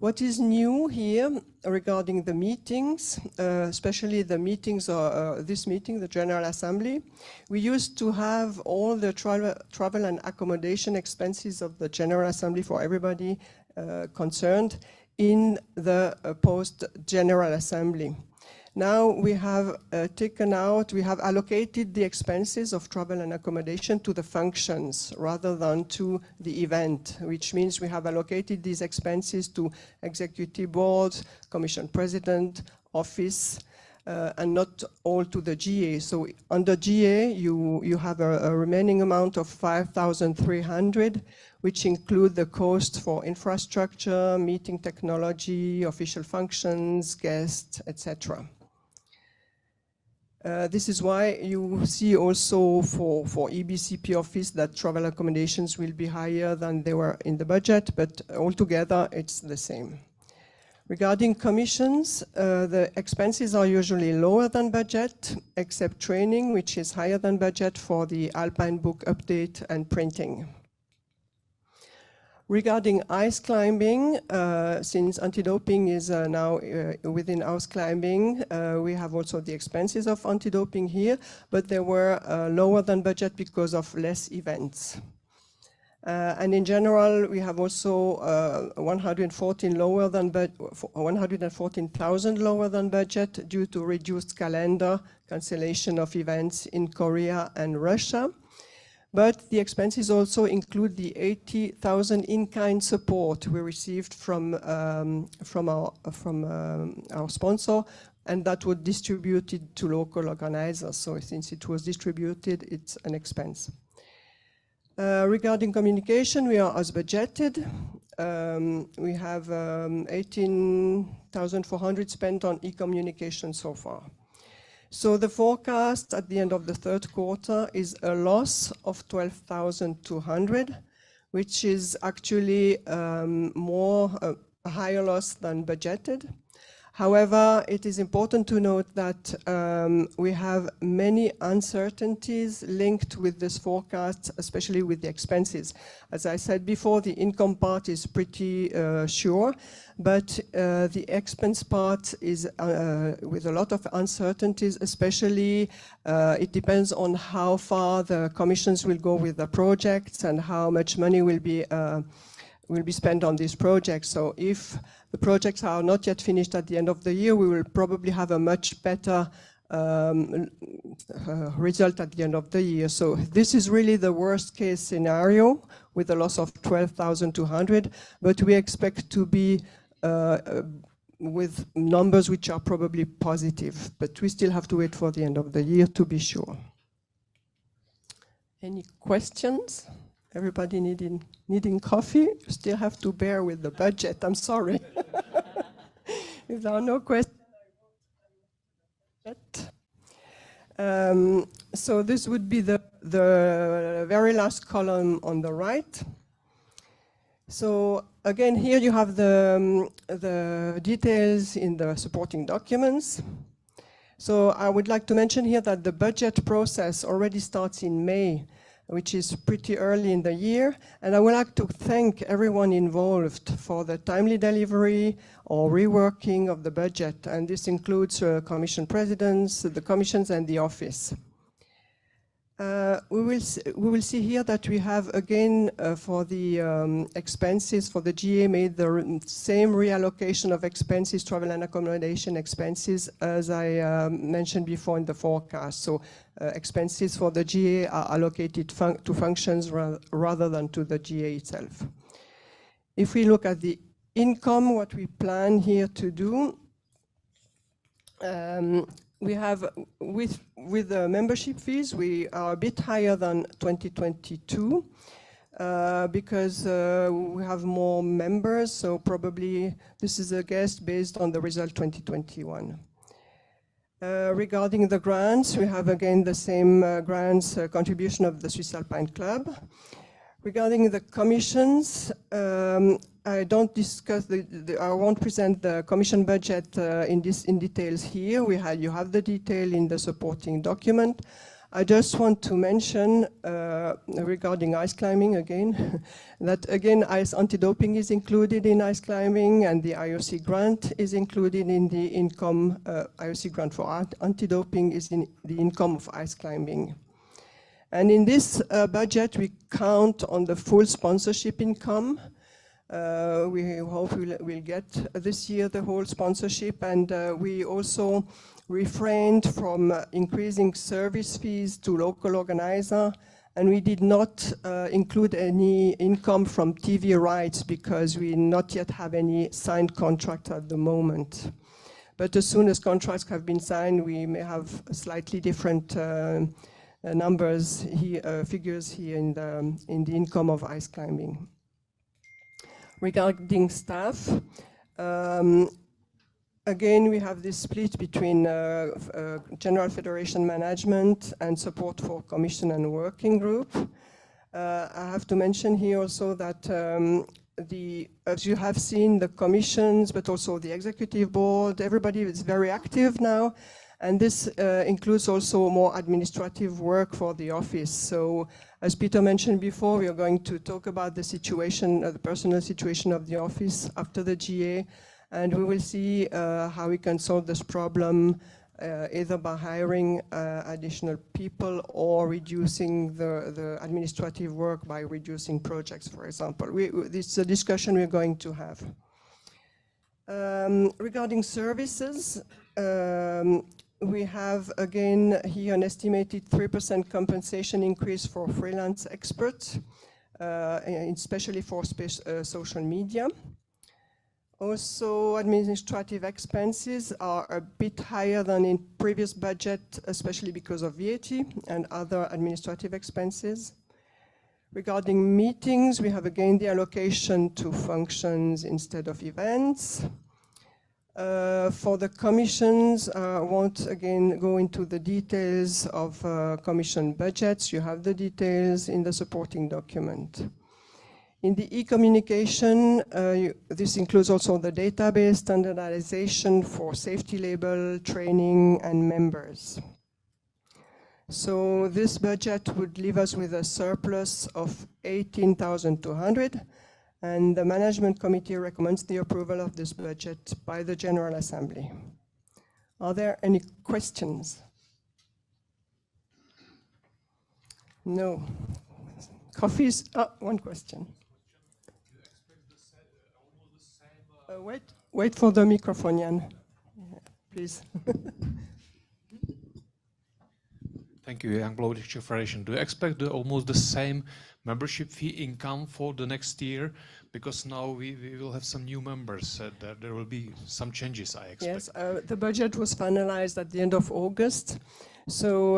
What is new here regarding the meetings, especially the meetings, this meeting, the General Assembly, we used to have all the travel and accommodation expenses of the General Assembly for everybody concerned in the post-General Assembly. Now we have we have allocated the expenses of travel and accommodation to the functions rather than to the event, which means we have allocated these expenses to executive board, commission president, office, and not all to the GA. So under GA, you have a remaining amount of 5,300, which include the cost for infrastructure, meeting technology, official functions, guests, etc. This is why you see also for EBCP office that travel accommodations will be higher than they were in the budget, but altogether it's the same. Regarding commissions, the expenses are usually lower than budget, except training, which is higher than budget for the Alpine book update and printing. Regarding ice climbing, since anti-doping is now within ice climbing, we have also the expenses of anti-doping here, but they were lower than budget because of less events. And in general, we have also 114,000 lower than budget due to reduced calendar, cancellation of events in Korea and Russia. But the expenses also include the 80,000 in-kind support we received from our sponsor, and that was distributed to local organizers. So since it was distributed, it's an expense. Regarding communication, we are as budgeted. We have 18,400 spent on e-communication so far. So the forecast at the end of the third quarter is a loss of 12,200, which is actually a higher loss than budgeted. However, it is important to note that we have many uncertainties linked with this forecast, especially with the expenses. As I said before, the income part is pretty sure, but the expense part is with a lot of uncertainties, especially it depends on how far the commissions will go with the projects and how much money will be spent on these projects. So if the projects are not yet finished at the end of the year, we will probably have a much better result at the end of the year. So this is really the worst case scenario with a loss of 12,200, but we expect to be with numbers which are probably positive, but we still have to wait for the end of the year to be sure. Any questions? Everybody needing coffee? You still have to bear with the budget, I'm sorry. If there are no questions, so this would be the very last column on the right. So again, here you have the details in the supporting documents. So I would like to mention here that the budget process already starts in May, which is pretty early in the year. And I would like to thank everyone involved for the timely delivery or reworking of the budget. And this includes commission presidents, the commissions, and the office. We will see here that we have, again, for the expenses for the GA, made the same reallocation of expenses, travel and accommodation expenses, as I mentioned before in the forecast. So expenses for the GA are allocated to functions rather than to the GA itself. If we look at the income, what we plan here to do, we have, with the membership fees, we are a bit higher than 2022 because we have more members, so probably this is a guess based on the result 2021. Regarding the grants, we have again the same grants contribution of the Swiss Alpine Club. Regarding the commissions, I don't discuss I won't present the commission budget in details here. You have the detail in the supporting document. I just want to mention regarding ice climbing again, that again ice anti-doping is included in ice climbing, and the IOC grant is included in the income. IOC grant for anti-doping is in the income of ice climbing. And in this budget, we count on the full sponsorship income. We hope we'll get this year the whole sponsorship, and we also refrained from increasing service fees to local organizer, and we did not include any income from TV rights because we not yet have any signed contract at the moment. But as soon as contracts have been signed, we may have slightly different numbers here, figures here in the income of ice climbing. Regarding staff, again, we have this split between General Federation Management and support for Commission and Working Group. I have to mention here also that as you have seen, the commissions, but also the executive board, everybody is very active now. And this includes also more administrative work for the office. So as Peter mentioned before, we are going to talk about the situation, the personal situation of the office after the GA, and we will see how we can solve this problem either by hiring additional people or reducing the administrative work by reducing projects, for example. This is a discussion we're going to have. Regarding services, we have, again, here an estimated 3% compensation increase for freelance experts, especially for social media. Also, administrative expenses are a bit higher than in previous budget, especially because of VAT and other administrative expenses. Regarding meetings, we have again the allocation to functions instead of events. For the commissions, I won't again go into the details of commission budgets. You have the details in the supporting document. In the e-communication, this includes also the database standardization for safety label, training, and members. So this budget would leave us with a surplus of 18,200. And the Management Committee recommends the approval of this budget by the General Assembly. Are there any questions? No. Coffees? One question. Wait for the microphone, Jan. Please. Thank you, Young Political Federation. Do you expect almost the same membership fee income for the next year? Because now we will have some new members. There will be some changes, I expect. Yes, the budget was finalized at the end of August. So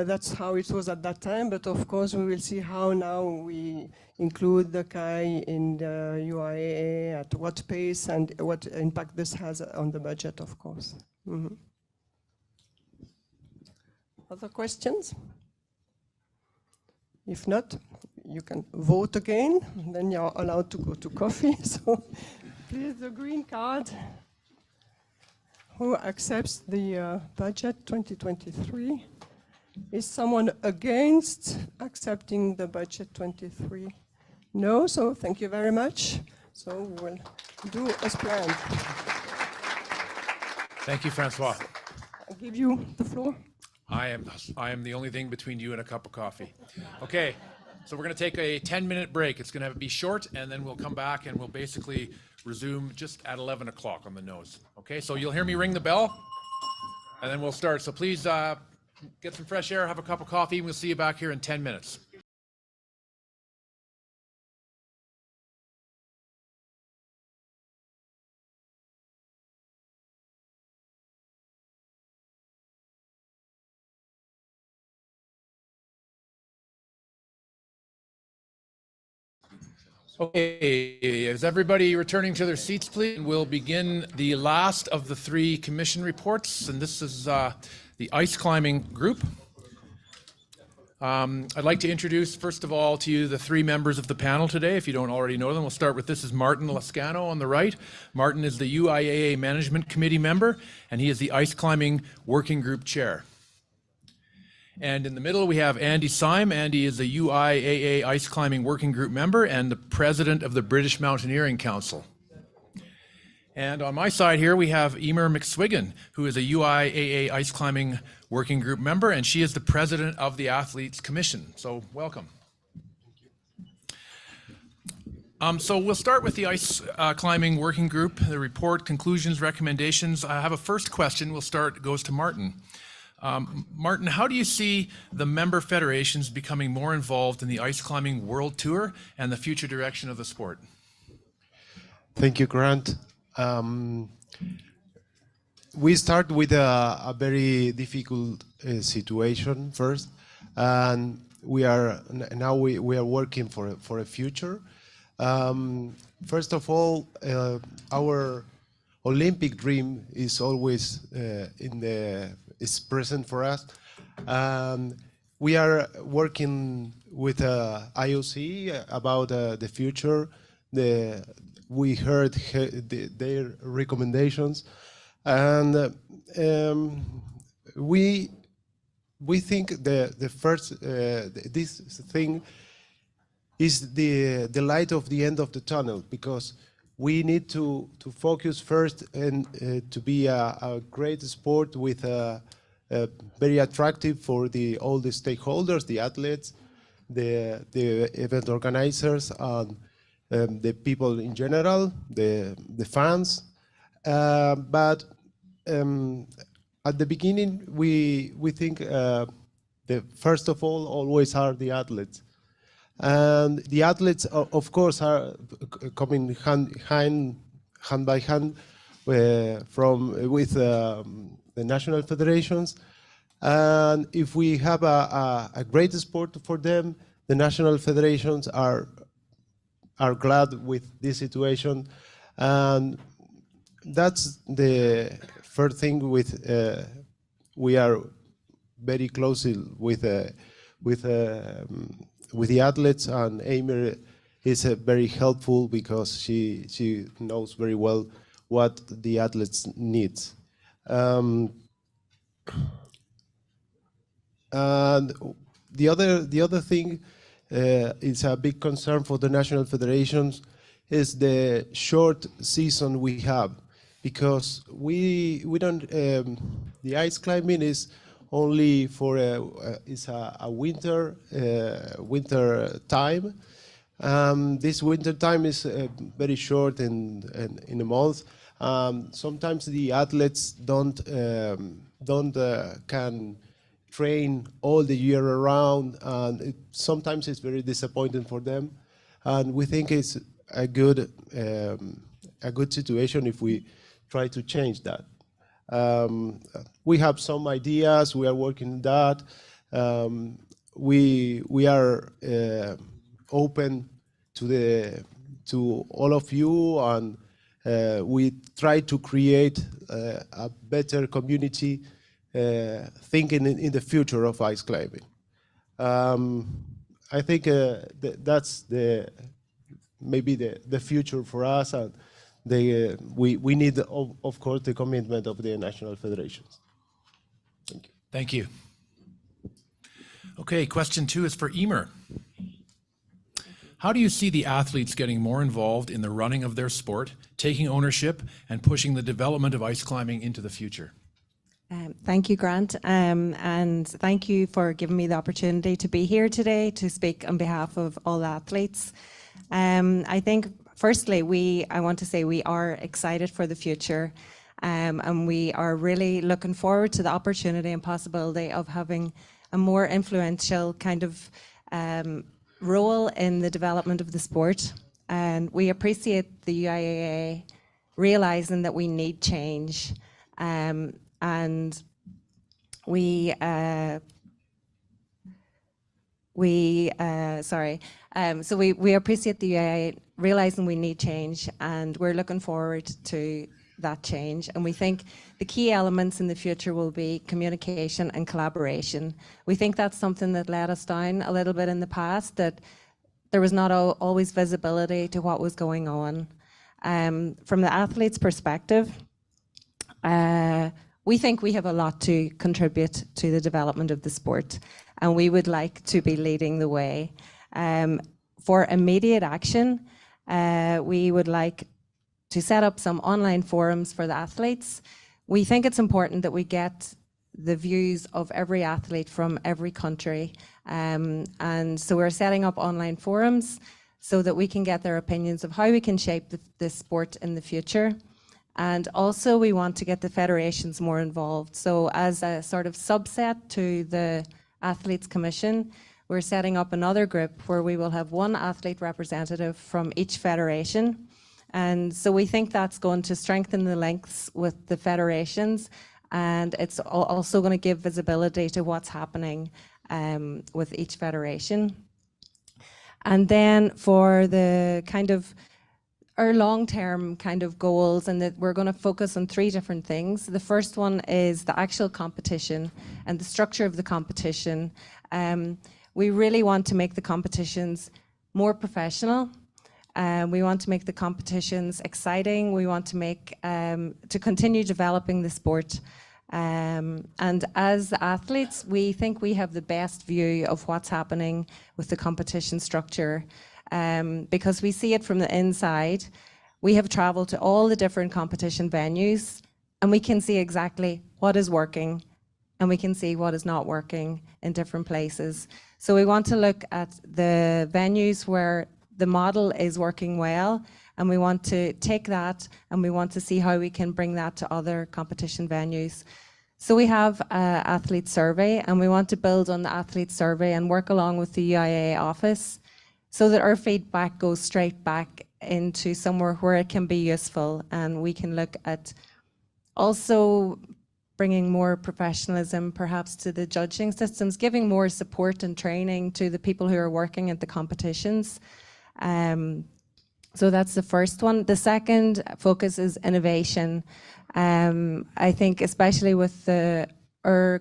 that's how it was at that time. But of course, we will see how now we include the CAI in the UIAA, at what pace and what impact this has on the budget, of course. Mm-hmm. Other questions? If not, you can vote again, then you're allowed to go to coffee. So please, the green card. Who accepts the budget 2023? Is someone against accepting the budget 23? No, so thank you very much. So we'll do as planned. Thank you, Francois. I'll give you the floor. I am the only thing between you and a cup of coffee. Okay, so we're going to take a 10-minute break. It's going to be short, and then we'll come back and we'll basically resume just at 11 o'clock on the nose. Okay, so you'll hear me ring the bell, and then we'll start. So please get some fresh air, have a cup of coffee, and we'll see you back here in 10 minutes. Okay, is everybody returning to their seats, please? And we'll begin the last of the three commission reports, and this is the ice climbing group. I'd like to introduce, first of all, to you the three members of the panel today, if you don't already know them. We'll start with this is Martin Lascano on the right. Martin is the UIAA Management Committee member, and he is the ice climbing working group chair. And in the middle, we have Andy Syme. Andy is a UIAA Ice Climbing Working Group member and the president of the British Mountaineering Council. And on my side here, we have Emer McSwiggan, who is a UIAA Ice Climbing Working Group member, and she is the president of the Athletes Commission. So welcome. So we'll start with the Ice Climbing Working Group, the report, conclusions, recommendations. I have a first question. Goes to Martin. Martin, how do you see the member federations becoming more involved in the ice climbing world tour and the future direction of the sport? Thank you, Grant. We start with a very difficult situation first, and we are working for a future. First of all, our Olympic dream is always is present for us. We are working with IOC about the future. We heard their recommendations, and we think the first this thing is the light of the end of the tunnel, because we need to focus first and to be a great sport with very attractive for all the stakeholders, the athletes, the event organizers, and the people in general, the fans. But at the beginning, we think the first of all always are the athletes. And the athletes, of course, are coming hand by hand with the national federations. And if we have a great sport for them, the national federations are glad with this situation. And that's the first thing we are very close with the athletes, and Emer is very helpful because she knows very well what the athletes need. And the other thing is a big concern for the national federations is the short season we have, because we don't the ice climbing is only for a winter time. This winter time is very short in a month. Sometimes the athletes don't can train all the year around, and sometimes it's very disappointing for them. And we think it's a good situation if we try to change that. We have some ideas. We are working on that. We are open to all of you, and we try to create a better community thinking in the future of ice climbing. I think that's maybe the future for us, and we need, of course, the commitment of the national federations. Thank you. Thank you. Okay, question 2 is for Emer. How do you see the athletes getting more involved in the running of their sport, taking ownership, and pushing the development of ice climbing into the future? Thank you, Grant, and thank you for giving me the opportunity to be here today to speak on behalf of all athletes. I think, firstly, I want to say we are excited for the future, and we are really looking forward to the opportunity and possibility of having a more influential kind of role in the development of the sport. And we appreciate the UIAA realizing that we need change, and we appreciate the UIAA realizing we need change, and we're looking forward to that change. And we think the key elements in the future will be communication and collaboration. We think that's something that let us down a little bit in the past, that there was not always visibility to what was going on. From the athlete's perspective, we think we have a lot to contribute to the development of the sport, and we would like to be leading the way. For immediate action, we would like to set up some online forums for the athletes. We think it's important that we get the views of every athlete from every country. And so we're setting up online forums so that we can get their opinions of how we can shape the sport in the future. And also we want to get the federations more involved. So as a sort of subset to the Athletes Commission, we're setting up another group where we will have one athlete representative from each federation. And so we think that's going to strengthen the links with the federations, and it's also going to give visibility to what's happening with each federation. And then for the kind of our long-term kind of goals, and that we're going to focus on 3 different things. The first one is the actual competition and the structure of the competition. We really want to make the competitions more professional. We want to make the competitions exciting. We want to make to continue developing the sport. And as athletes, we think we have the best view of what's happening with the competition structure, because we see it from the inside. We have traveled to all the different competition venues, and we can see exactly what is working, and we can see what is not working in different places. So we want to look at the venues where the model is working well, and we want to take that and we want to see how we can bring that to other competition venues. So we have an athlete survey, and we want to build on the athlete survey and work along with the UIAA office so that our feedback goes straight back into somewhere where it can be useful, and we can look at also bringing more professionalism perhaps to the judging systems, giving more support and training to the people who are working at the competitions. So that's the first one. The second focus is innovation. I think especially with our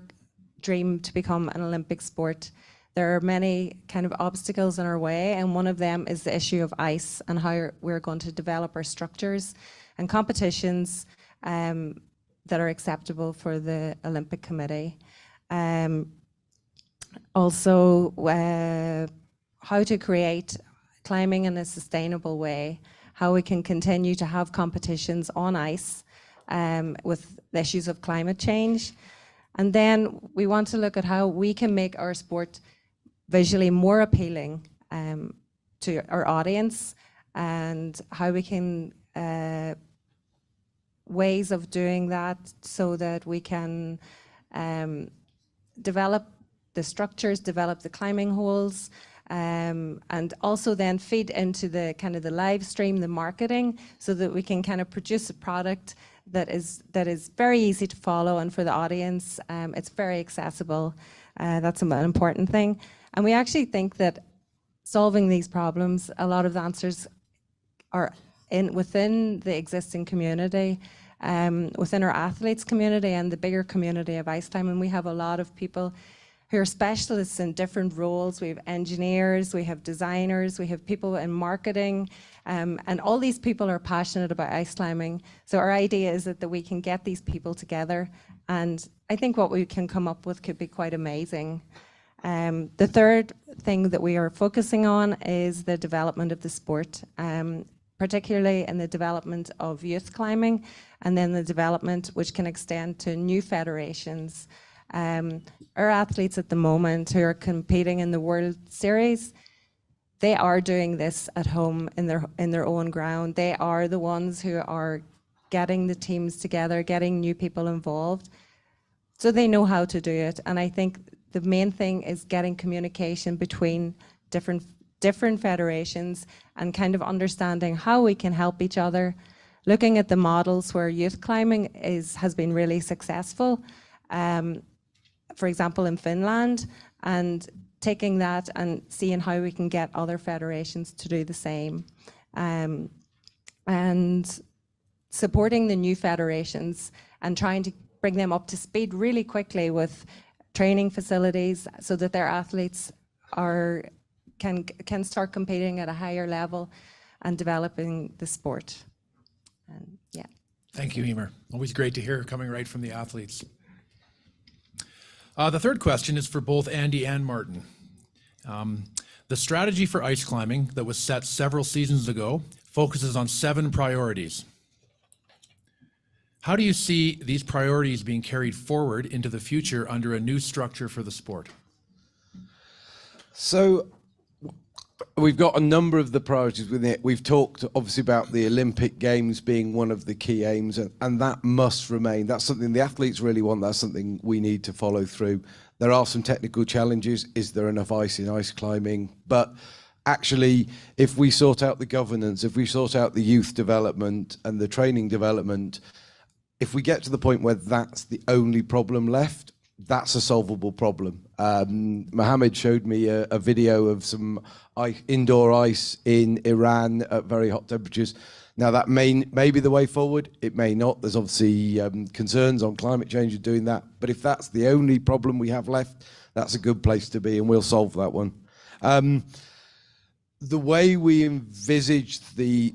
dream to become an Olympic sport, there are many kind of obstacles in our way, and one of them is the issue of ice and how we're going to develop our structures and competitions that are acceptable for the Olympic Committee. Also, how to create climbing in a sustainable way, how we can continue to have competitions on ice with the issues of climate change. And then we want to look at how we can make our sport visually more appealing to our audience, and how we can ways of doing that so that we can develop the structures, develop the climbing holes, and also then feed into the kind of the live stream, the marketing, so that we can kind of produce a product that is very easy to follow, and for the audience, it's very accessible. That's an important thing. And we actually think that solving these problems, a lot of the answers are within the existing community, within our athletes community and the bigger community of ice climbing. We have a lot of people who are specialists in different roles. We have engineers, we have designers, we have people in marketing, and all these people are passionate about ice climbing. So our idea is that we can get these people together, and I think what we can come up with could be quite amazing. The third thing that we are focusing on is the development of the sport, particularly in the development of youth climbing, and then the development which can extend to new federations. Our athletes at the moment who are competing in the World Series, they are doing this at home in their own ground. They are the ones who are getting the teams together, getting new people involved. So they know how to do it. And I think the main thing is getting communication between different federations and kind of understanding how we can help each other, looking at the models where youth climbing has been really successful, for example in Finland, and taking that and seeing how we can get other federations to do the same, and supporting the new federations and trying to bring them up to speed really quickly with training facilities so that their athletes can start competing at a higher level and developing the sport. And yeah. Thank you, Emer. Always great to hear coming right from the athletes. The third question is for both Andy and Martin. The strategy for ice climbing that was set several seasons ago focuses on 7 priorities. How do you see these priorities being carried forward into the future under a new structure for the sport? So we've got a number of the priorities within it. We've talked obviously about the Olympic Games being one of the key aims, and that must remain. That's something the athletes really want. That's something we need to follow through. There are some technical challenges. Is there enough ice in ice climbing? But actually, if we sort out the governance, if we sort out the youth development and the training development, if we get to the point where that's the only problem left, that's a solvable problem. Mohammed showed me a video of some indoor ice in Iran at very hot temperatures. Now that may be the way forward, it may not. There's obviously concerns on climate change of doing that. But if that's the only problem we have left, that's a good place to be, and we'll solve that one. The way we envisage the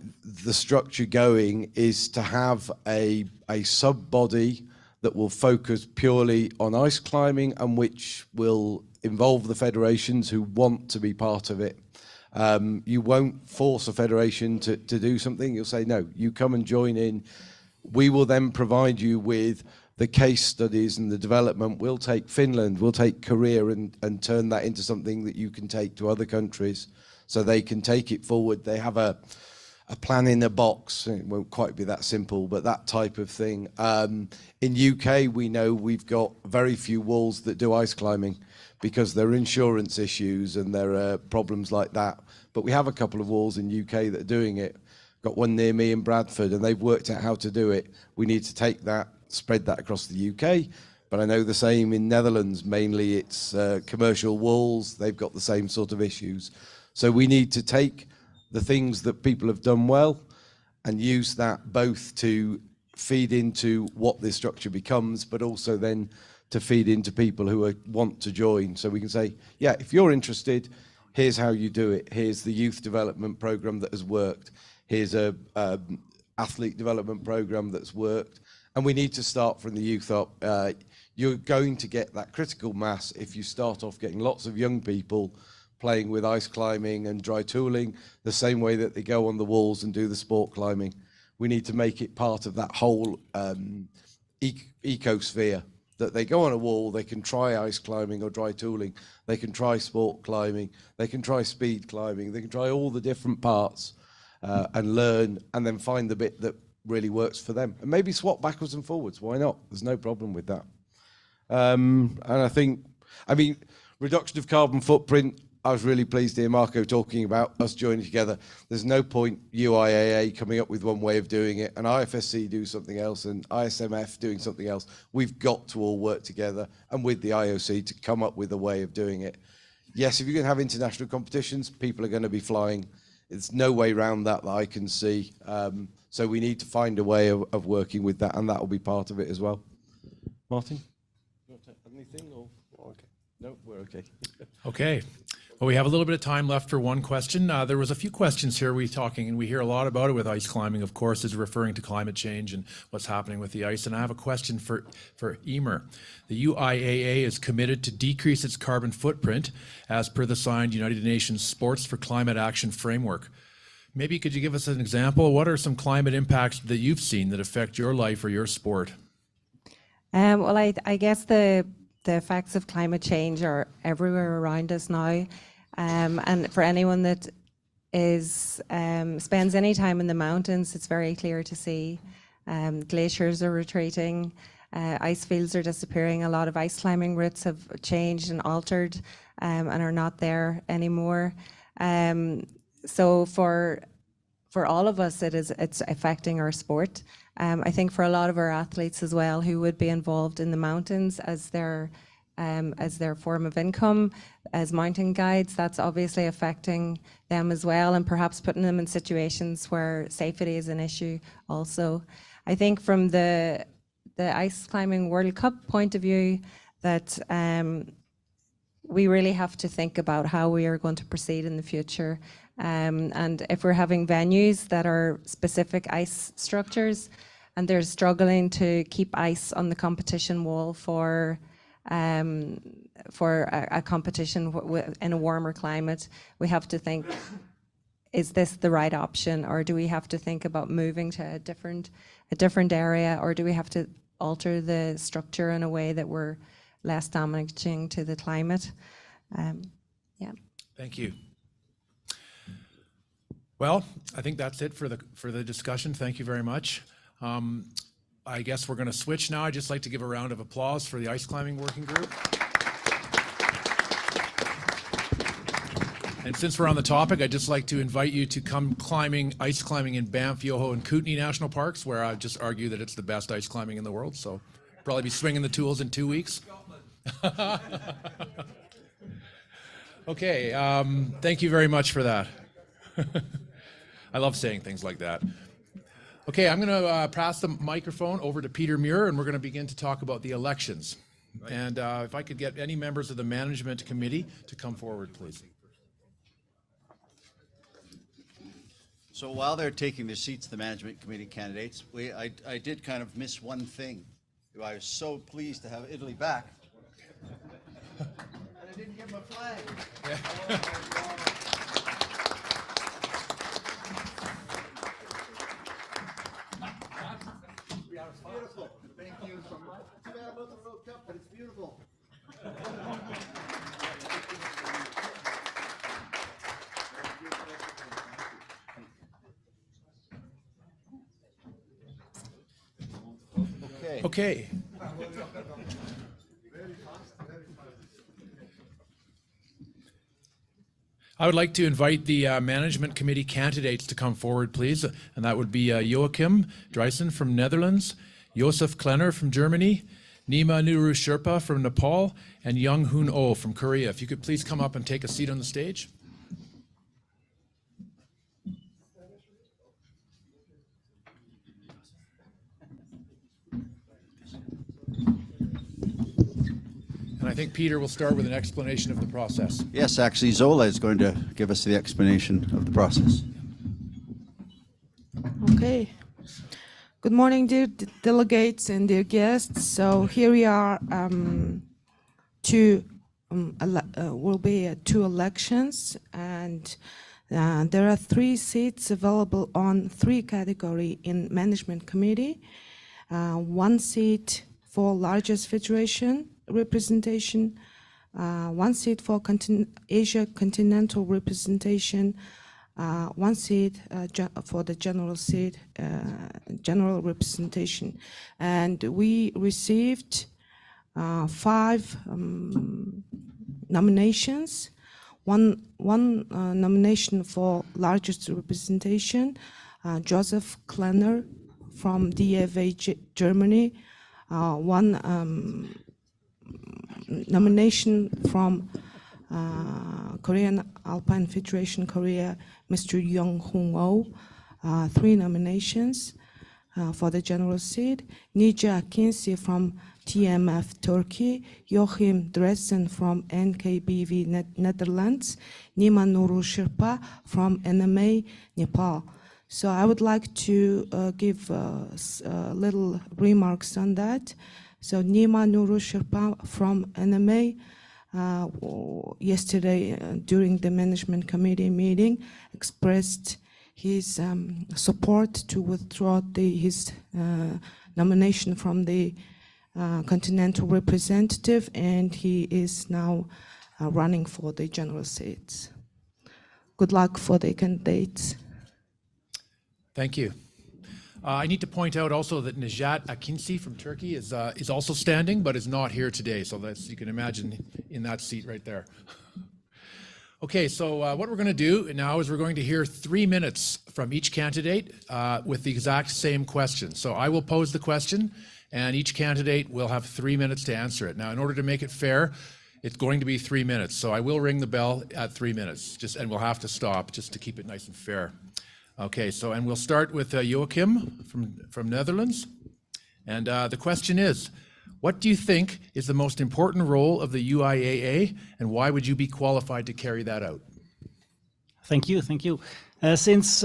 structure going is to have a sub-body that will focus purely on ice climbing and which will involve the federations who want to be part of it. You won't force a federation to do something. You'll say, no, you come and join in. We will then provide you with the case studies and the development. We'll take Finland, we'll take Korea and turn that into something that you can take to other countries so they can take it forward. They have a plan in a box. It won't quite be that simple, but that type of thing. In UK, we know we've got very few walls that do ice climbing because there are insurance issues and there are problems like that. But we have a couple of walls in UK that are doing it. Got one near me in Bradford, and they've worked out how to do it. We need to take that, spread that across the UK. But I know the same in Netherlands. Mainly it's commercial walls. They've got the same sort of issues. So we need to take the things that people have done well and use that both to feed into what this structure becomes, but also then to feed into people who want to join. So we can say, yeah, if you're interested, here's how you do it. Here's the youth development program that has worked. Here's a athlete development program that's worked. And we need to start from the youth up. You're going to get that critical mass if you start off getting lots of young people playing with ice climbing and dry tooling the same way that they go on the walls and do the sport climbing. We need to make it part of that whole ecosphere, that they go on a wall, they can try ice climbing or dry tooling, they can try sport climbing, they can try speed climbing, they can try all the different parts and learn, and then find the bit that really works for them. And maybe swap backwards and forwards, why not? There's no problem with that. And I mean, reduction of carbon footprint, I was really pleased to hear Marco talking about us joining together. There's no point UIAA coming up with one way of doing it and IFSC do something else and ISMF doing something else. We've got to all work together and with the IOC to come up with a way of doing it. Yes, if you're going to have international competitions, people are going to be flying. There's no way around that I can see. So we need to find a way of working with that, and that will be part of it as well. Martin? You want to add anything? Or? Okay. No, we're okay. Okay. Well, we have a little bit of time left for one question. There was a few questions here we hear a lot about it with ice climbing, of course, is referring to climate change and what's happening with the ice. And I have a question for Emer. The UIAA is committed to decrease its carbon footprint as per the signed United Nations Sports for Climate Action Framework. Maybe could you give us an example? What are some climate impacts that you've seen that affect your life or your sport? Well, I guess the effects of climate change are everywhere around us now. And for anyone that spends any time in the mountains, it's very clear to see. Glaciers are retreating, ice fields are disappearing. A lot of ice climbing routes have changed and altered and are not there anymore. So for all of us, it's affecting our sport. I think for a lot of our athletes as well, who would be involved in the mountains as their form of income, as mountain guides, that's obviously affecting them as well, and perhaps putting them in situations where safety is an issue also. I think from the Ice Climbing World Cup point of view, that we really have to think about how we are going to proceed in the future. And if we're having venues that are specific ice structures, and they're struggling to keep ice on the competition wall for a competition in a warmer climate. We have to think, is this the right option, or do we have to think about moving to a different area, or do we have to alter the structure in a way that we're less damaging to the climate? Yeah. Thank you. Well, I think that's it for the discussion. Thank you very much. I guess we're going to switch now. I'd just like to give a round of applause for the ice climbing working group. And since we're on the topic, I'd just like to invite you to come ice climbing in Banff, Yoho, and Kootenay National Parks, where I just argue that it's the best ice climbing in the world. So probably be swinging the tools in 2 weeks. Okay, thank you very much for that. I love saying things like that. Okay, I'm going to pass the microphone over to Peter Muir, and we're going to begin to talk about the elections. And if I could get any members of the management committee to come forward, please. So while they're taking their seats, the management committee candidates, I did kind of miss one thing. I was so pleased to have Italy back. And I didn't get my flag. It's beautiful. Thank you so much. Too bad about the World Cup, but it's beautiful. Okay. I would like to invite the management committee candidates to come forward, please. And that would be Joachim Dryson from Netherlands, Josef Klenner from Germany, Nima Nuru Sherpa from Nepal, and Young Hoon Oh from Korea. If you could please come up and take a seat on the stage. And I think Peter will start with an explanation of the process. Yes, actually, Zola is going to give us the explanation of the process. Okay. Good morning, dear delegates and dear guests. So here we are. Will be 2 elections, and there are 3 seats available on 3 categories in management committee. 1 seat for largest federation representation, 1 seat for Asia continental representation, 1 seat for the general seat, general representation. And we received 5 nominations. One nomination for largest representation, Josef Klenner from DFA Germany. 1 nomination from Korean Alpine Federation Korea, Mr. Young Hoon Oh. 3 nominations for the general seat. Nija Akinci from TMF Turkey, Joachim Dryson from NKBV Netherlands, Nima Nuru Sherpa from NMA Nepal. So I would like to give little remarks on that. So Nima Nuru Sherpa from NMA yesterday during the management committee meeting expressed his support to withdraw his nomination from the continental representative, and he is now running for the general seats. Good luck for the candidates. Thank you. I need to point out also that Nejat Akinci from Turkey is also standing, but is not here today. So that's, you can imagine, in that seat right there. Okay, so what we're going to do now is we're going to hear 3 minutes from each candidate with the exact same question. So I will pose the question, and each candidate will have 3 minutes to answer it. Now, in order to make it fair, it's going to be 3 minutes. So I will ring the bell at 3 minutes, and we'll have to stop just to keep it nice and fair. Okay, so, and we'll start with Joachim from Netherlands. And the question is, what do you think is the most important role of the UIAA, and why would you be qualified to carry that out? Thank you, thank you. Since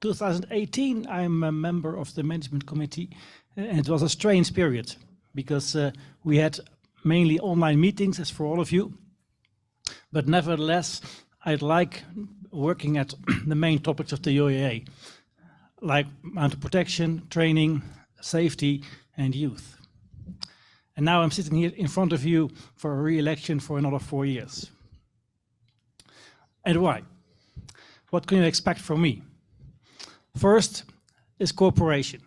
2018, I'm a member of the management committee, and it was a strange period because we had mainly online meetings, as for all of you. But nevertheless, I'd like working at the main topics of the UIAA, like mountain protection, training, safety, and youth. And now I'm sitting here in front of you for a re-election for another 4 years. And why? What can you expect from me? First is cooperation.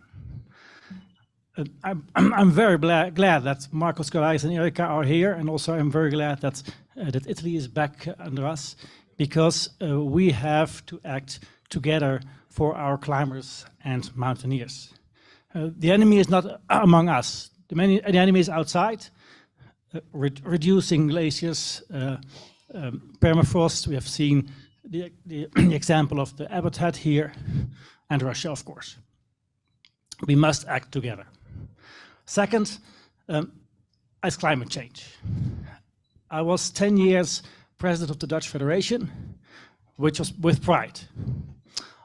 I'm very glad that Marcos Garais and Erika are here, and also I'm very glad that Italy is back under us, because we have to act together for our climbers and mountaineers. The enemy is not among us. The enemy is outside, reducing glaciers, permafrost. We have seen the example of the habitat here, and Russia, of course. We must act together. Second, is climate change. I was 10 years president of the Dutch Federation, which was with pride.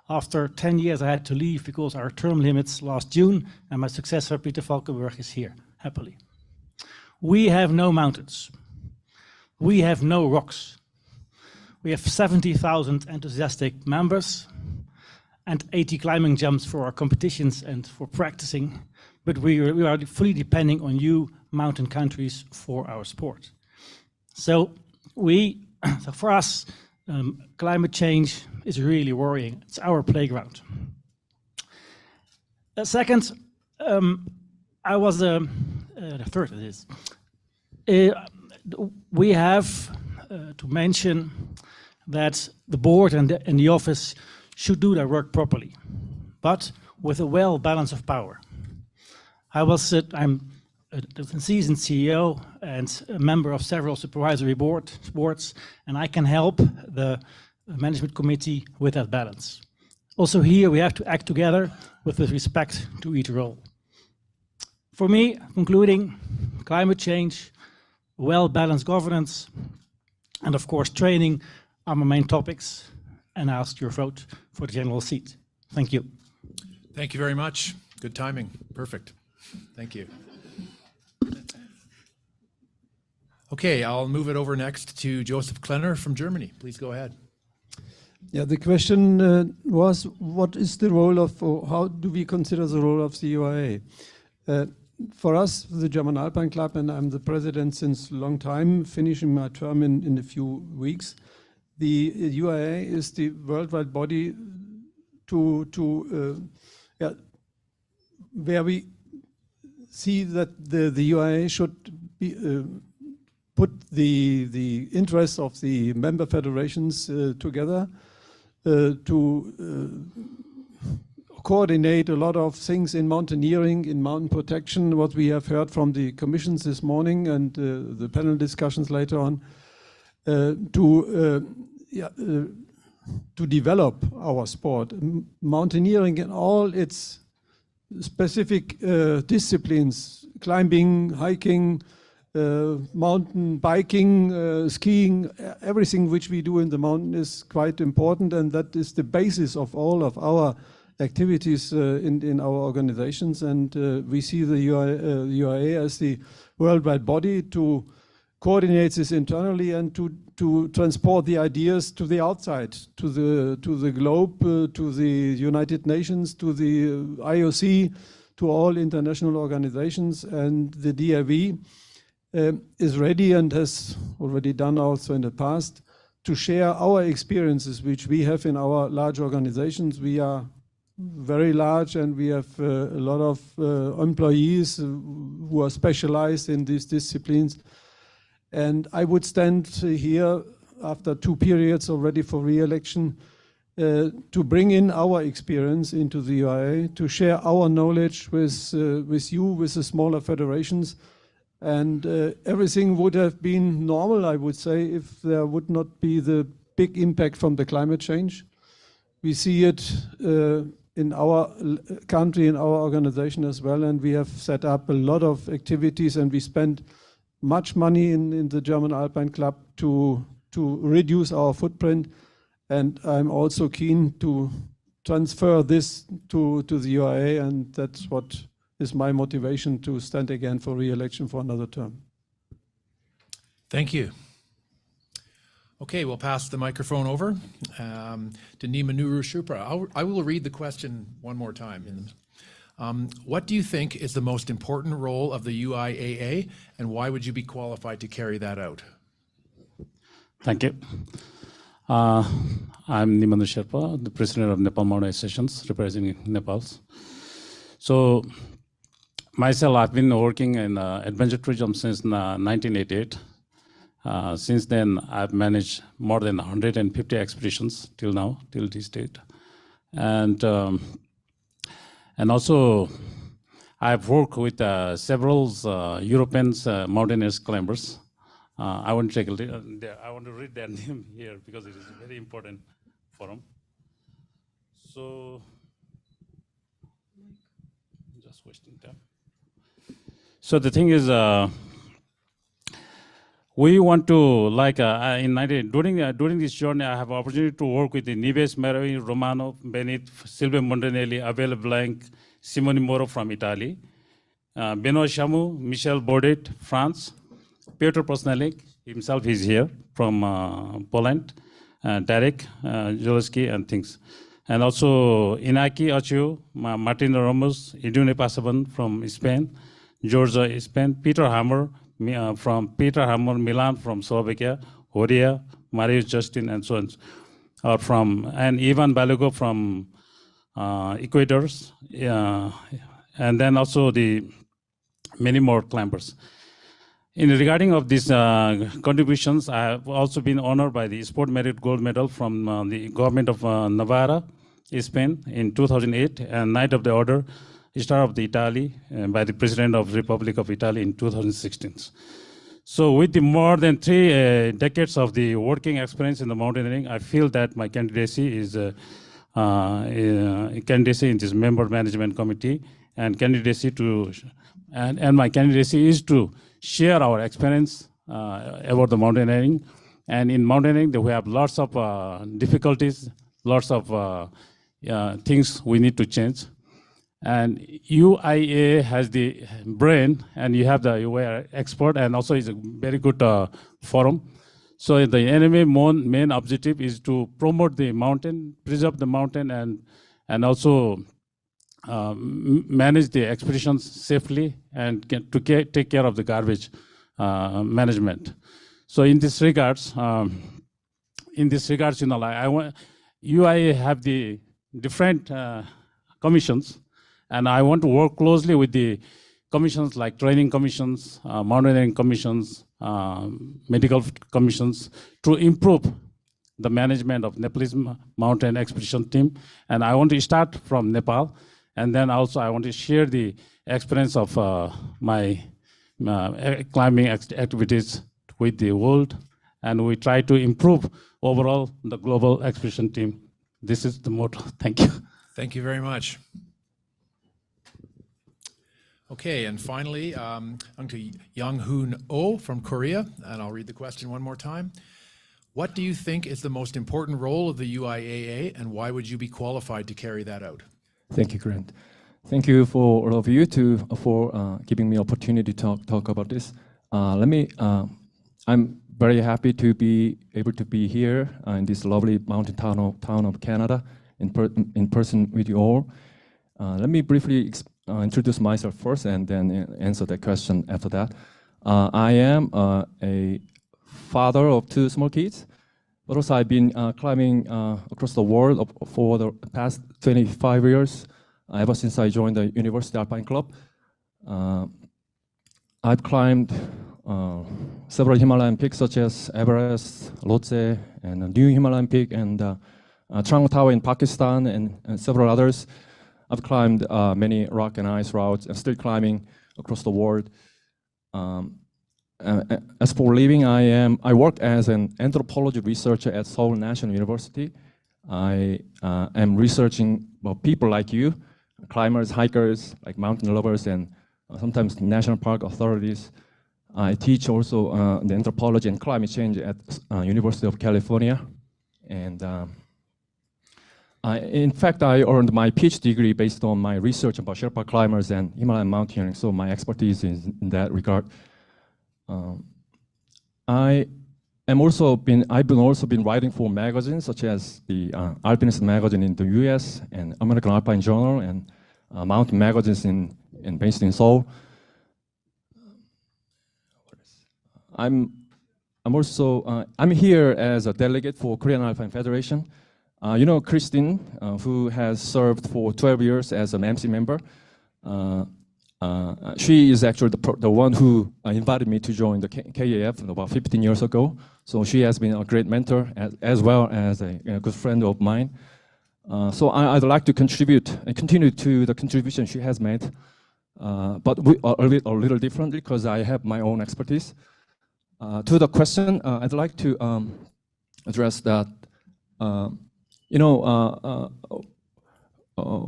After 10 years, I had to leave because our term limits last June, and my successor, Peter Valkenburg, is here, happily. We have no mountains. We have no rocks. We have 70,000 enthusiastic members and 80 climbing jumps for our competitions and for practicing, but we are fully depending on you, mountain countries, for our sport. So for us, climate change is really worrying. It's our playground. Second, I was the third. It is. We have to mention that the board and the office should do their work properly, but with a well balance of power. I'm a seasoned CEO and a member of several supervisory boards, and I can help the management committee with that balance. Also here, we have to act together with respect to each role. For me, concluding, climate change, well-balanced governance, and of course training are my main topics, and I ask your vote for the general seat. Thank you. Thank you very much. Good timing. Perfect. Thank you. Okay, I'll move it over next to Joseph Klenner from Germany. Please go ahead. Yeah, the question was, what is the role of, or how do we consider the role of the UIA? For us, the German Alpine Club, and I'm the president since a long time, finishing my term in a few weeks. The UIA is the worldwide body where we see that the UIA should be, put the interests of the member federations together to coordinate a lot of things in mountaineering, in mountain protection, what we have heard from the commissions this morning and the panel discussions later on, to develop our sport. Mountaineering in all its specific disciplines, climbing, hiking, mountain biking, skiing, everything which we do in the mountain is quite important, and that is the basis of all of our activities in our organizations. And we see the UIA as the worldwide body to coordinate this internally and to transport the ideas to the outside, to the globe, to the United Nations, to the IOC, to all international organizations. And the DIV is ready and has already done also in the past to share our experiences which we have in our large organizations. We are very large and we have a lot of employees who are specialized in these disciplines. And I would stand here after 2 periods already for re-election to bring in our experience into the UIA, to share our knowledge with you, with the smaller federations. And everything would have been normal, I would say, if there would not be the big impact from the climate change. We see it in our country, in our organization as well, and we have set up a lot of activities, and we spend much money in the German Alpine Club to reduce our footprint. And I'm also keen to transfer this to the UIA, and that's what is my motivation to stand again for re-election for another term. Thank you. Okay, we'll pass the microphone over to Nima Nuru Shupra. I will read the question one more time. What do you think is the most important role of the UIAA, and why would you be qualified to carry that out? Thank you. I'm Nima Nuru Sherpa, the president of Nepal Mountaineering Associations, representing Nepal. So, myself, I've been working in adventure tourism since 1988. Since then, I've managed more than 150 expeditions till now, till this date. And also, I've worked with several European mountaineers climbers. I want to read their name here because it is a very important forum. So, just wasting time. So the thing is, we want to, during this journey, I have opportunity to work with the Nives Merovi, Romano, Benit, Silvio Montanelli, Abel Blanc, Simone Moro from Italy, Benoit Chamou, Michel Baudet, France, Piotr Posnalik, himself is here from Poland, Derek Jolowski and things. And also Inaki Ochoa, Martin Ramos, Idune Pasaban from Spain, Georgia, Spain, Peter Hammer, from Peter Hammer, Milan from Slovakia, Horia, Marius Justin, and so on. And Ivan Balogo from Ecuador, and then also the many more climbers. In regarding of these contributions, I have also been honored by the Sport Merit Gold Medal from the government of Navarra, Spain in 2008, and Knight of the Order, Star of the Italy, by the President of the Republic of Italy in 2016. So with the more than 3 decades of the working experience in the mountaineering, I feel that my candidacy is candidacy in this member management committee, and my candidacy is to share our experience about the mountaineering. And in mountaineering, we have lots of difficulties, lots of things we need to change. And UIAA has the brain, and you have the UIAA expert, and also is a very good forum. So the NMA main objective is to promote the mountain, preserve the mountain, and also manage the expeditions safely, and take care of the garbage management. So in this regards, you know, like UIAA have the different commissions. And I want to work closely with the commissions like training commissions, mountaineering commissions, medical commissions to improve the management of Nepalese mountain expedition team. And I want to start from Nepal. And then also I want to share the experience of my climbing activities with the world. And we try to improve overall the global expedition team. This is the motto. Thank you. Thank you very much. Okay, and finally, on to Young-hoon Oh from Korea, and I'll read the question one more time. What do you think is the most important role of the UIAA, and why would you be qualified to carry that out? Thank you, Grant. Thank you for all of you for giving me opportunity to talk about this. I'm very happy to be able to be here in this lovely mountain town of Canada in person with you all. Let me briefly introduce myself first and then answer that question after that. I am a father of 2 small kids, but also I've been climbing across the world for the past 25 years, ever since I joined the University Alpine Club. I've climbed several Himalayan peaks such as Everest, Lhotse, and a new Himalayan peak, and Trang Tower in Pakistan, and several others. I've climbed many rock and ice routes and still climbing across the world. As for living, I work as an anthropology researcher at Seoul National University. I am researching about people like you, climbers, hikers, like mountain lovers, and sometimes national park authorities. I teach also the anthropology and climate change at University of California. And In fact, I earned my PhD degree based on my research about Sherpa climbers and Himalayan mountaineering, so my expertise is in that regard. I've also been writing for magazines such as the Alpinist magazine in the US and American Alpine Journal and mountain magazines based in Seoul. I'm here as a delegate for Korean Alpine Federation. You know Christine, who has served for 12 years as an MC member. She is actually the one who invited me to join the KAF about 15 years ago. So she has been a great mentor as well as a good friend of mine. So I'd like to contribute and continue to the contribution she has made, but a little differently because I have my own expertise. To the question, I'd like to address that.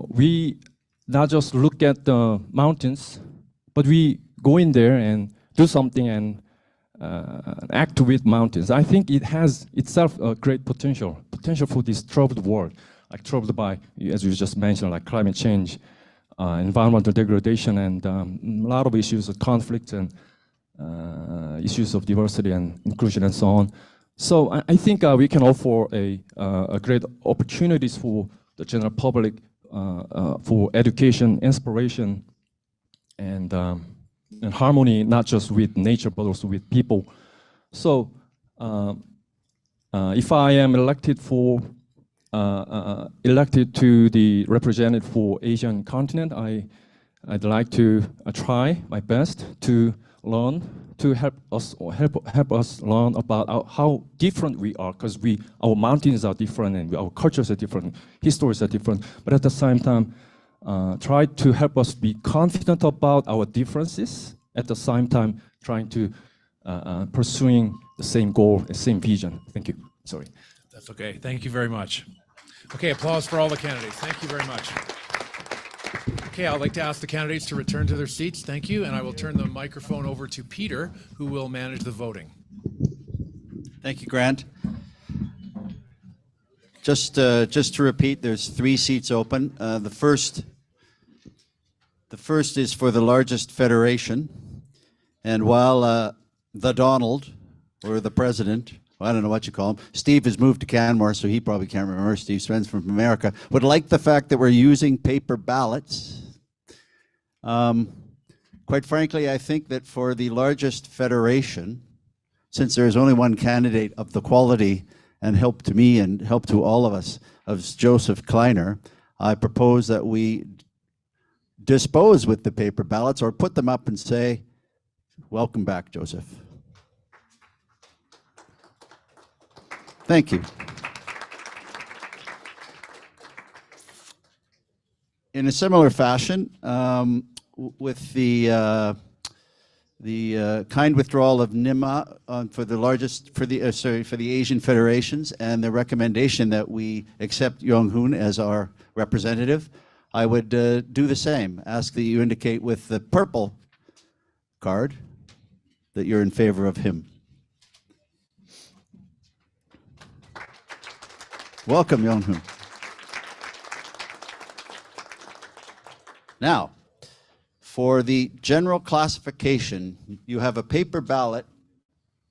We not just look at the mountains, but we go in there and do something and act with mountains. I think it has itself a great potential for this troubled world, like troubled by, as you just mentioned, like climate change, environmental degradation, and a lot of issues of conflict and issues of diversity and inclusion and so on. So I think we can offer a great opportunities for the general public for education, inspiration, and harmony, not just with nature, but also with people. So if I am elected to the representative for Asian continent, I'd like to try my best to learn, to help us learn about how different we are, because our mountains are different and our cultures are different, histories are different, but at the same time, try to help us be confident about our differences, at the same time trying to pursuing the same goal, the same vision. Thank you. Sorry. That's okay. Thank you very much. Okay, applause for all the candidates. Thank you very much. Okay, I'd like to ask the candidates to return to their seats. Thank you, and I will turn the microphone over to Peter, who will manage the voting. Thank you, Grant. Just to repeat, there's 3 seats open. The first is for the largest federation, and while the Donald, or the president, I don't know what you call him, Steve has moved to Canmore, so he probably can't remember. Steve's friends from America would like the fact that we're using paper ballots. Quite frankly, I think that for the largest federation, since there is only one candidate of the quality and help to me and help to all of us of Joseph Kleiner, I propose that we dispose with the paper ballots or put them up and say, welcome back, Joseph. Thank you. In a similar fashion, with the kind withdrawal of NIMA for the Asian federations and the recommendation that we accept Yong-hoon as our representative, I would do the same. Ask that you indicate with the purple card that you're in favor of him. Welcome, Yong-hoon. Now, for the general classification, you have a paper ballot.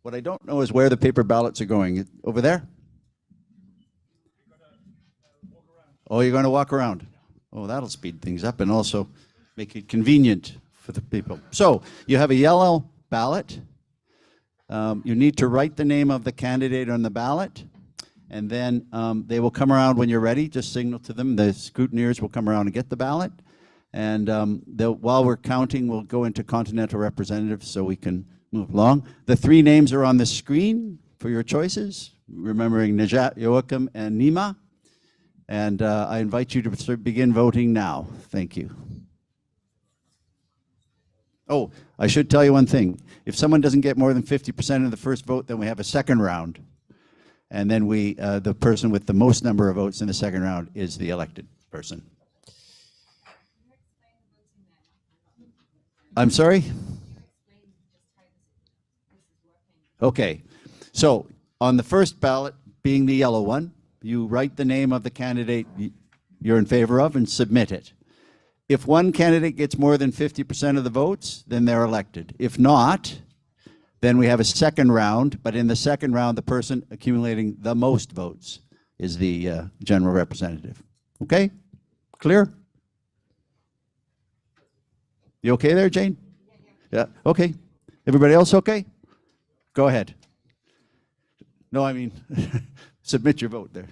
What I don't know is where the paper ballots are going. Over there? Oh, you're going to walk around. Oh, that'll speed things up and also make it convenient for the people. So, you have a yellow ballot. You need to write the name of the candidate on the ballot. And then they will come around when you're ready. Just signal to them. The scrutineers will come around and get the ballot. And while we're counting, we'll go into continental representatives so we can move along. The 3 names are on the screen for your choices, remembering Najat, Joachim, and Nima. And I invite you to begin voting now. Thank you. Oh, I should tell you one thing. If someone doesn't get more than 50% of the first vote, then we have a second round. And then the person with the most number of votes in the second round is the elected person. I'm sorry? Okay. So on the first ballot, being the yellow one, You write the name of the candidate you're in favor of and submit it. If one candidate gets more than 50% of the votes, then they're elected. If not, then we have a second round, but in the second round, the person accumulating the most votes is the general representative. Okay? Clear? You okay there, Jane? Yeah, okay. Everybody else okay? Go ahead. No, I mean, submit your vote there.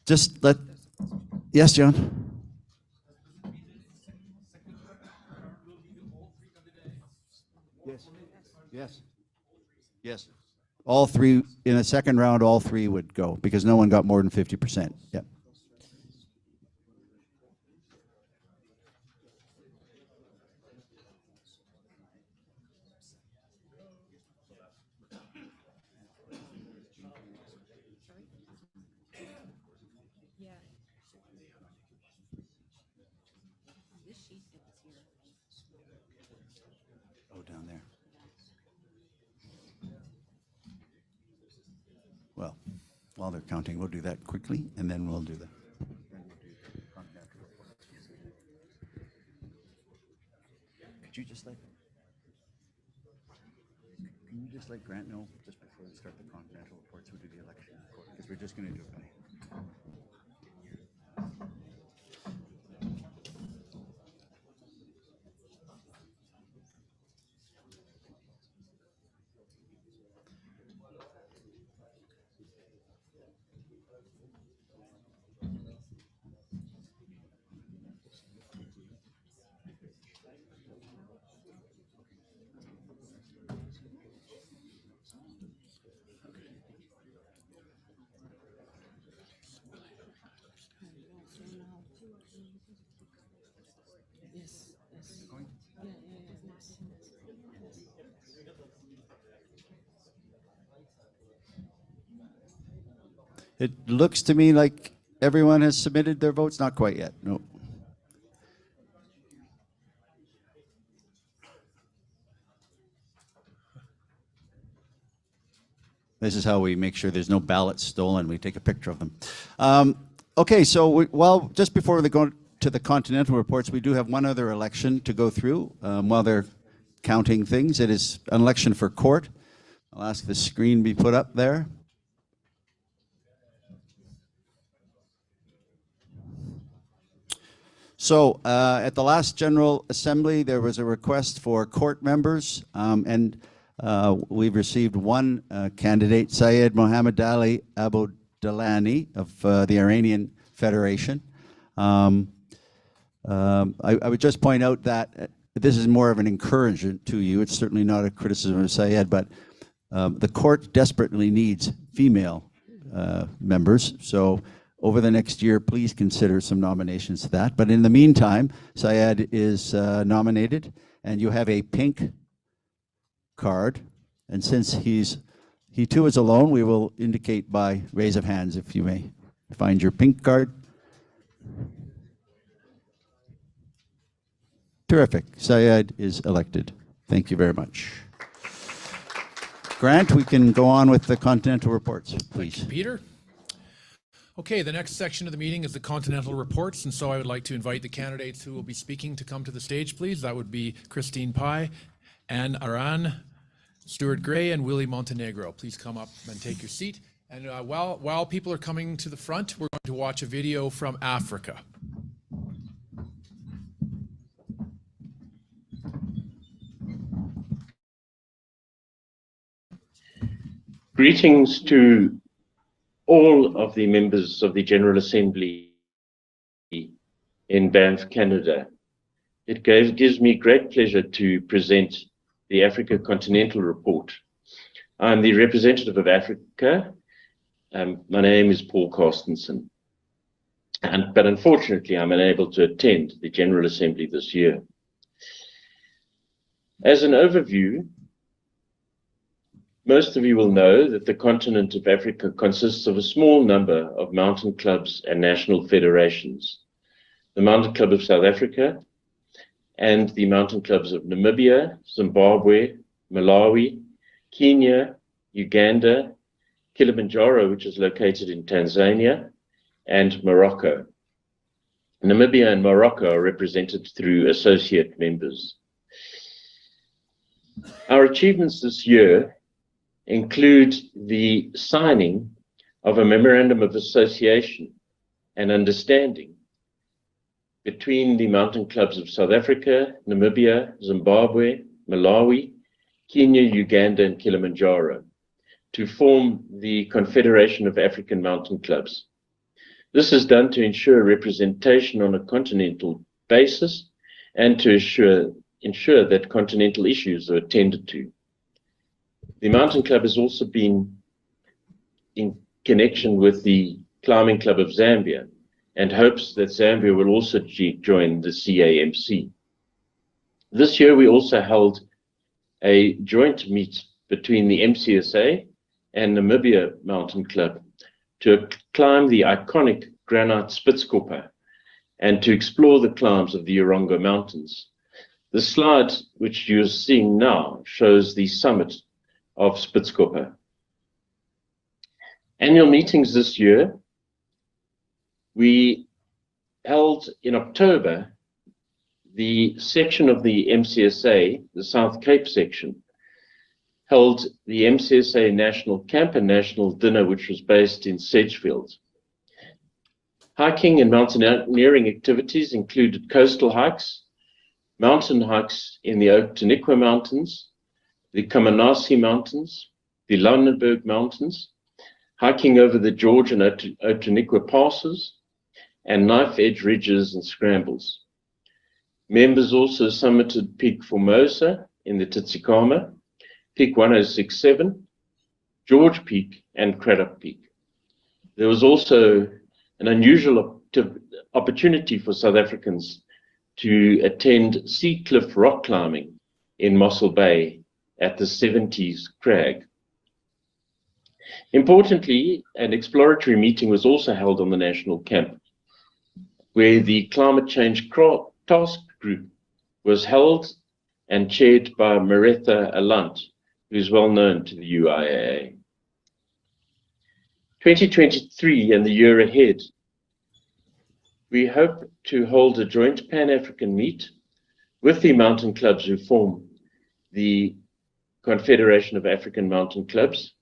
Just let, yes, John? Yes, yes, yes. All three, in the second round, all three would go, because no one got more than 50%. Yeah. Oh, down there. Well, while they're counting, we'll do that quickly, and then we'll do the. Could you just let Grant know just before we start the continental reports who do the election report? Because we're just going to do it. It looks to me like everyone has submitted their votes. Not quite yet. No. This is how we make sure there's no ballots stolen. We take a picture of them. Okay, so just before we go to the continental reports, we do have one other election to go through while they're counting things. It is an election for court. I'll ask the screen be put up there. So at the last General Assembly, there was a request for court members, and we've received one candidate, Syed Mohammed Ali Abu Dalani of the Iranian Federation. I would just point out that this is more of an encouragement to you. It's certainly not a criticism of Syed, but the court desperately needs female members. So over the next year, please consider some nominations to that. But in the meantime, Syed is nominated, and you have a pink card. And since he too is alone, we will indicate by raise of hands if you may find your pink card. Terrific. Syed is elected. Thank you very much. Grant, we can go on with the continental reports, please. Thank you, Peter. Okay, the next section of the meeting is the continental reports, and so I would like to invite the candidates who will be speaking to come to the stage, please. That would be Christine Pai, Anne Aran, Stuart Gray, and Willie Montenegro. Please come up and take your seat. And while people are coming to the front, we're going to watch a video from Africa. Greetings to all of the members of the General Assembly in Banff, Canada. It gives me great pleasure to present the Africa Continental Report. I'm the representative of Africa. My name is Paul Carstensen. But unfortunately, I'm unable to attend the General Assembly this year. As an overview, most of you will know that the continent of Africa consists of a small number of mountain clubs and national federations. The Mountain Club of South Africa and the mountain clubs of Namibia, Zimbabwe, Malawi, Kenya, Uganda, Kilimanjaro, which is located in Tanzania, and Morocco. Namibia and Morocco are represented through associate members. Our achievements this year include the signing of a memorandum of association and understanding between the mountain clubs of South Africa, Namibia, Zimbabwe, Malawi, Kenya, Uganda, and Kilimanjaro to form the Confederation of African Mountain Clubs. This is done to ensure representation on a continental basis and to ensure that continental issues are attended to. The Mountain Club has also been in connection with the Climbing Club of Zambia and hopes that Zambia will also join the CAMC. This year we also held a joint meet between the MCSA and Namibia Mountain Club to climb the iconic granite Spitzkoppe and to explore the climbs of the Urongo Mountains. The slide which you're seeing now shows the summit of Spitzkoppe. Annual meetings this year, we held in October the section of the MCSA, the South Cape section, held the MCSA National Camp and National Dinner, which was based in Sedgefield. Hiking and mountaineering activities included coastal hikes, mountain hikes in the Outeniqua Mountains, the Kamanasi Mountains, the Landenberg Mountains, hiking over the George and Outeniqua passes, and knife-edge ridges and scrambles. Members also summited Peak Formosa in the Titsikama, Peak 1067, George Peak, and Cradock Peak. There was also an unusual opportunity for South Africans to attend sea cliff rock climbing in Mossel Bay at the 70s crag. Importantly, an exploratory meeting was also held on the National Camp, where the Climate Change Task Group was held and chaired by Maretha Alant, who is well known to the UIAA. 2023 and the year ahead, we hope to hold a joint Pan-African meet with the mountain clubs who form the Confederation of African Mountain Clubs,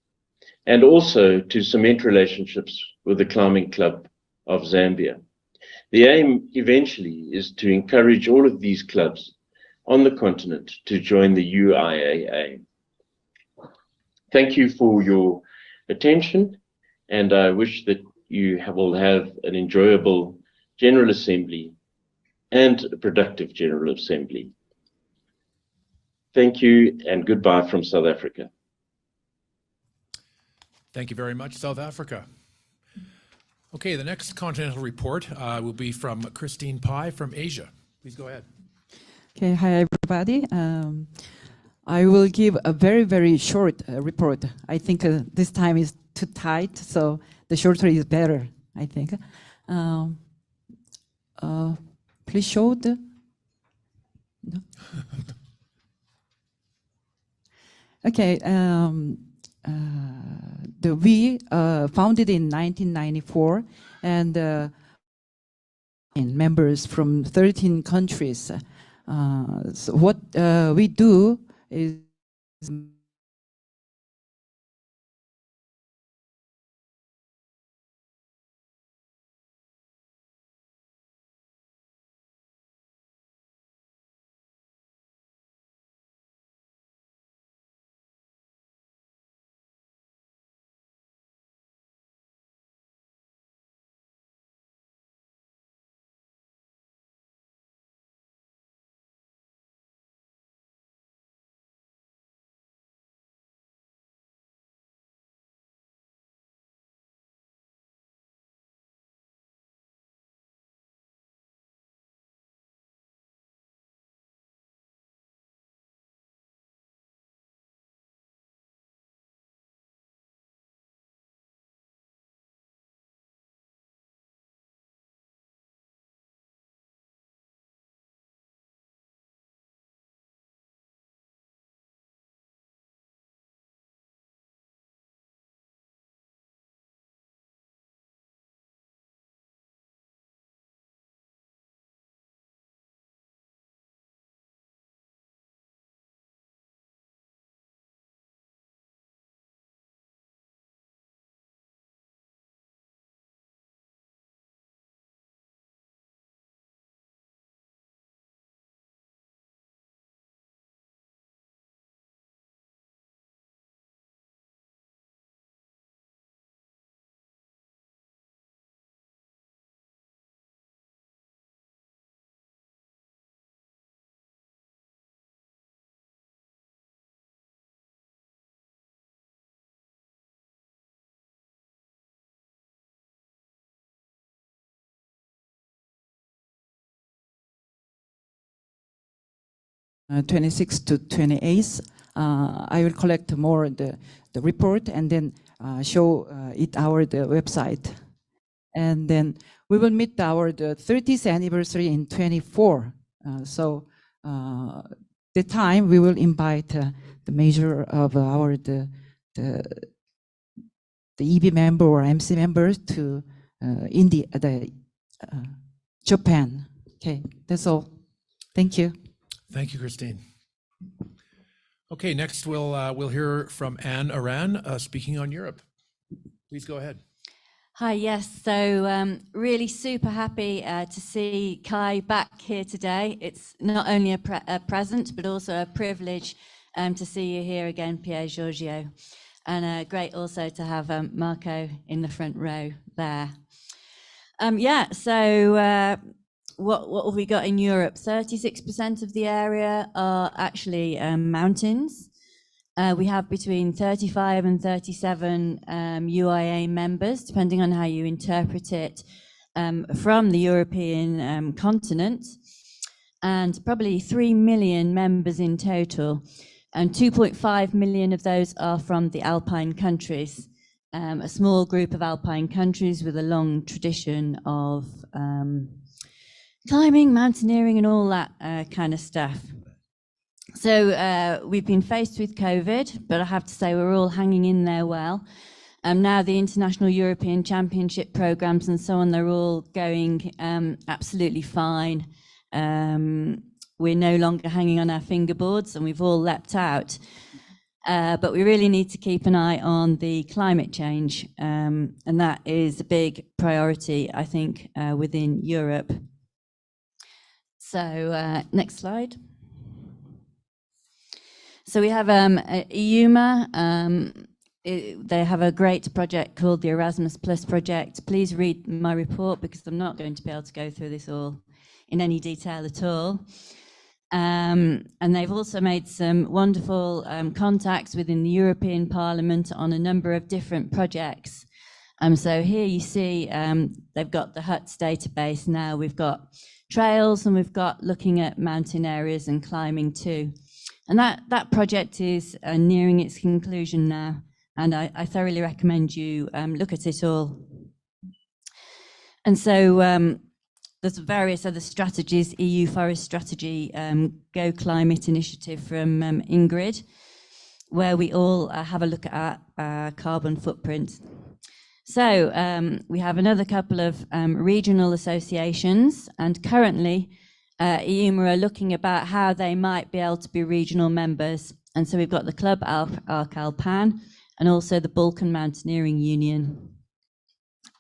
and also to cement relationships with the Climbing Club of Zambia. The aim eventually is to encourage all of these clubs on the continent to join the UIAA. Thank you for your attention, and I wish that you will have an enjoyable General Assembly and a productive General Assembly. Thank you and goodbye from South Africa. Thank you very much, South Africa. Okay, the next continental report will be from Christine Pai from Asia. Please go ahead. Okay, hi everybody. I will give a very, very short report. I think this time is too tight, so the shorter is better, I think. Please show the... No? Okay, we founded in 1994 and members from 13 countries. So what we do is 26th to 28th. I will collect more the report and then show it our the website. And then we will meet our the 30th anniversary in 24. So the time we will invite the major of our the EB member or MC members to Japan. Okay, that's all. Thank you. Thank you, Christine. Okay, next we'll hear from Anne Aran speaking on Europe. Please go ahead. Hi, yes, so really super happy to see Kai back here today. It's not only a present, but also a privilege to see you here again, Pier Giorgio. And great also to have Marco in the front row there. What have we got in Europe? 36% of the area are actually mountains. We have between 35 and 37 UIAA members, depending on how you interpret it, from the European continent, and probably 3 million members in total. And 2.5 million of those are from the Alpine countries, a small group of Alpine countries with a long tradition of climbing, mountaineering, and all that kind of stuff. So we've been faced with COVID, but I have to say we're all hanging in there well. Now the International European Championship programs and so on, they're all going absolutely fine. We're no longer hanging on our fingerboards and we've all leapt out. But we really need to keep an eye on the climate change. And that is a big priority, I think, within Europe. So next slide. So we have EUMA. They have a great project called the Erasmus Plus project. Please read my report because I'm not going to be able to go through this all in any detail at all. And they've also made some wonderful contacts within the European Parliament on a number of different projects. So here you see they've got the HUTS database now. We've got trails and we've got looking at mountain areas and climbing too. And that project is nearing its conclusion now. And I thoroughly recommend you look at it all. And so there's various other strategies, EU Forest Strategy, Go Climate Initiative from Ingrid, where we all have a look at our carbon footprint. So we have another couple of regional associations, and currently EUMA are looking about how they might be able to be regional members. And so we've got the Club Alpine and also the Balkan Mountaineering Union.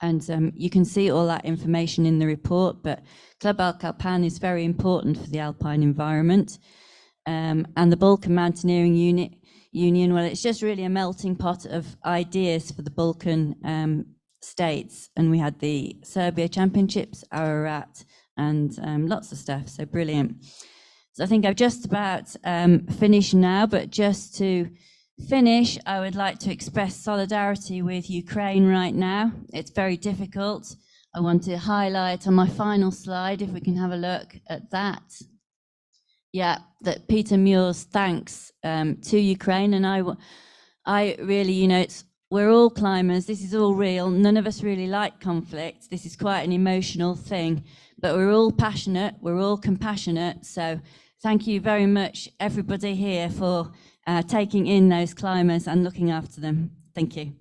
And you can see all that information in the report, but Club Alpine is very important for the alpine environment. And the Balkan Mountaineering Union, well, it's just really a melting pot of ideas for the Balkan states. And we had the Serbia Championships, Ararat, and lots of stuff, so brilliant. So I think I've just about finished now, but just to finish, I would like to express solidarity with Ukraine right now. It's very difficult. I want to highlight on my final slide, if we can have a look at that. Yeah, that Peter Muir's thanks to Ukraine. And I really, we're all climbers. This is all real. None of us really like conflict. This is quite an emotional thing, but we're all passionate. We're all compassionate. So thank you very much, everybody here, for taking in those climbers and looking after them. Thank you.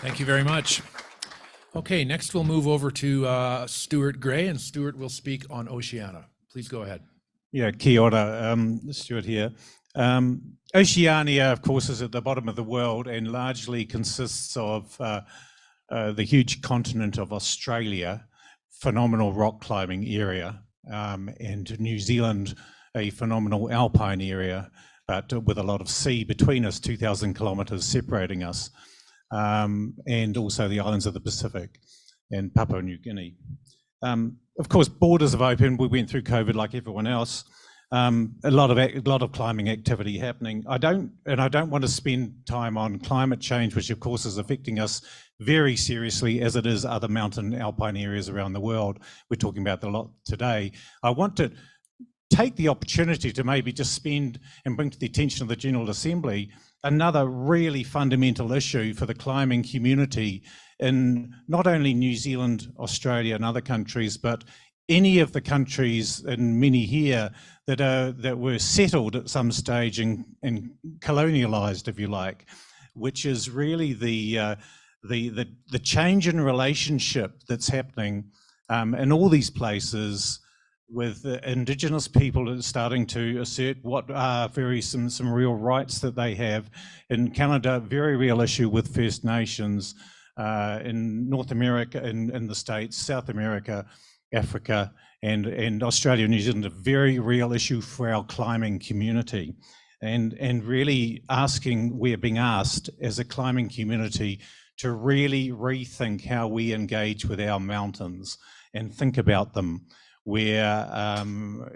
Thank you very much. Okay, next we'll move over to Stuart Gray, and Stuart will speak on Oceania. Please go ahead. Yeah, kia ora, Stuart here. Oceania, of course, is at the bottom of the world and largely consists of the huge continent of Australia, phenomenal rock climbing area, and New Zealand, a phenomenal alpine area, but with a lot of sea between us, 2,000 kilometres separating us, and also the islands of the Pacific and Papua New Guinea. Of course, borders have opened. We went through COVID like everyone else. A lot of climbing activity happening. I don't want to spend time on climate change, which of course is affecting us very seriously, as it is other mountain alpine areas around the world. We're talking about that a lot today. I want to take the opportunity to maybe just spend and bring to the attention of the General Assembly another really fundamental issue for the climbing community in not only New Zealand, Australia and other countries, but any of the countries, and many here, that were settled at some stage and colonialized, if you like, which is really the change in relationship that's happening in all these places, with Indigenous people starting to assert what are some real rights that they have. In Canada, very real issue with First Nations. In North America, in the States, South America, Africa, and Australia and New Zealand, a very real issue for our climbing community. And really we're being asked as a climbing community to really rethink how we engage with our mountains and think about them. Where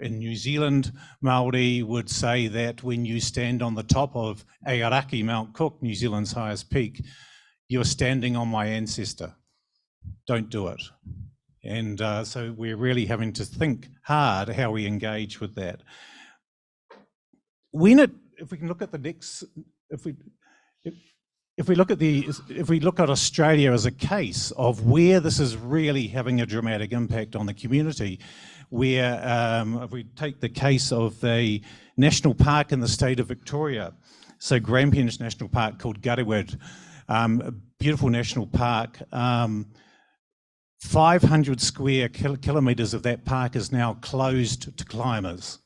in New Zealand, Māori would say that when you stand on the top of Aoraki, Mount Cook, New Zealand's highest peak, you're standing on my ancestor. Don't do it. And so we're really having to think hard how we engage with that. If we can look at the next, if we look at Australia as a case of where this is really having a dramatic impact on the community, where if we take the case of the national park in the state of Victoria, so Grampians National Park called Gadiwed, a beautiful national park, 500 square kilometres of that park is now closed to climbers.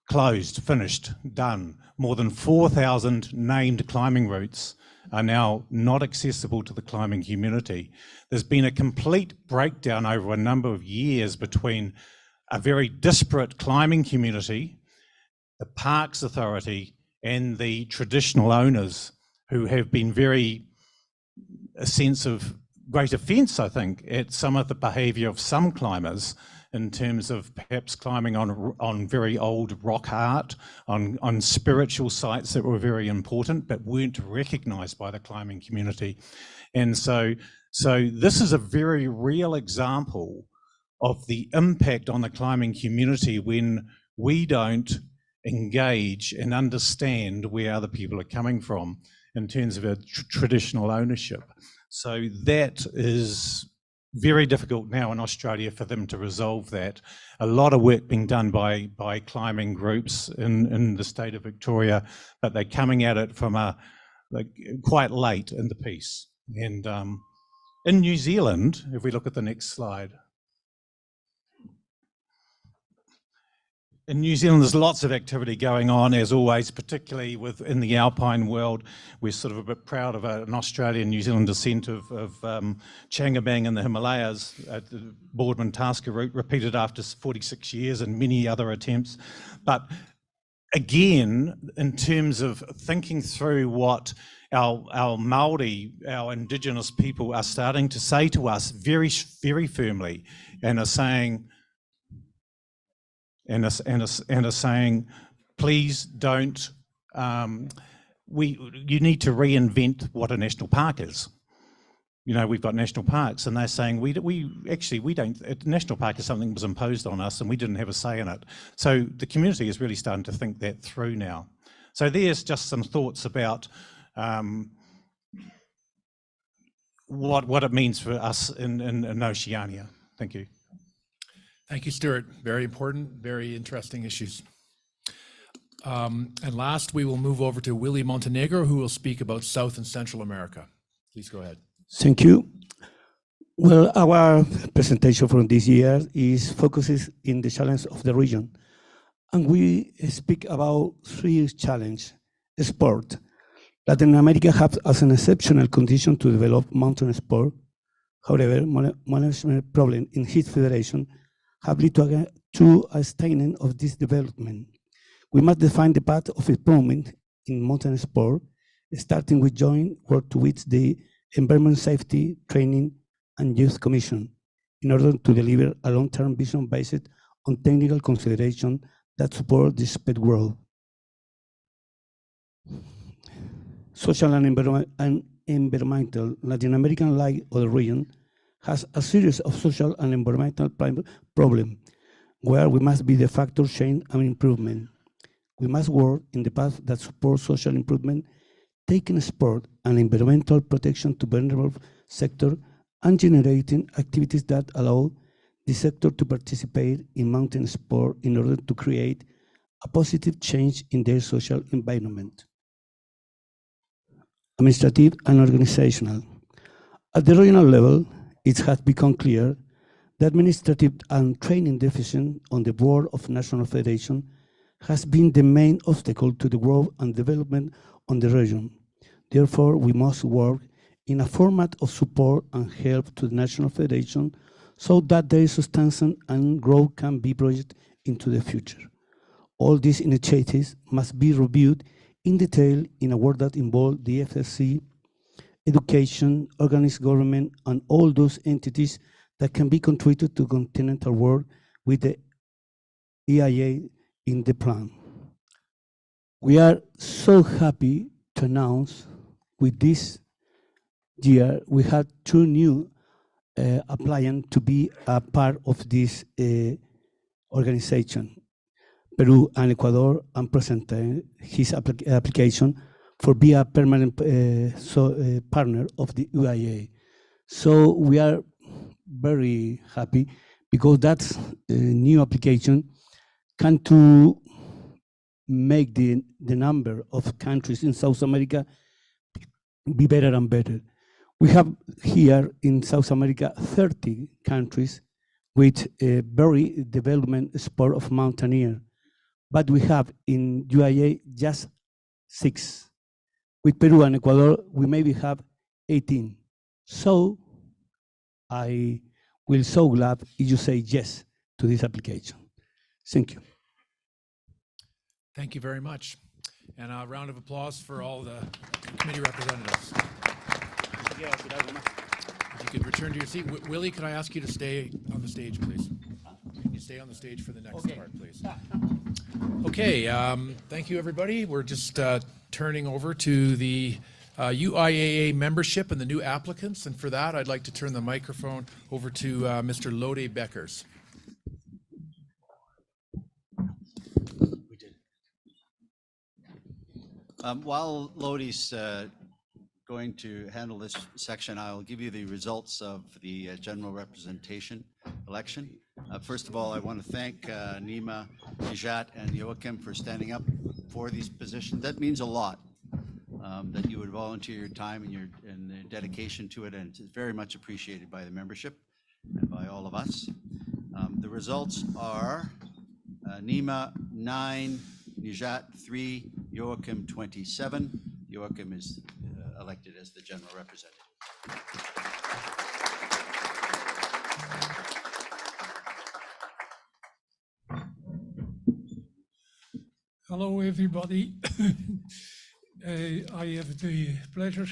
Closed, finished, done. More than 4,000 named climbing routes are now not accessible to the climbing community. There's been a complete breakdown over a number of years between a very disparate climbing community, the Parks Authority, and the traditional owners, who have been a sense of great offence, I think, at some of the behaviour of some climbers in terms of perhaps climbing on very old rock art, on spiritual sites that were very important but weren't recognised by the climbing community. And so this is a very real example of the impact on the climbing community when we don't engage and understand where other people are coming from in terms of a traditional ownership. So that is very difficult now in Australia for them to resolve that. A lot of work being done by climbing groups in the state of Victoria, but they're coming at it from quite late in the piece. And in New Zealand, if we look at the next slide, in New Zealand, there's lots of activity going on, as always, particularly in the Alpine world. We're sort of a bit proud of an Australian-New Zealand descent of Changabang in the Himalayas, the Boardman-Tasker route, repeated after 46 years and many other attempts. But again, in terms of thinking through what our Māori, our Indigenous people are starting to say to us very, very firmly, and are saying, please don't, you need to reinvent what a national park is. You know, we've got national parks, and they're saying we don't, national park is something that was imposed on us and we didn't have a say in it. So the community is really starting to think that through now. So there's just some thoughts about what it means for us in Oceania. Thank you. Thank you, Stuart. Very important, very interesting issues. And last, we will move over to Willie Montenegro, who will speak about South and Central America. Please go ahead. Thank you. Well, our presentation from this year focuses in the challenge of the region. And we speak about three challenges. Sport. Latin America has as an exceptional condition to develop mountain sport. However, management problems in his federation have led to a stagning of this development. We must define the path of improvement in mountain sport, starting with joint work with the Environment Safety, Training and Youth Commission, in order to deliver a long-term vision based on technical consideration that support this pet growth. Social and environmental, Latin American, like other region, has a series of social and environmental problems where we must be the factor change and improvement. We must work in the path that supports social improvement, taking sport and environmental protection to vulnerable sector and generating activities that allow the sector to participate in mountain sport in order to create a positive change in their social environment. Administrative and organizational. At the regional level, it has become clear the administrative and training deficit on the board of National Federation has been the main obstacle to the growth and development on the region. Therefore, we must work in a format of support and help to the National Federation so that their substance and growth can be projected into the future. All these initiatives must be reviewed in detail in a work that involves the FSC, education, organized government, and all those entities that can be contributed to continental work with the UIAA in the plan. We are so happy to announce with this year we had 2 new applicants to be a part of this organization. Peru and Ecuador, and presented his application for be a permanent partner of the UIAA. So we are very happy because that new application can to make the number of countries in South America be better and better. We have here in South America 30 countries with a very development sport of mountaineer. But we have in UIAA just 6. With Peru and Ecuador, we maybe have 18. So I will so glad if you say yes to this application. Thank you. Thank you very much. And a round of applause for all the committee representatives. If you could return to your seat. Willie, could I ask you to stay on the stage, please? Can you stay on the stage for the next part, please? Okay, thank you, everybody. We're just turning over to the UIAA membership and the new applicants. And for that, I'd like to turn the microphone over to Mr. Lode Beckers. While Lodi's going to handle this section, I'll give you the results of the general representation election. First of all, I want to thank Nima, Nijat, and Joachim for standing up for these positions. That means a lot, that you would volunteer your time and the dedication to it, and it's very much appreciated by the membership and by all of us. The results are Nima 9, Nijat 3, Joachim 27. Joachim is elected as the general representative. Hello, everybody. I have the pleasure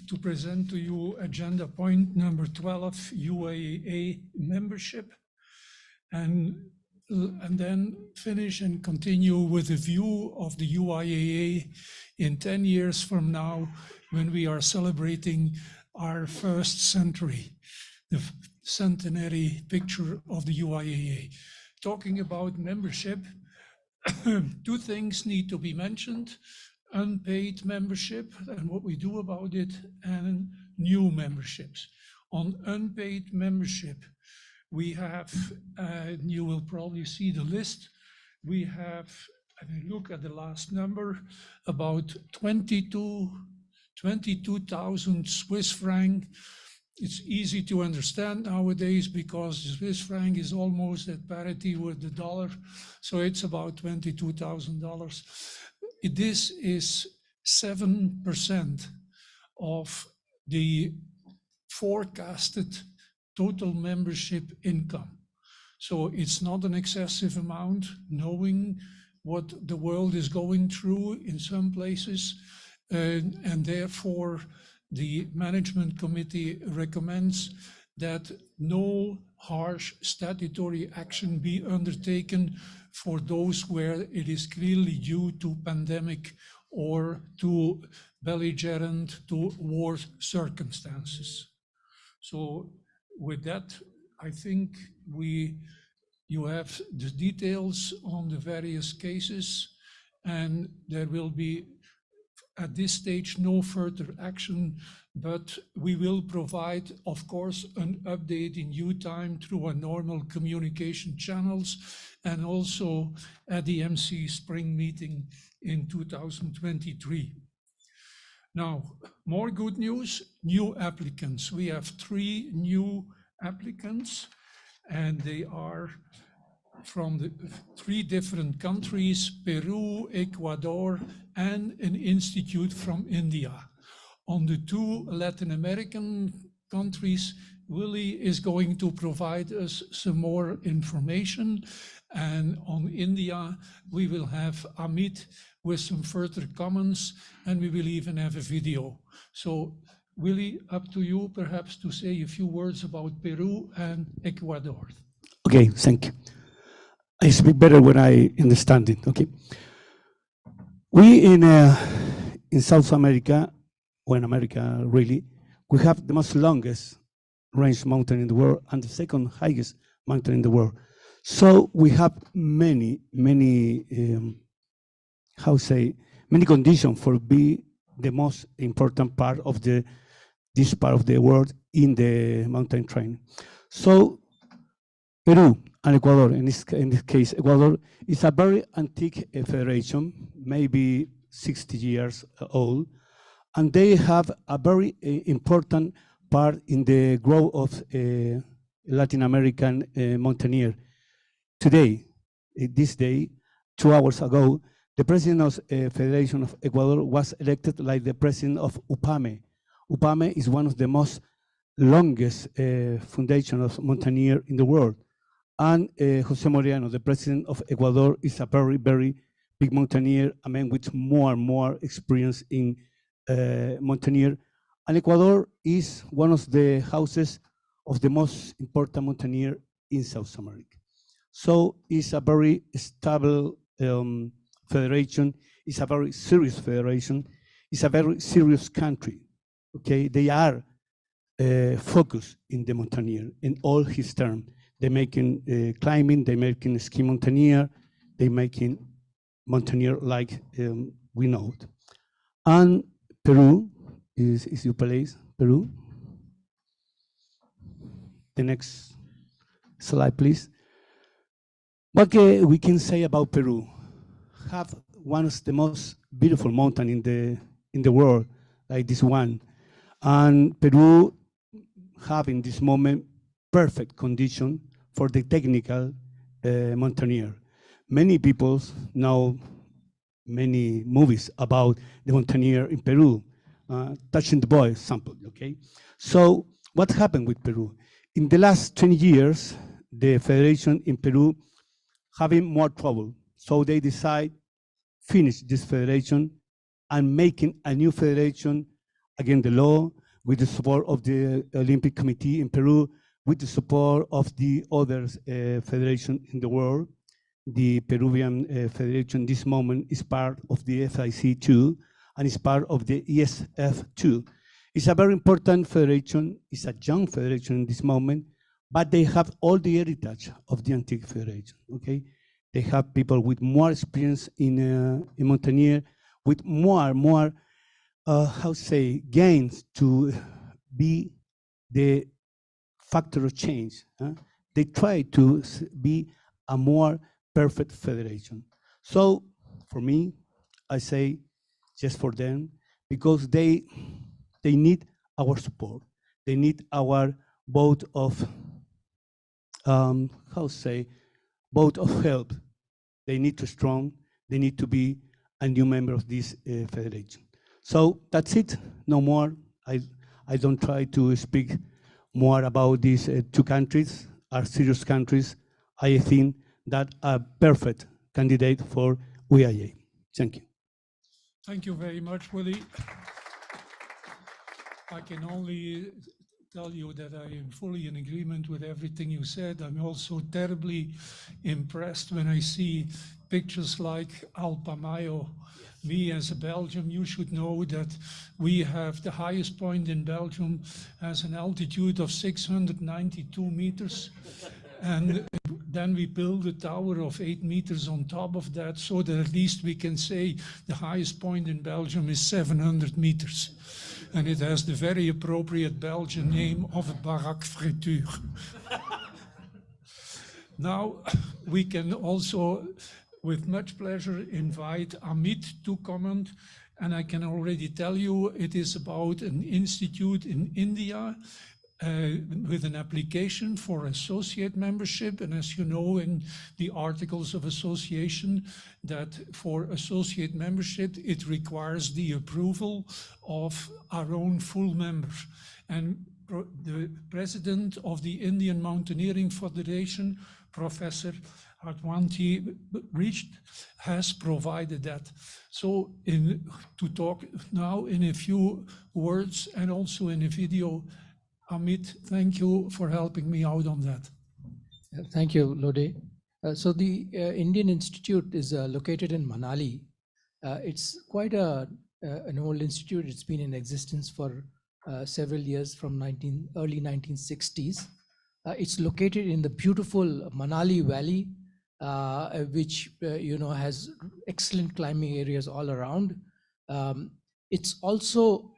to present to you agenda point number 12, UIAA membership, and then finish and continue with a view of the UIAA in 10 years from now, when we are celebrating our first century, the centenary picture of the UIAA. Talking about membership, 2 things need to be mentioned: unpaid membership and what we do about it, and new memberships. On unpaid membership, we have, you will probably see the list, we have, if you look at the last number, about 22,000 Swiss franc. It's easy to understand nowadays because the Swiss franc is almost at parity with the dollar, so it's about $22,000. This is 7% of the forecasted total membership income. So it's not an excessive amount, knowing what the world is going through in some places, and therefore the management committee recommends that no harsh statutory action be undertaken for those where it is clearly due to pandemic or to belligerent, to war circumstances. So with that, I think you have the details on the various cases, and there will be at this stage no further action, but we will provide, of course, an update in due time through our normal communication channels and also at the MC Spring meeting in 2023. Now, more good news, new applicants. We have 3 new applicants, and they are from the 3 different countries, Peru, Ecuador, and an institute from India. On the 2 Latin American countries, Willie is going to provide us some more information. And on India, we will have Amit with some further comments, and we will even have a video. So Willie, up to you perhaps to say a few words about Peru and Ecuador. Okay, thank you. I speak better when I understand it. Okay. We in South America, or in America really, we have the most longest range mountain in the world and the second highest mountain in the world. So we have many conditions for be the most important part of this part of the world in the mountain training. So Peru and Ecuador, in this case, Ecuador is a very antique federation, maybe 60 years old, and they have a very important part in the growth of Latin American mountaineer. Today, this day, 2 hours ago, the president of Federation of Ecuador was elected like the president of UPAME. UPAME is one of the most longest foundation of mountaineer in the world. And Jose Moreano, the president of Ecuador, is a very, very big mountaineer, a man with more and more experience in mountaineer. And Ecuador is one of the houses of the most important mountaineer in South America. So it's a very stable federation. It's a very serious federation. It's a very serious country. Okay, they are focused in the mountaineer in all his terms. They're making climbing, they're making ski mountaineer, they're making mountaineer like we know it. And Peru is your place, Peru. The next slide, please. What we can say about Peru? Have one of the most beautiful mountains in the world, like this one. And Peru have in this moment perfect condition for the technical mountaineer. Many people know many movies about the mountaineer in Peru, Touching the Boy sample, okay? So what happened with Peru? In the last 20 years, the federation in Peru having more trouble. So they decide finish this federation and making a new federation against the law with the support of the Olympic Committee in Peru, with the support of the other federation in the world. The Peruvian Federation this moment is part of the FIC2 and is part of the ESF2. It's a very important federation. It's a young federation in this moment, but they have all the heritage of the antique federation, okay? They have people with more experience in mountaineer, with more gains to be the factor of change. They try to be a more perfect federation. So for me, I say just for them, because they need our support. They need our vote of, vote of help. They need to strong, they need to be a new member of this federation. So that's it, no more. I don't try to speak more about these 2 countries, are serious countries. I think that are perfect candidate for UIAA. Thank you. Thank you very much, Willie. I can only tell you that I am fully in agreement with everything you said. I'm also terribly impressed when I see pictures like Alpamayo. Me as a Belgian, you should know that we have the highest point in Belgium has an altitude of 692 meters. And then we build a tower of 8 meters on top of that, so that at least we can say the highest point in Belgium is 700 meters. And it has the very appropriate Belgian name of a baraque friture. Now, we can also, with much pleasure, invite Amit to comment. And I can already tell you it is about an institute in India with an application for associate membership. And as you know, in the articles of association, that for associate membership, it requires the approval of our own full members. And the president of the Indian Mountaineering Federation, Professor Adwanti reached, has provided that. So to talk now in a few words and also in a video, Amit, thank you for helping me out on that. Thank you, Lode. So the Indian Institute is located in Manali. It's quite an old institute. It's been in existence for several years from early 1960s. It's located in the beautiful Manali Valley, which has excellent climbing areas all around. It also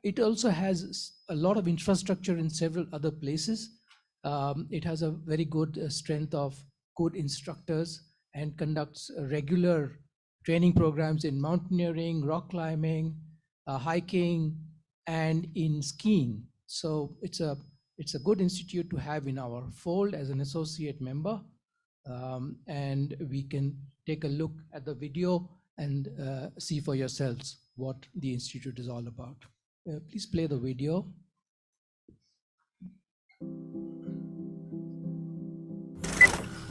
has a lot of infrastructure in several other places. It has a very good strength of good instructors and conducts regular training programs in mountaineering, rock climbing, hiking, and in skiing. So it's a good institute to have in our fold as an associate member. And we can take a look at the video and see for yourselves what the institute is all about. Please play the video.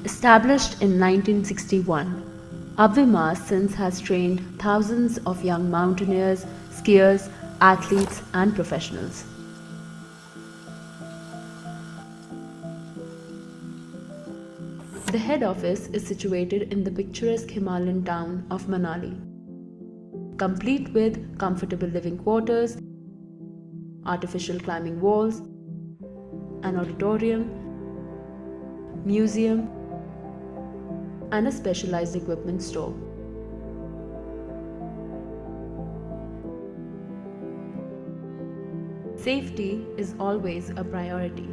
Established in 1961, Abhimas since has trained thousands of young mountaineers, skiers, athletes, and professionals. The head office is situated in the picturesque Himalayan town of Manali, complete with comfortable living quarters, artificial climbing walls, an auditorium, museum, and a specialized equipment store. Safety is always a priority.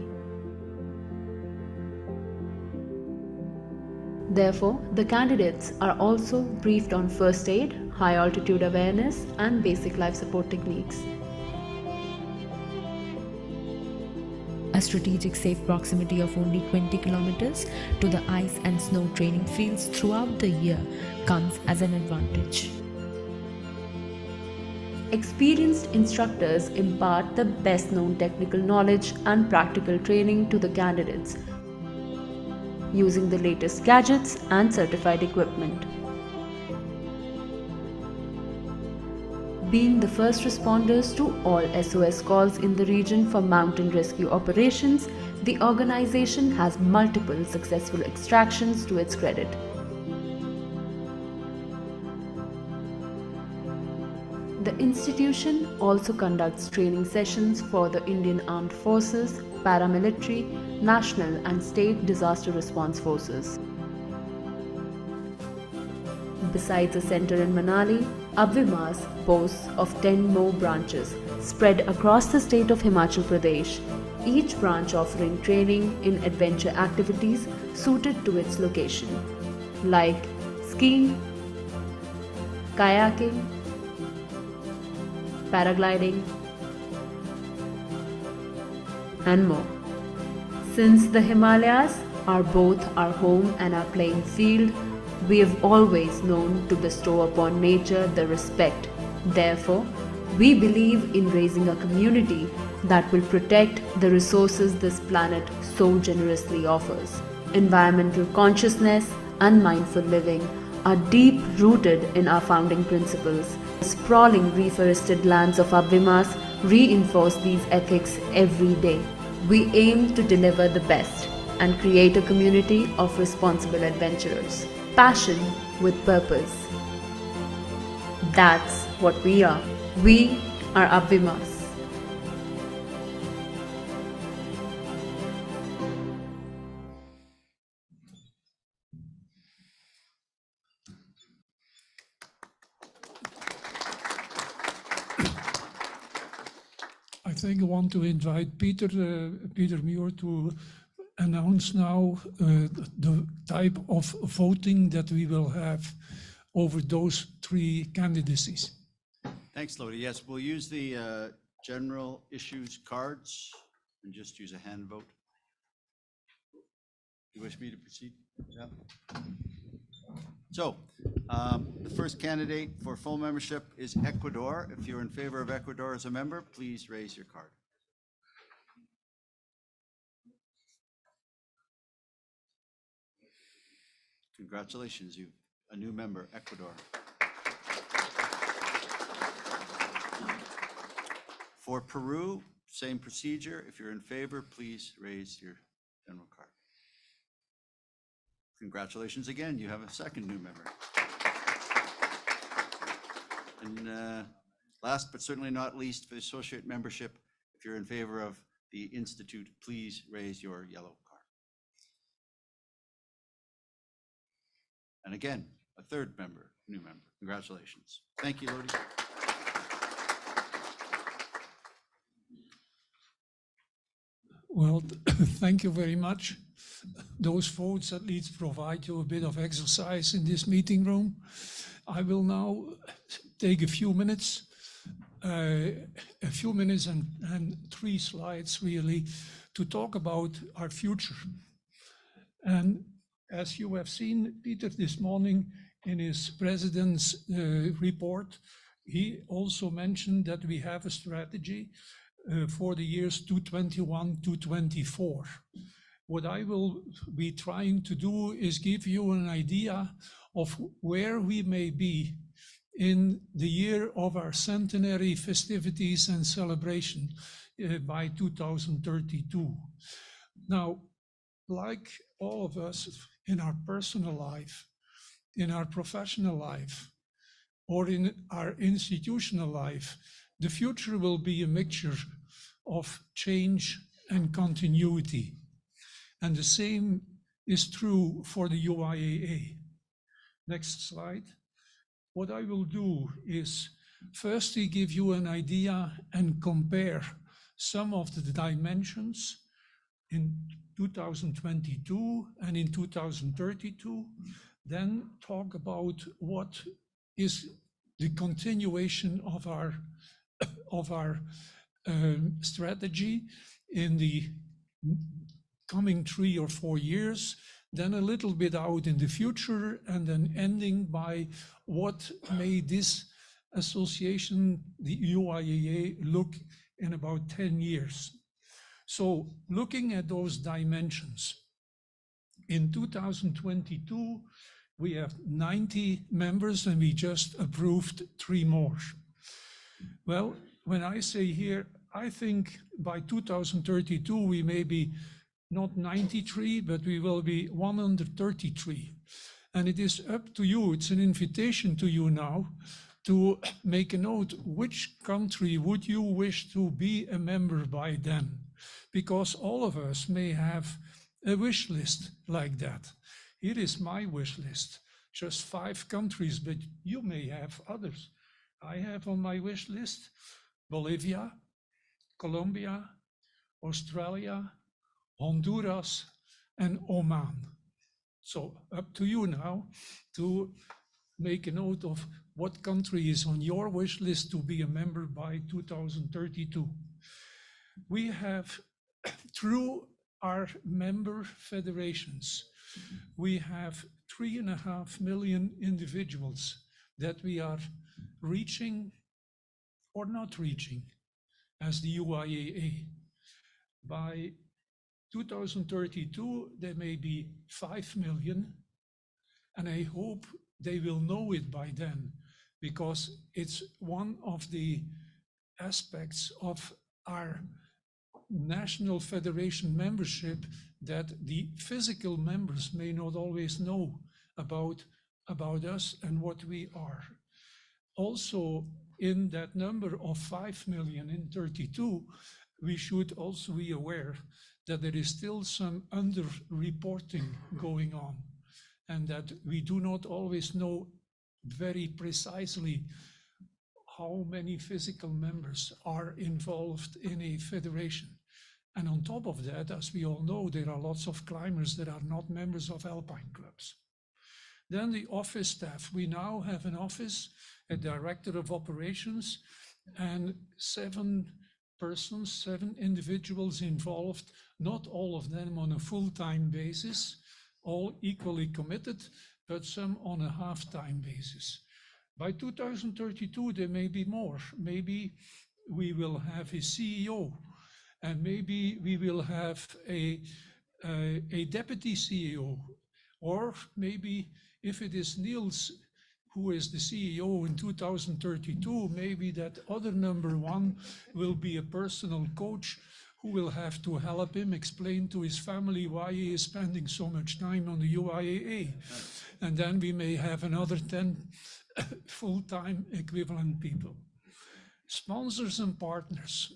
Therefore, the candidates are also briefed on first aid, high altitude awareness, and basic life support techniques. A strategic safe proximity of only 20 kilometers to the ice and snow training fields throughout the year comes as an advantage. Experienced instructors impart the best known technical knowledge and practical training to the candidates, using the latest gadgets and certified equipment. Being the first responders to all SOS calls in the region for mountain rescue operations, the organization has multiple successful extractions to its credit. The institution also conducts training sessions for the Indian Armed Forces, paramilitary, national and state disaster response forces. Besides a center in Manali, Abhimas boasts of 10 more branches spread across the state of Himachal Pradesh, each branch offering training in adventure activities suited to its location, like skiing, kayaking, paragliding, and more. Since the Himalayas are both our home and our playing field, we have always known to bestow upon nature the respect. Therefore, we believe in raising a community that will protect the resources this planet so generously offers. Environmental consciousness and mindful living are deep rooted in our founding principles. The sprawling reforested lands of Abhimas reinforce these ethics every day. We aim to deliver the best and create a community of responsible adventurers. Passion with purpose. That's what we are. We are Abhimas. I think I want to invite Peter Muir to announce now the type of voting that we will have over those three candidacies. Thanks, Lodi. Yes, we'll use the general issues cards and just use a hand vote. You wish me to proceed? Yeah. So, the first candidate for full membership is Ecuador. If you're in favor of Ecuador as a member, please raise your card. Congratulations, you a new member, Ecuador. For Peru, same procedure. If you're in favor, please raise your general card. Congratulations again, you have a second new member. And last but certainly not least, for the associate membership, if you're in favor of the Institute, please raise your yellow card. And again, a third member, new member. Congratulations. Thank you, Lodi. Well, thank you very much. Those votes at least provide you a bit of exercise in this meeting room. I will now take a few minutes and 3 slides really to talk about our future. And as you have seen, Peter, this morning in his president's report, he also mentioned that we have a strategy for the years 2021 to 2024. What I will be trying to do is give you an idea of where we may be in the year of our centenary festivities and celebration by 2032. Now, like all of us in our personal life, in our professional life, or in our institutional life, the future will be a mixture of change and continuity. And the same is true for the UIAA. Next slide. What I will do is firstly give you an idea and compare some of the dimensions in 2022 and in 2032, then talk about what is the continuation of our strategy in the coming 3 or 4 years, then a little bit out in the future, and then ending by what may this association, the UIAA, look in about 10 years. So looking at those dimensions, in 2022, we have 90 members and we just approved 3 more. Well, when I say here, I think by 2032, we may be not 93, but we will be 133. And it is up to you, it's an invitation to you now to make a note, which country would you wish to be a member by then? Because all of us may have a wish list like that. Here is my wish list, just 5 countries, but you may have others. I have on my wish list Bolivia, Colombia, Australia, Honduras, and Oman. So up to you now to make a note of what country is on your wish list to be a member by 2032. We have, through our member federations, we have 3.5 million individuals that we are reaching or not reaching as the UIAA. By 2032, there may be 5 million, and I hope they will know it by then, because it's one of the aspects of our national federation membership that the physical members may not always know about us and what we are. Also, in that number of 5 million in 32, we should also be aware that there is still some under-reporting going on, and that we do not always know very precisely how many physical members are involved in a federation. And on top of that, as we all know, there are lots of climbers that are not members of Alpine clubs. Then the office staff. We now have an office, a director of operations, and 7 persons, 7 individuals involved, not all of them on a full-time basis, all equally committed, but some on a half-time basis. By 2032, there may be more. Maybe we will have a CEO, and maybe we will have a deputy CEO, or maybe if it is Niels who is the CEO in 2032, maybe that other number 1 will be a personal coach who will have to help him explain to his family why he is spending so much time on the UIAA. And then we may have another 10 full-time equivalent people. Sponsors and partners.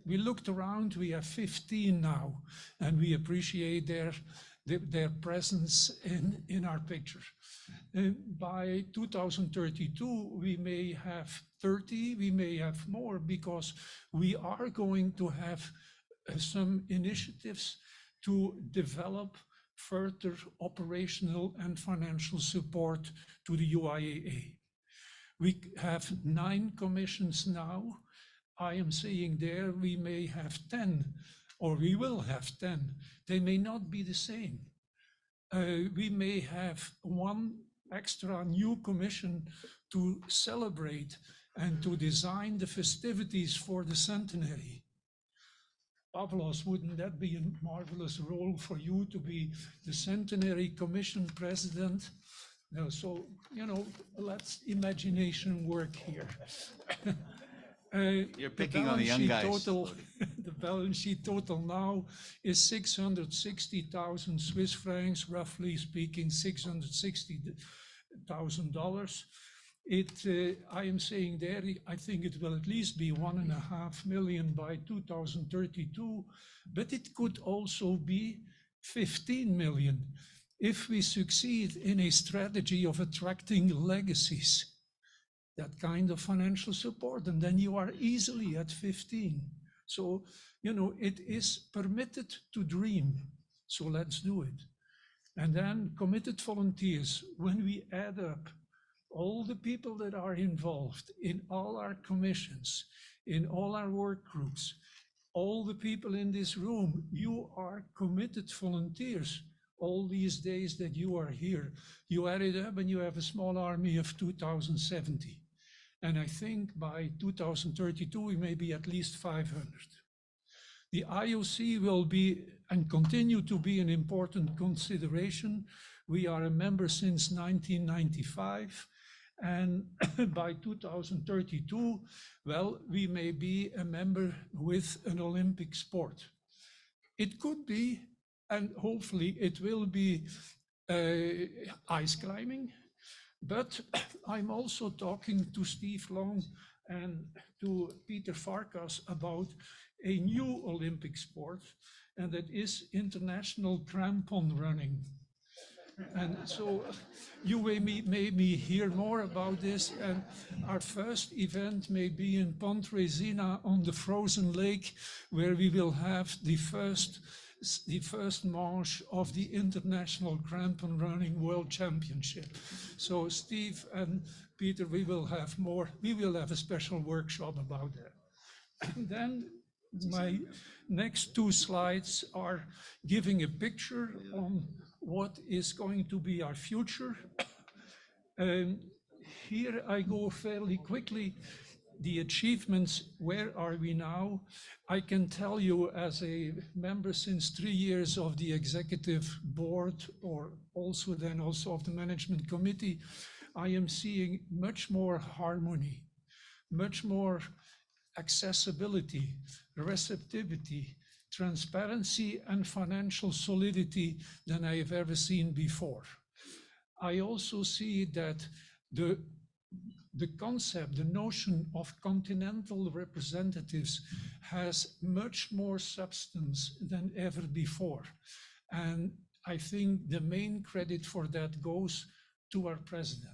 We looked around, we have 15 now, and we appreciate their presence in our picture. By 2032, we may have 30, we may have more, because we are going to have some initiatives to develop further operational and financial support to the UIAA. We have 9 commissions now. I am saying there we may have 10, or we will have 10. They may not be the same. We may have 1 extra new commission to celebrate and to design the festivities for the centenary. Pavlos, wouldn't that be a marvelous role for you to be the Centenary Commission president? No, so, you know, let's imagination work here. You're picking on the young guys. The balance sheet total now is 660,000 Swiss francs, roughly speaking, $660,000. I am saying there, I think it will at least be 1.5 million by 2032, but it could also be 15 million if we succeed in a strategy of attracting legacies, that kind of financial support, and then you are easily at 15. So, you know, it is permitted to dream, so let's do it. And then committed volunteers, when we add up all the people that are involved in all our commissions, in all our work groups, all the people in this room, you are committed volunteers. All these days that you are here, you add it up and you have a small army of 2,070. And I think by 2032, we may be at least 500. The IOC will be and continue to be an important consideration. We are a member since 1995. And by 2032, well, we may be a member with an Olympic sport. It could be, and hopefully it will be, ice climbing. But I'm also talking to Steve Long and to Peter Farkas about a new Olympic sport, and that is international crampon running. And so you may hear more about this, and our first event may be in Pontresina on the frozen lake, where we will have the first manche of the International Crampon Running World Championship. So Steve and Peter, we will have a special workshop about that. And then my next 2 slides are giving a picture on what is going to be our future. Here I go fairly quickly. The achievements, where are we now? I can tell you, as a member since 3 years of the executive board, or also of the management committee, I am seeing much more harmony, much more accessibility, receptivity, transparency and financial solidity than I have ever seen before. I also see that the concept, the notion of continental representatives has much more substance than ever before. And I think the main credit for that goes to our president.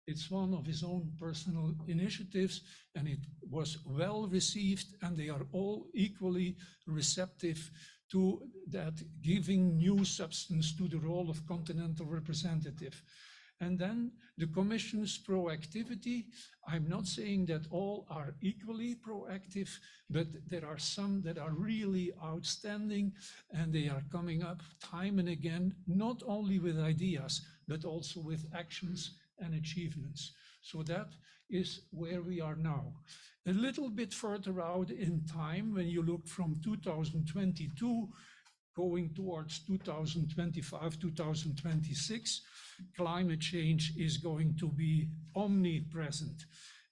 It's one of his own personal initiatives, and it was well received, and they are all equally receptive to that, giving new substance to the role of continental representative. And then the Commission's proactivity. I'm not saying that all are equally proactive, but there are some that are really outstanding, and they are coming up time and again, not only with ideas, but also with actions and achievements. So that is where we are now. A little bit further out in time, when you look from 2022, going towards 2025, 2026, climate change is going to be omnipresent.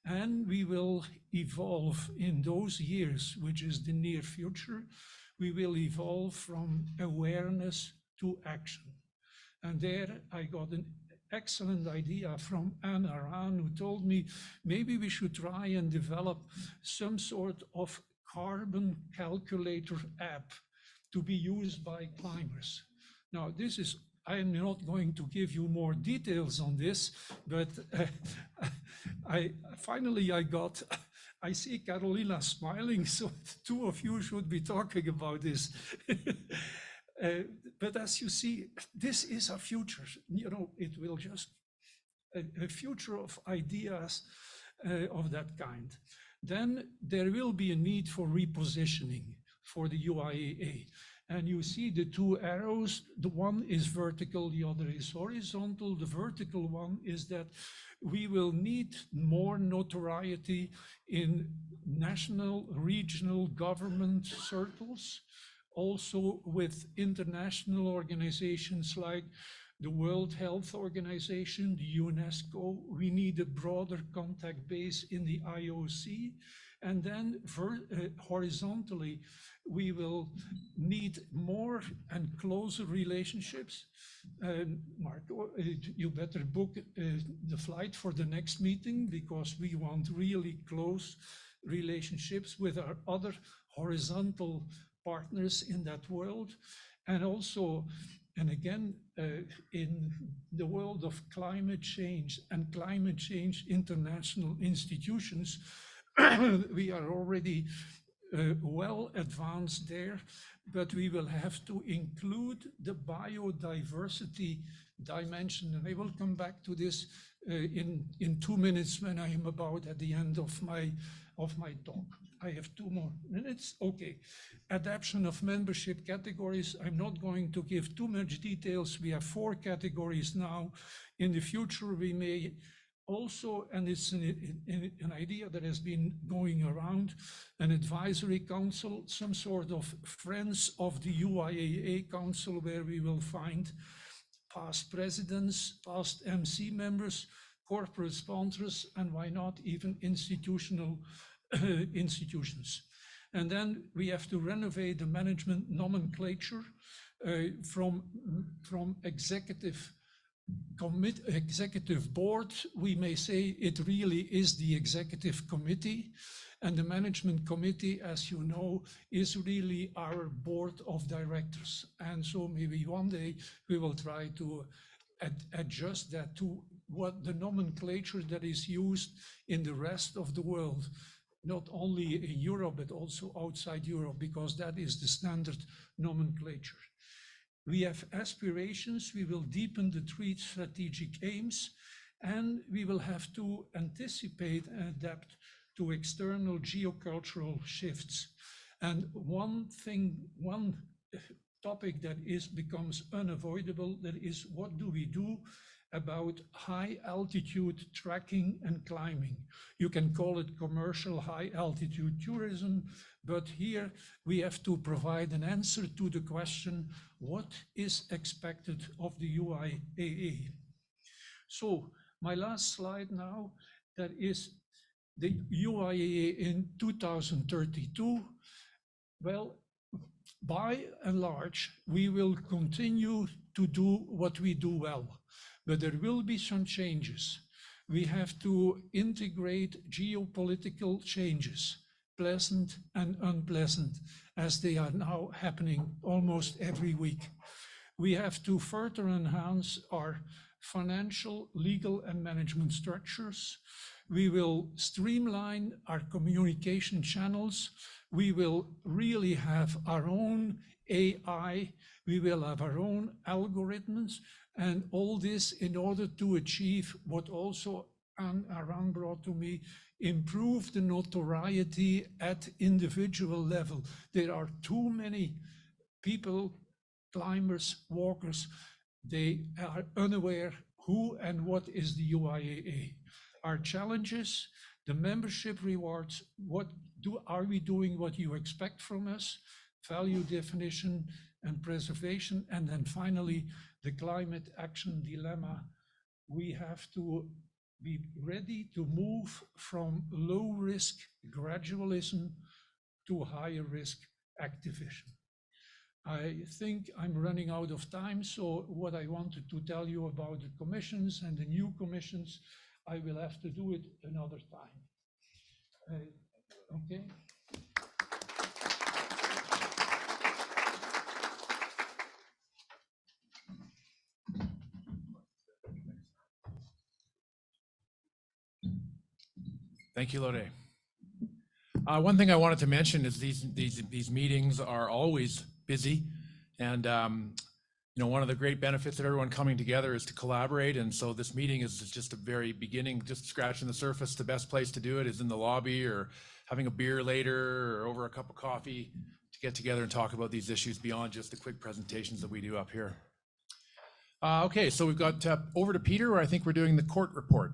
And we will evolve in those years, which is the near future. We will evolve from awareness to action. And there I got an excellent idea from Anna Rahn, who told me maybe we should try and develop some sort of carbon calculator app to be used by climbers. Now, this is, I am not going to give you more details on this, but I see Carolina smiling, so the two of you should be talking about this. But as you see, this is a future. You know, it will just a future of ideas of that kind. Then there will be a need for repositioning for the UIAA. And you see the two arrows, the one is vertical, the other is horizontal. The vertical one is that we will need more notoriety in national, regional government circles, also with international organizations like the World Health Organization, the UNESCO. We need a broader contact base in the IOC. And then horizontally, we will need more and closer relationships. Marco, you better book the flight for the next meeting, because we want really close relationships with our other horizontal partners in that world. And also, and again, in the world of climate change and climate change international institutions, we are already well advanced there, but we will have to include the biodiversity dimension. And I will come back to this in 2 minutes when I am about at the end of my talk. I have 2 more minutes. Okay. Adaptation of membership categories. I'm not going to give too much details. We have 4 categories now. In the future, we may also, and it's an idea that has been going around, an advisory council, some sort of friends of the UIAA council, where we will find past presidents, past MC members, corporate sponsors, and why not even institutional institutions. And then we have to renovate the management nomenclature from executive board. We may say it really is the executive committee, and the management committee, as you know, is really our board of directors. And so maybe one day we will try to adjust that to what the nomenclature that is used in the rest of the world, not only in Europe, but also outside Europe, because that is the standard nomenclature. We have aspirations. We will deepen the 3 strategic aims, and we will have to anticipate and adapt to external geocultural shifts. And one topic that becomes unavoidable, that is, what do we do about high altitude trekking and climbing? You can call it commercial high altitude tourism, but here we have to provide an answer to the question, what is expected of the UIAA? So my last slide now, that is the UIAA in 2032. Well, By and large, we will continue to do what we do well, but there will be some changes. We have to integrate geopolitical changes, pleasant and unpleasant, as they are now happening almost every week. We have to further enhance our financial, legal, and management structures. We will streamline our communication channels. We will really have our own AI. We will have our own algorithms, and all this in order to achieve what also Aran brought to me, improve the notoriety at individual level. There are too many people, climbers, walkers, they are unaware who and what is the UIAA. Our challenges, the membership rewards, are we doing what you expect from us? Value definition and preservation, and then finally, the climate action dilemma. We have to be ready to move from low risk gradualism to higher risk activism. I think I'm running out of time, so what I wanted to tell you about the commissions and the new commissions, I will have to do it another time. Okay. Thank you, Lode. One thing I wanted to mention is these meetings are always busy, and one of the great benefits of everyone coming together is to collaborate. And so this meeting is just a very beginning, just scratching the surface. The best place to do it is in the lobby, or having a beer later, or over a cup of coffee, to get together and talk about these issues beyond just the quick presentations that we do up here. Okay, so we've got over to Peter, where I think we're doing the court report.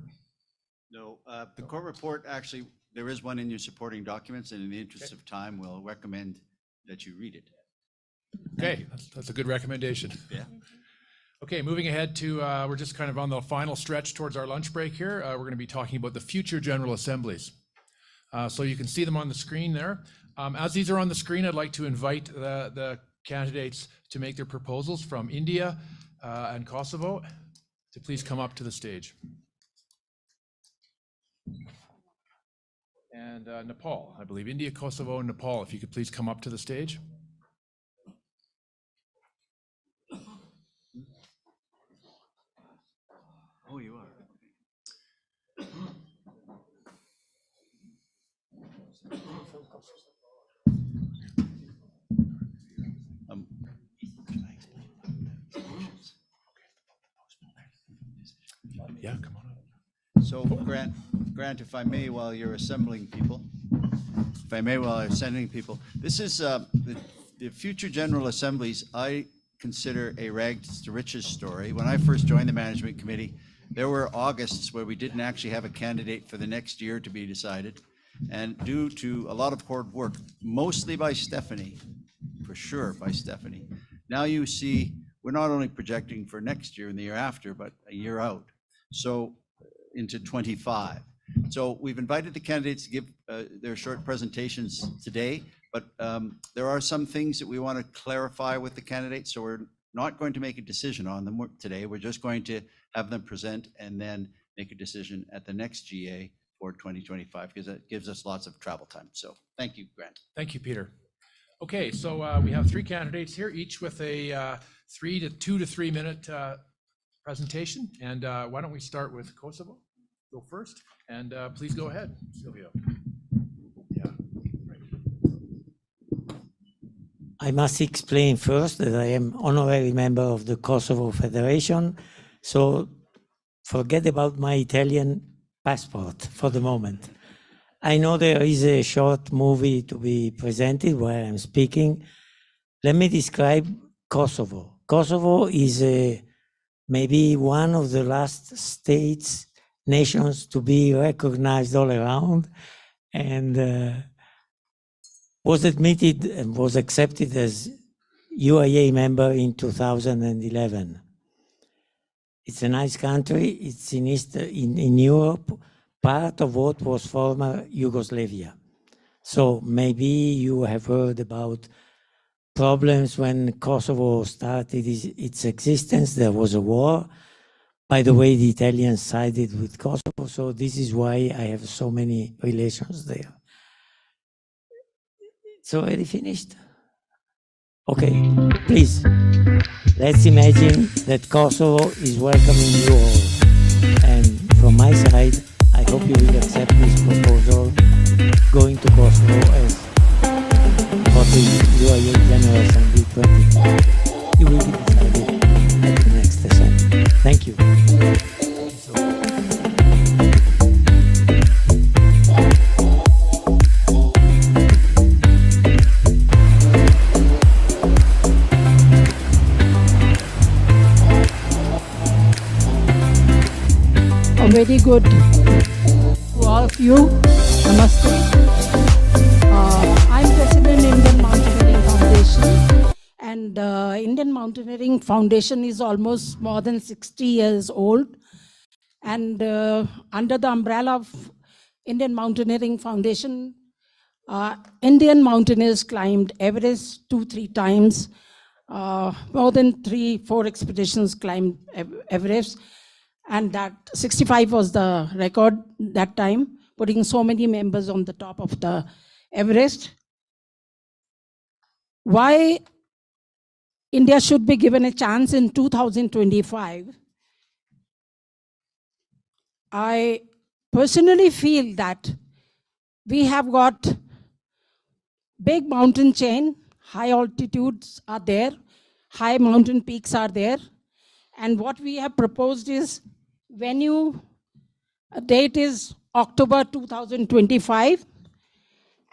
No, the court report, actually, there is one in your supporting documents, and in the interest of time, we'll recommend that you read it. Okay, that's a good recommendation. Yeah. Okay, moving ahead to, we're just kind of on the final stretch towards our lunch break here. We're going to be talking about the future General Assemblies. So you can see them on the screen there. As these are on the screen, I'd like to invite the candidates to make their proposals from India and Kosovo to please come up to the stage. And Nepal, I believe. India, Kosovo, and Nepal, if you could please come up to the stage. Oh, you are. Yeah, come on up. So Grant, if I may, while you're assembling people, this is the future General Assemblies. I consider a rags to riches story. When I first joined the management committee, there were Augusts where we didn't actually have a candidate for the next year to be decided. And due to a lot of hard work, mostly by Stephanie, for sure by Stephanie, now you see we're not only projecting for next year and the year after, but a year out. So into 25. So we've invited the candidates to give their short presentations today, but there are some things that we want to clarify with the candidates. So we're not going to make a decision on them today. We're just going to have them present and then make a decision at the next GA for 2025, because that gives us lots of travel time. So thank you, Grant. Thank you, Peter. Okay, so we have three candidates here, each with a 2 to 3 minute presentation. And why don't we start with Kosovo? Go first, and please go ahead, Silvio. Yeah. I must explain first that I am honorary member of the Kosovo Federation, so forget about my Italian passport for the moment. I know there is a short movie to be presented where I'm speaking. Let me describe Kosovo. Kosovo is maybe one of the last nations to be recognized all around, and was admitted and was accepted as UIAA member in 2011. It's a nice country. It's in Europe, part of what was former Yugoslavia. So maybe you have heard about problems when Kosovo started its existence. There was a war. By the way, the Italians sided with Kosovo, so this is why I have so many relations there. It's already finished? Okay, please. Let's imagine that Kosovo is welcoming you all. And from my side, I hope you will accept this proposal, going to Kosovo as for the UIA General Assembly 2020. It will be decided at the next assembly. Thank you. Very good to all of you. Namaste. I'm President Indian Mountaineering Foundation, and Indian Mountaineering Foundation is almost more than 60 years old. And under the umbrella of Indian Mountaineering Foundation, Indian mountaineers climbed Everest 2-3 times. More than 3-4 expeditions climbed Everest. And that 65 was the record that time, putting so many members on the top of the Everest. Why India should be given a chance in 2025? I personally feel that we have got big mountain chain, high altitudes are there, high mountain peaks are there. And what we have proposed is venue date is October 2025,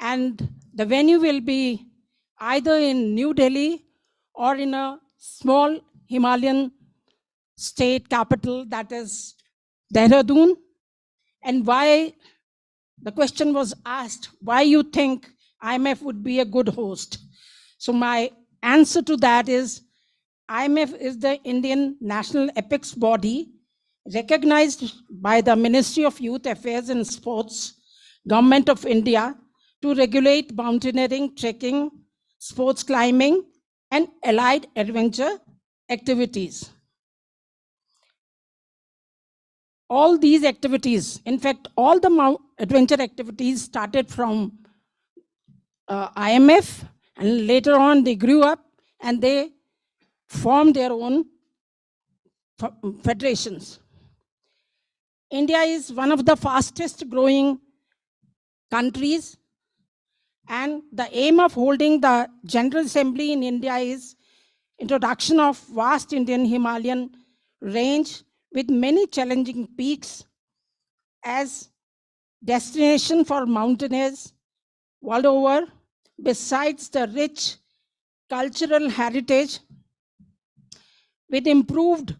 and the venue will be either in New Delhi or in a small Himalayan state capital, that is Dehradun. And why, the question was asked, why you think IMF would be a good host? So my answer to that is, IMF is the Indian national apex body recognized by the Ministry of Youth Affairs and Sports, Government of India, to regulate mountaineering, trekking, sports climbing, and allied adventure activities. All these activities, in fact, all the adventure activities started from IMF, and later on they grew up and they formed their own federations. India is one of the fastest growing countries, and the aim of holding the General Assembly in India is introduction of vast Indian Himalayan range with many challenging peaks as destination for mountaineers world over, besides the rich cultural heritage with improved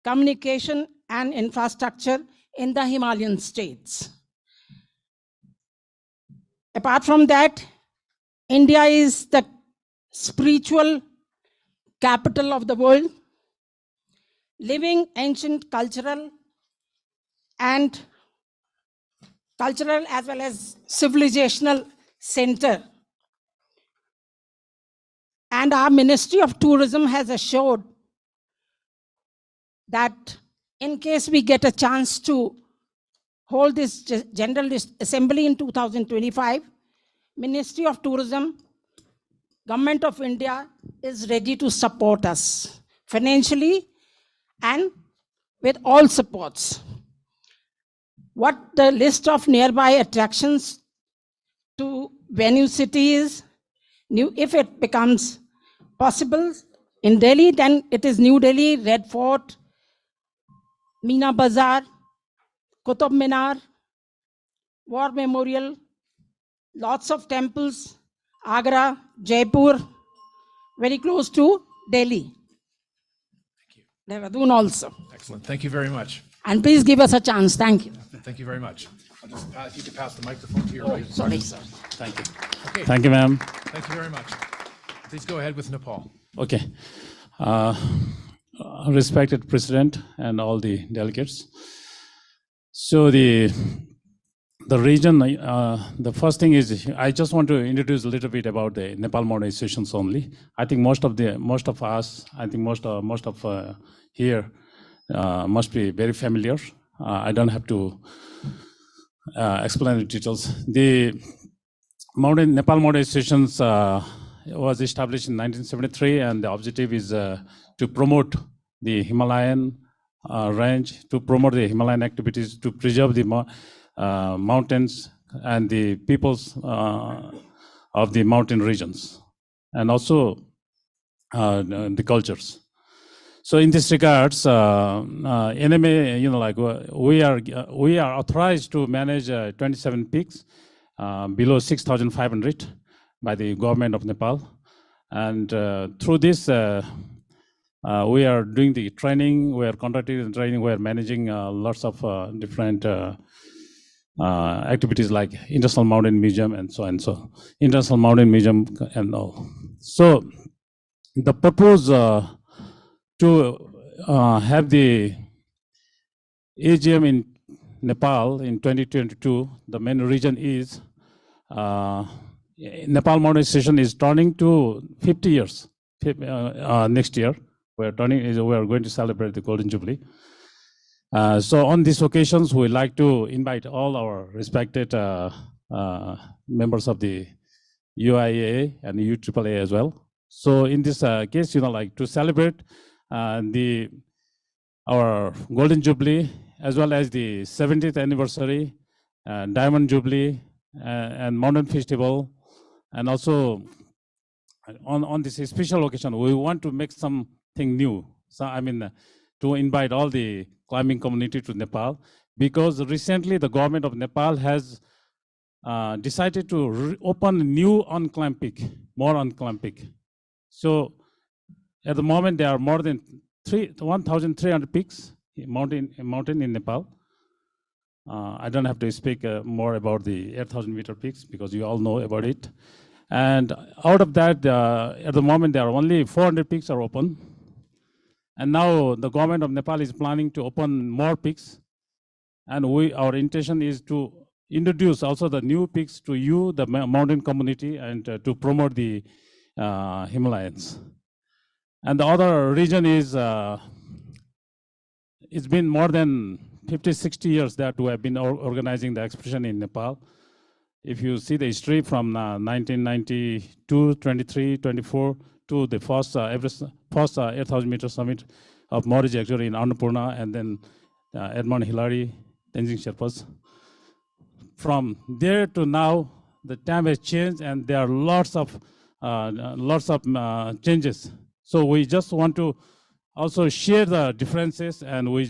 communication and infrastructure in the Himalayan states. Apart from that, India is the spiritual capital of the world, living ancient cultural as well as civilizational center. And our Ministry of Tourism has assured that in case we get a chance to hold this General Assembly in 2025, Ministry of Tourism, Government of India is ready to support us financially and with all supports. What the list of nearby attractions to venue cities, if it becomes possible in Delhi, then it is New Delhi, Red Fort, Meena Bazaar, Qutub Minar, War Memorial, lots of temples, Agra, Jaipur, very close to Delhi. Dehradun also. Excellent. Thank you very much. And please give us a chance. Thank you. Thank you very much. I'll just if you could pass the microphone to your right. Sorry. Thank you. Okay. Thank you, ma'am. Thank you very much. Please go ahead with Nepal. Okay. Respected President and all the delegates. So the the region, the first thing is I just want to introduce a little bit about the Nepal Mountain Stations only. I think most of us, I think most of here must be very familiar. I don't have to explain the details. The Nepal Mountain Stations was established in 1973, and the objective is to promote the Himalayan range, to promote the Himalayan activities, to preserve the mountains and the peoples of the mountain regions, and also the cultures. So in this regards, NMA, we are authorized to manage 27 peaks below 6,500 by the government of Nepal, and through this we are doing the training, we are conducting the training, we are managing lots of different activities like International Mountain Museum and so on. So International Mountain Museum and all. So the purpose to have the AGM in Nepal in 2022, the main reason is Nepal Mountain Station is turning to 50 years next year. We are going to celebrate the Golden Jubilee. So on these occasions, we like to invite all our respected members of the UIAA and UIAA as well. So in this case, to celebrate our Golden Jubilee, as well as the 70th anniversary, Diamond Jubilee, and Mountain Festival, and also on this special occasion, we want to make something new. So to invite all the climbing community to Nepal, because recently the government of Nepal has decided to open a new unclimbed peak, more unclimbed peak. So at the moment, there are more than 1,300 peaks, mountain in Nepal. I don't have to speak more about the 8,000-meter peaks because you all know about it. And out of that, at the moment, there are only 400 peaks are open. And now the government of Nepal is planning to open more peaks. And our intention is to introduce also the new peaks to you, the mountain community, and to promote the Himalayas. And the other reason is it's been more than 50, 60 years that we have been organizing the expedition in Nepal. If you see the history from 1992, 23, 24 to the first 8,000-meter summit of Maurice Exor in Annapurna, and then Edmund Hillary, Tenzing Sherpas. From there to now, the time has changed, and there are lots of changes. So we just want to also share the differences, and we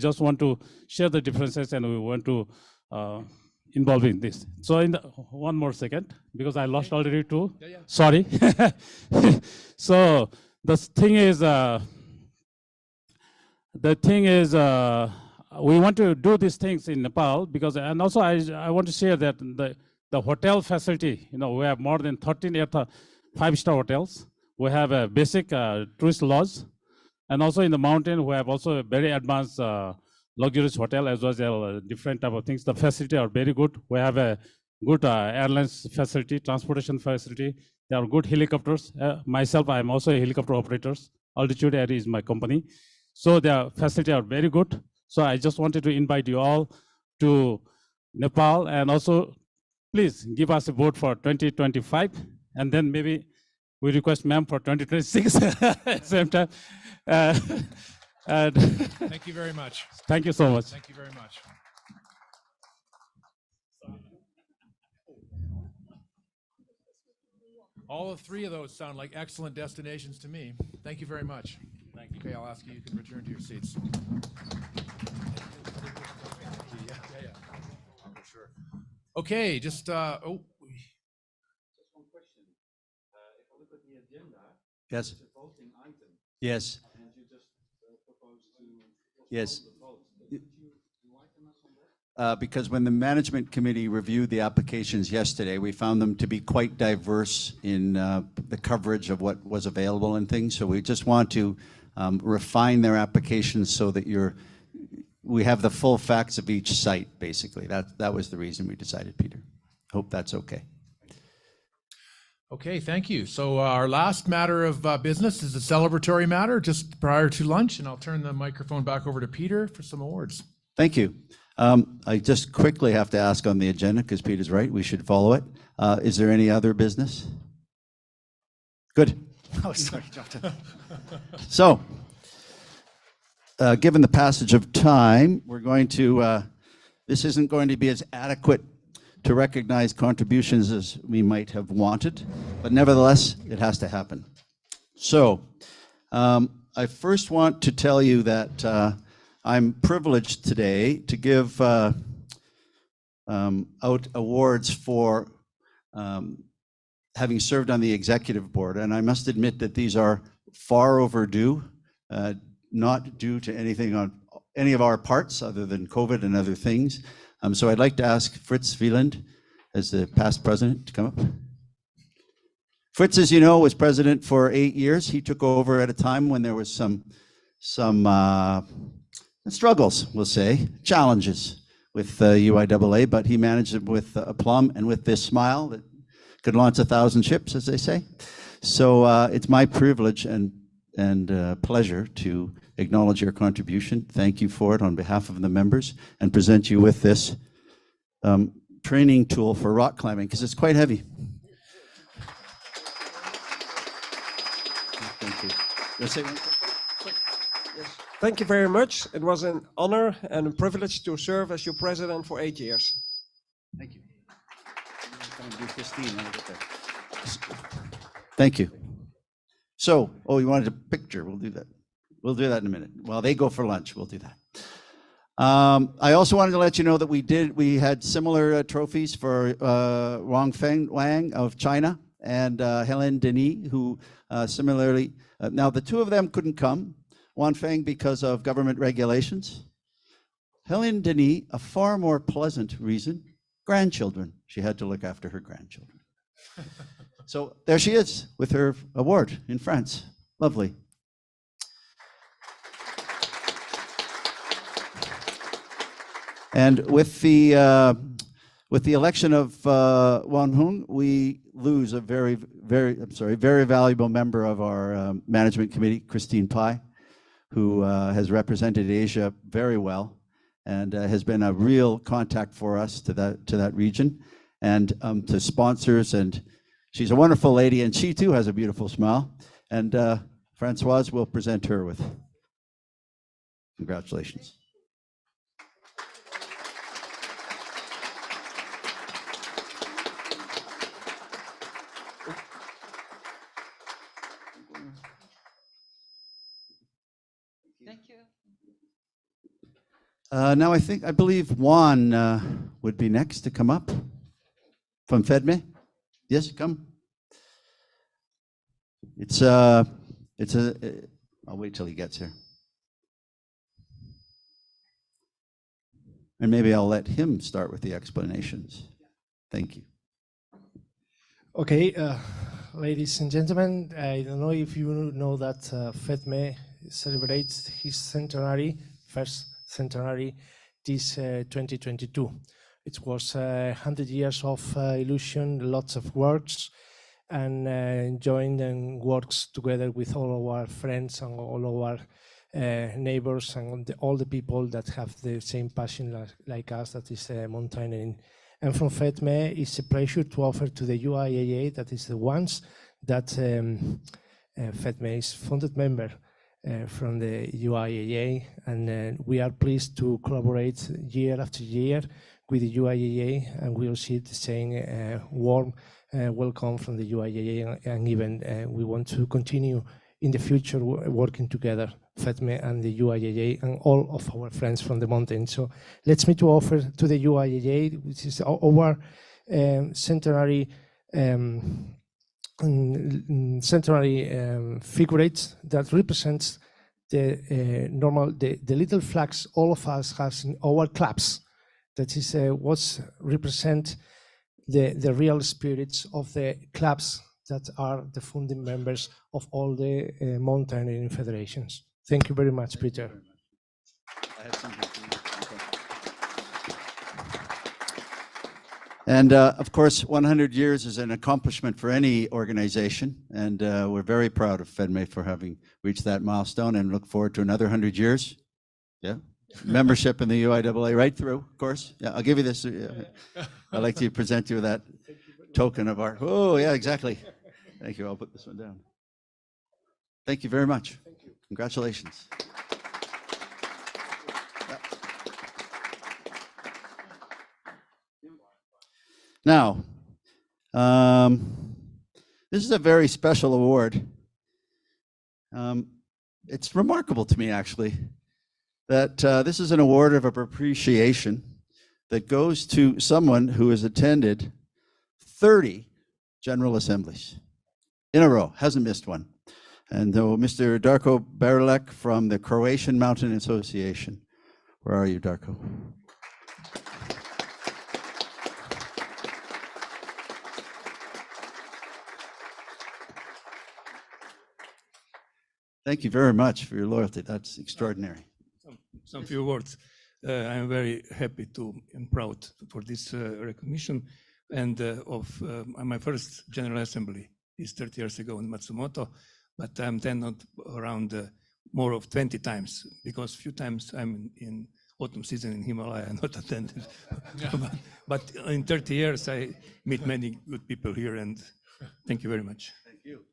want to involve in this. So one more second, because I lost already two. Yeah. Sorry. So the thing is, we want to do these things in Nepal because, and also I want to share that the hotel facility, we have more than 13 five-star hotels. We have a basic tourist lodge, and also in the mountain we have also a very advanced luxurious hotel as well as different type of things. The facility are very good. We have a good airlines facility, transportation facility. There are good helicopters. Myself, I am also a helicopter operator. Altitude Air is my company. So their facility are very good. So I just wanted to invite you all to Nepal, and also please give us a vote for 2025, and then maybe we request ma'am for 2026 at the same time. Thank you very much. Thank you so much. Thank you very much. All three of those sound like excellent destinations to me. Thank you very much. Thank you. Okay, I'll ask you can return to your seats. Yeah. For sure. Okay, just, Yes. Yes. Yes. Because when the management committee reviewed the applications yesterday, we found them to be quite diverse in the coverage of what was available and things. So we just want to refine their applications so that we have the full facts of each site, basically. That was the reason we decided, Peter. Hope that's okay. Okay, thank you. So our last matter of business is a celebratory matter just prior to lunch, and I'll turn the microphone back over to Peter for some awards. Thank you. I just quickly have to ask on the agenda, because Peter's right, we should follow it. Is there any other business? Good. Oh, sorry. So, given the passage of time, we're going to, this isn't going to be as adequate to recognize contributions as we might have wanted, but nevertheless, it has to happen. So, I first want to tell you that I'm privileged today to give out awards for having served on the executive board, and I must admit that these are far overdue, not due to anything on any of our parts other than COVID and other things. So I'd like to ask Fritz Wieland, as the past president, to come up. Fritz, as you know, was president for 8 years. He took over at a time when there was some struggles, we'll say, challenges with UIAA, but he managed it with aplomb and with this smile that could launch 1,000 ships, as they say. So it's my privilege and pleasure to acknowledge your contribution. Thank you for it on behalf of the members, and present you with this training tool for rock climbing, because it's quite heavy. Thank you. You say one quick? Yes. Thank you very much. It was an honor and a privilege to serve as your president for 8 years. Thank you. Thank you. So, oh, you wanted a picture? We'll do that. We'll do that in a minute. While they go for lunch, we'll do that. I also wanted to let you know that we had similar trophies for Wangfeng Wang of China and Helen Denis, who similarly, now the two of them couldn't come, Wangfeng because of government regulations. Helen Denis, a far more pleasant reason, grandchildren. She had to look after her grandchildren. So there she is with her award in France. Lovely. And with the election of Wan Hung, we lose a very valuable member of our management committee, Christine Pai, who has represented Asia very well and has been a real contact for us to that region and to sponsors. And she's a wonderful lady, and she too has a beautiful smile. And Francoise will present her with congratulations. Thank you. Now I believe Juan would be next to come up from FEDME. Yes, come. I'll wait till he gets here. And maybe I'll let him start with the explanations. Thank you. Okay, ladies and gentlemen, I don't know if you know that FEDME celebrates his first centenary, this 2022. It was 100 years of illusion, lots of works, and joined and works together with all of our friends and all of our neighbors and all the people that have the same passion like us, that is mountaineering. And from FEDME, it's a pleasure to offer to the UIAA, that is the ones that FEDME is founded member from the UIAA, and we are pleased to collaborate year after year with the UIAA, and we'll see the same warm welcome from the UIAA, and even we want to continue in the future working together, FEDME and the UIAA and all of our friends from the mountain. So let me to offer to the UIAA, which is our centenary figurines that represents the little flags all of us has in our clubs. That is what represent the real spirits of the clubs that are the founding members of all the mountaineering federations. Thank you very much, Peter. I have something for you. And of course, 100 years is an accomplishment for any organization, and we're very proud of FedMe for having reached that milestone and look forward to another 100 years. Yeah, membership in the UIAA right through, of course. Yeah, I'll give you this. I'd like to present you with that token of our, oh yeah, exactly. Thank you, I'll put this one down. Thank you very much. Thank you. Congratulations. Now, this is a very special award. It's remarkable to me, actually, that this is an award of appreciation that goes to someone who has attended 30 General Assemblies in a row, hasn't missed one. And Mr. Darko Barilek from the Croatian Mountain Association. Where are you, Darko? Thank you very much for your loyalty. That's extraordinary. Some few words. I am very happy to and proud for this recognition. And of my first General Assembly is 30 years ago in Matsumoto, but I'm then not around more of 20 times, because few times I'm in autumn season in Himalaya, not attended. but in 30 years, I meet many good people here, and thank you very much. Thank you.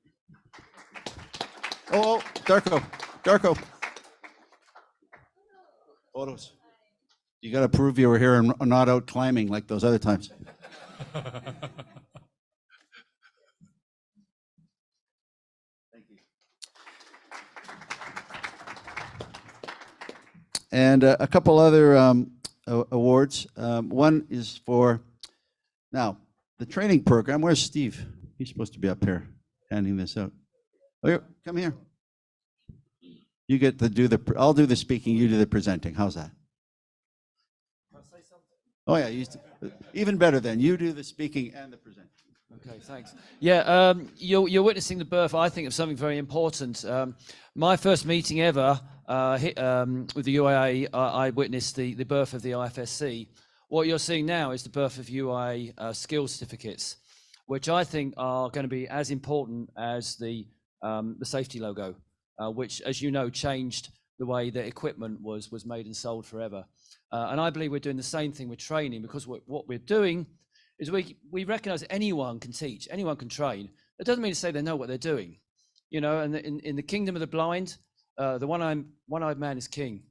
Oh, Darko. Photos. You got to prove you were here and not out climbing like those other times. Thank you. And a couple other awards. One is for, now, the training program. Where's Steve? He's supposed to be up here handing this out. Oh, come here. You get to do the, I'll do the speaking, you do the presenting. How's that? Oh yeah, even better then. You do the speaking and the presenting. Okay, thanks. Yeah, you're witnessing the birth, I think, of something very important. My first meeting ever with the UIAA, I witnessed the birth of the IFSC. What you're seeing now is the birth of UIAA skills certificates, which I think are going to be as important as the safety logo, which, as you know, changed the way that equipment was made and sold forever. And I believe we're doing the same thing with training, because what we're doing is we recognize anyone can teach, anyone can train. It doesn't mean to say they know what they're doing, you know. And in the kingdom of the blind, the one-eyed man is king.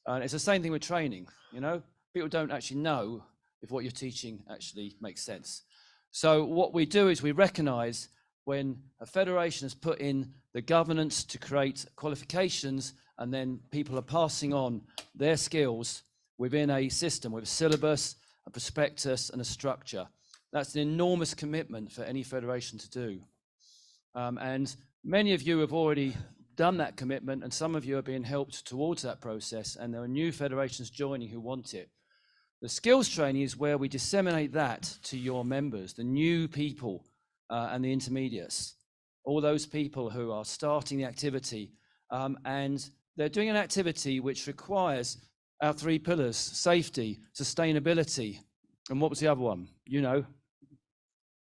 And it's the same thing with training, you know. People don't actually know if what you're teaching actually makes sense. So what we do is we recognize when a federation has put in the governance to create qualifications, and then people are passing on their skills within a system with a syllabus, a prospectus, and a structure. That's an enormous commitment for any federation to do. And many of you have already done that commitment, and some of you are being helped towards that process, and there are new federations joining who want it. The skills training is where we disseminate that to your members, the new people and the intermediates, all those people who are starting the activity, and they're doing an activity which requires our 3 pillars: safety, sustainability, and what was the other one? You know,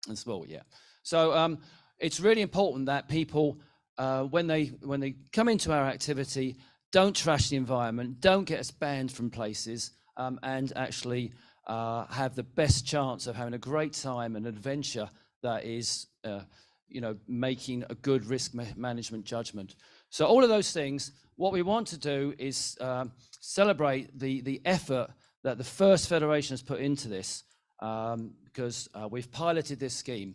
and sport, yeah. So it's really important that people, when they come into our activity, don't trash the environment, don't get us banned from places, and actually have the best chance of having a great time and adventure that is, you know, making a good risk management judgment. So all of those things, what we want to do is celebrate the effort that the first federation has put into this, because we've piloted this scheme.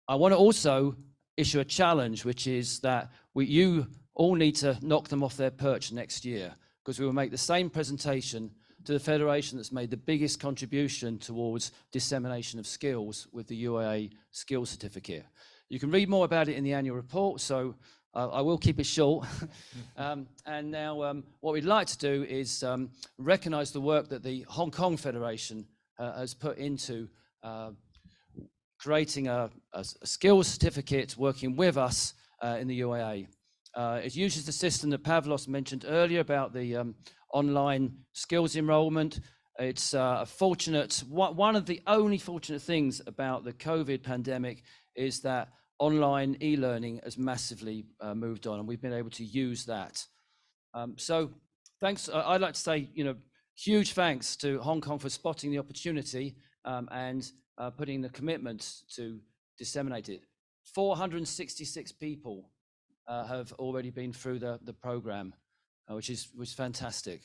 I want to also issue a challenge, which is that you all need to knock them off their perch next year, because we will make the same presentation to the federation that's made the biggest contribution towards dissemination of skills with the UIAA skills certificate. You can read more about it in the annual report, so I will keep it short. And now what we'd like to do is recognize the work that the Hong Kong Federation has put into creating a skills certificate working with us in the UIAA. It uses the system that Pavlos mentioned earlier about the online skills enrollment. It's one of the only fortunate things about the COVID pandemic is that online e-learning has massively moved on, and we've been able to use that. So thanks. I'd like to say, huge thanks to Hong Kong for spotting the opportunity and putting the commitment to disseminate it. 466 people have already been through the program, which is fantastic.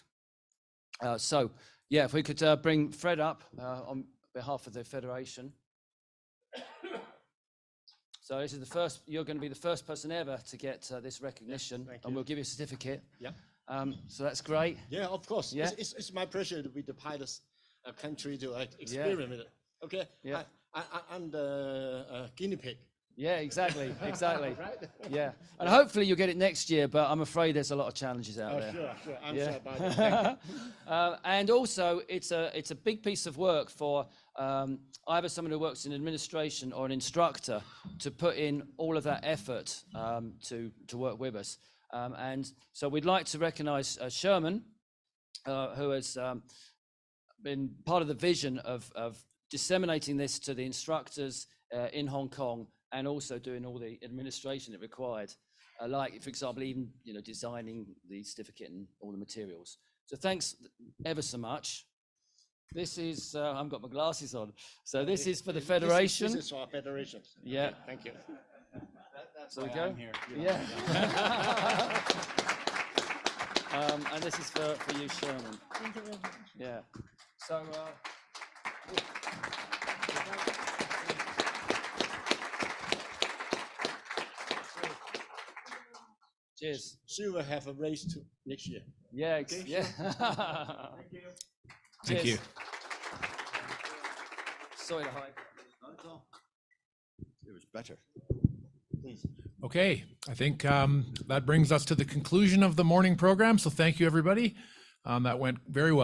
So yeah, if we could bring Fred up on behalf of the Federation. So this is the first, you're going to be the first person ever to get this recognition, and we'll give you a certificate. Yeah. So that's great. Yeah, of course. Yeah. It's my pleasure to be the pilot country to experiment it. Okay. Yeah. I'm the guinea pig. Yeah, exactly, exactly. Right? Yeah, and hopefully you'll get it next year, but I'm afraid there's a lot of challenges out there. Sure. I'm Yeah. sure about it. Thank you. And also, it's a big piece of work for either someone who works in administration or an instructor to put in all of that effort to work with us. And so we'd like to recognise Sherman, who has been part of the vision of disseminating this to the instructors in Hong Kong, and also doing all the administration it required, like, for example, even designing the certificate and all the materials. So thanks ever so much. This is, I've got my glasses on. So this is for the Federation. This is for our Federation. Yeah. Okay, thank you. That's so we go. Yeah. And this is for you, Sherman. Thank you very much. Yeah. So. Cheers. So we'll have a race to next year. Yeah. Okay, Yeah. Thank you. Thank you. Sorry to hide. It was better. Please. Okay, I think that brings us to the conclusion of the morning program. So thank you, everybody. That went very well.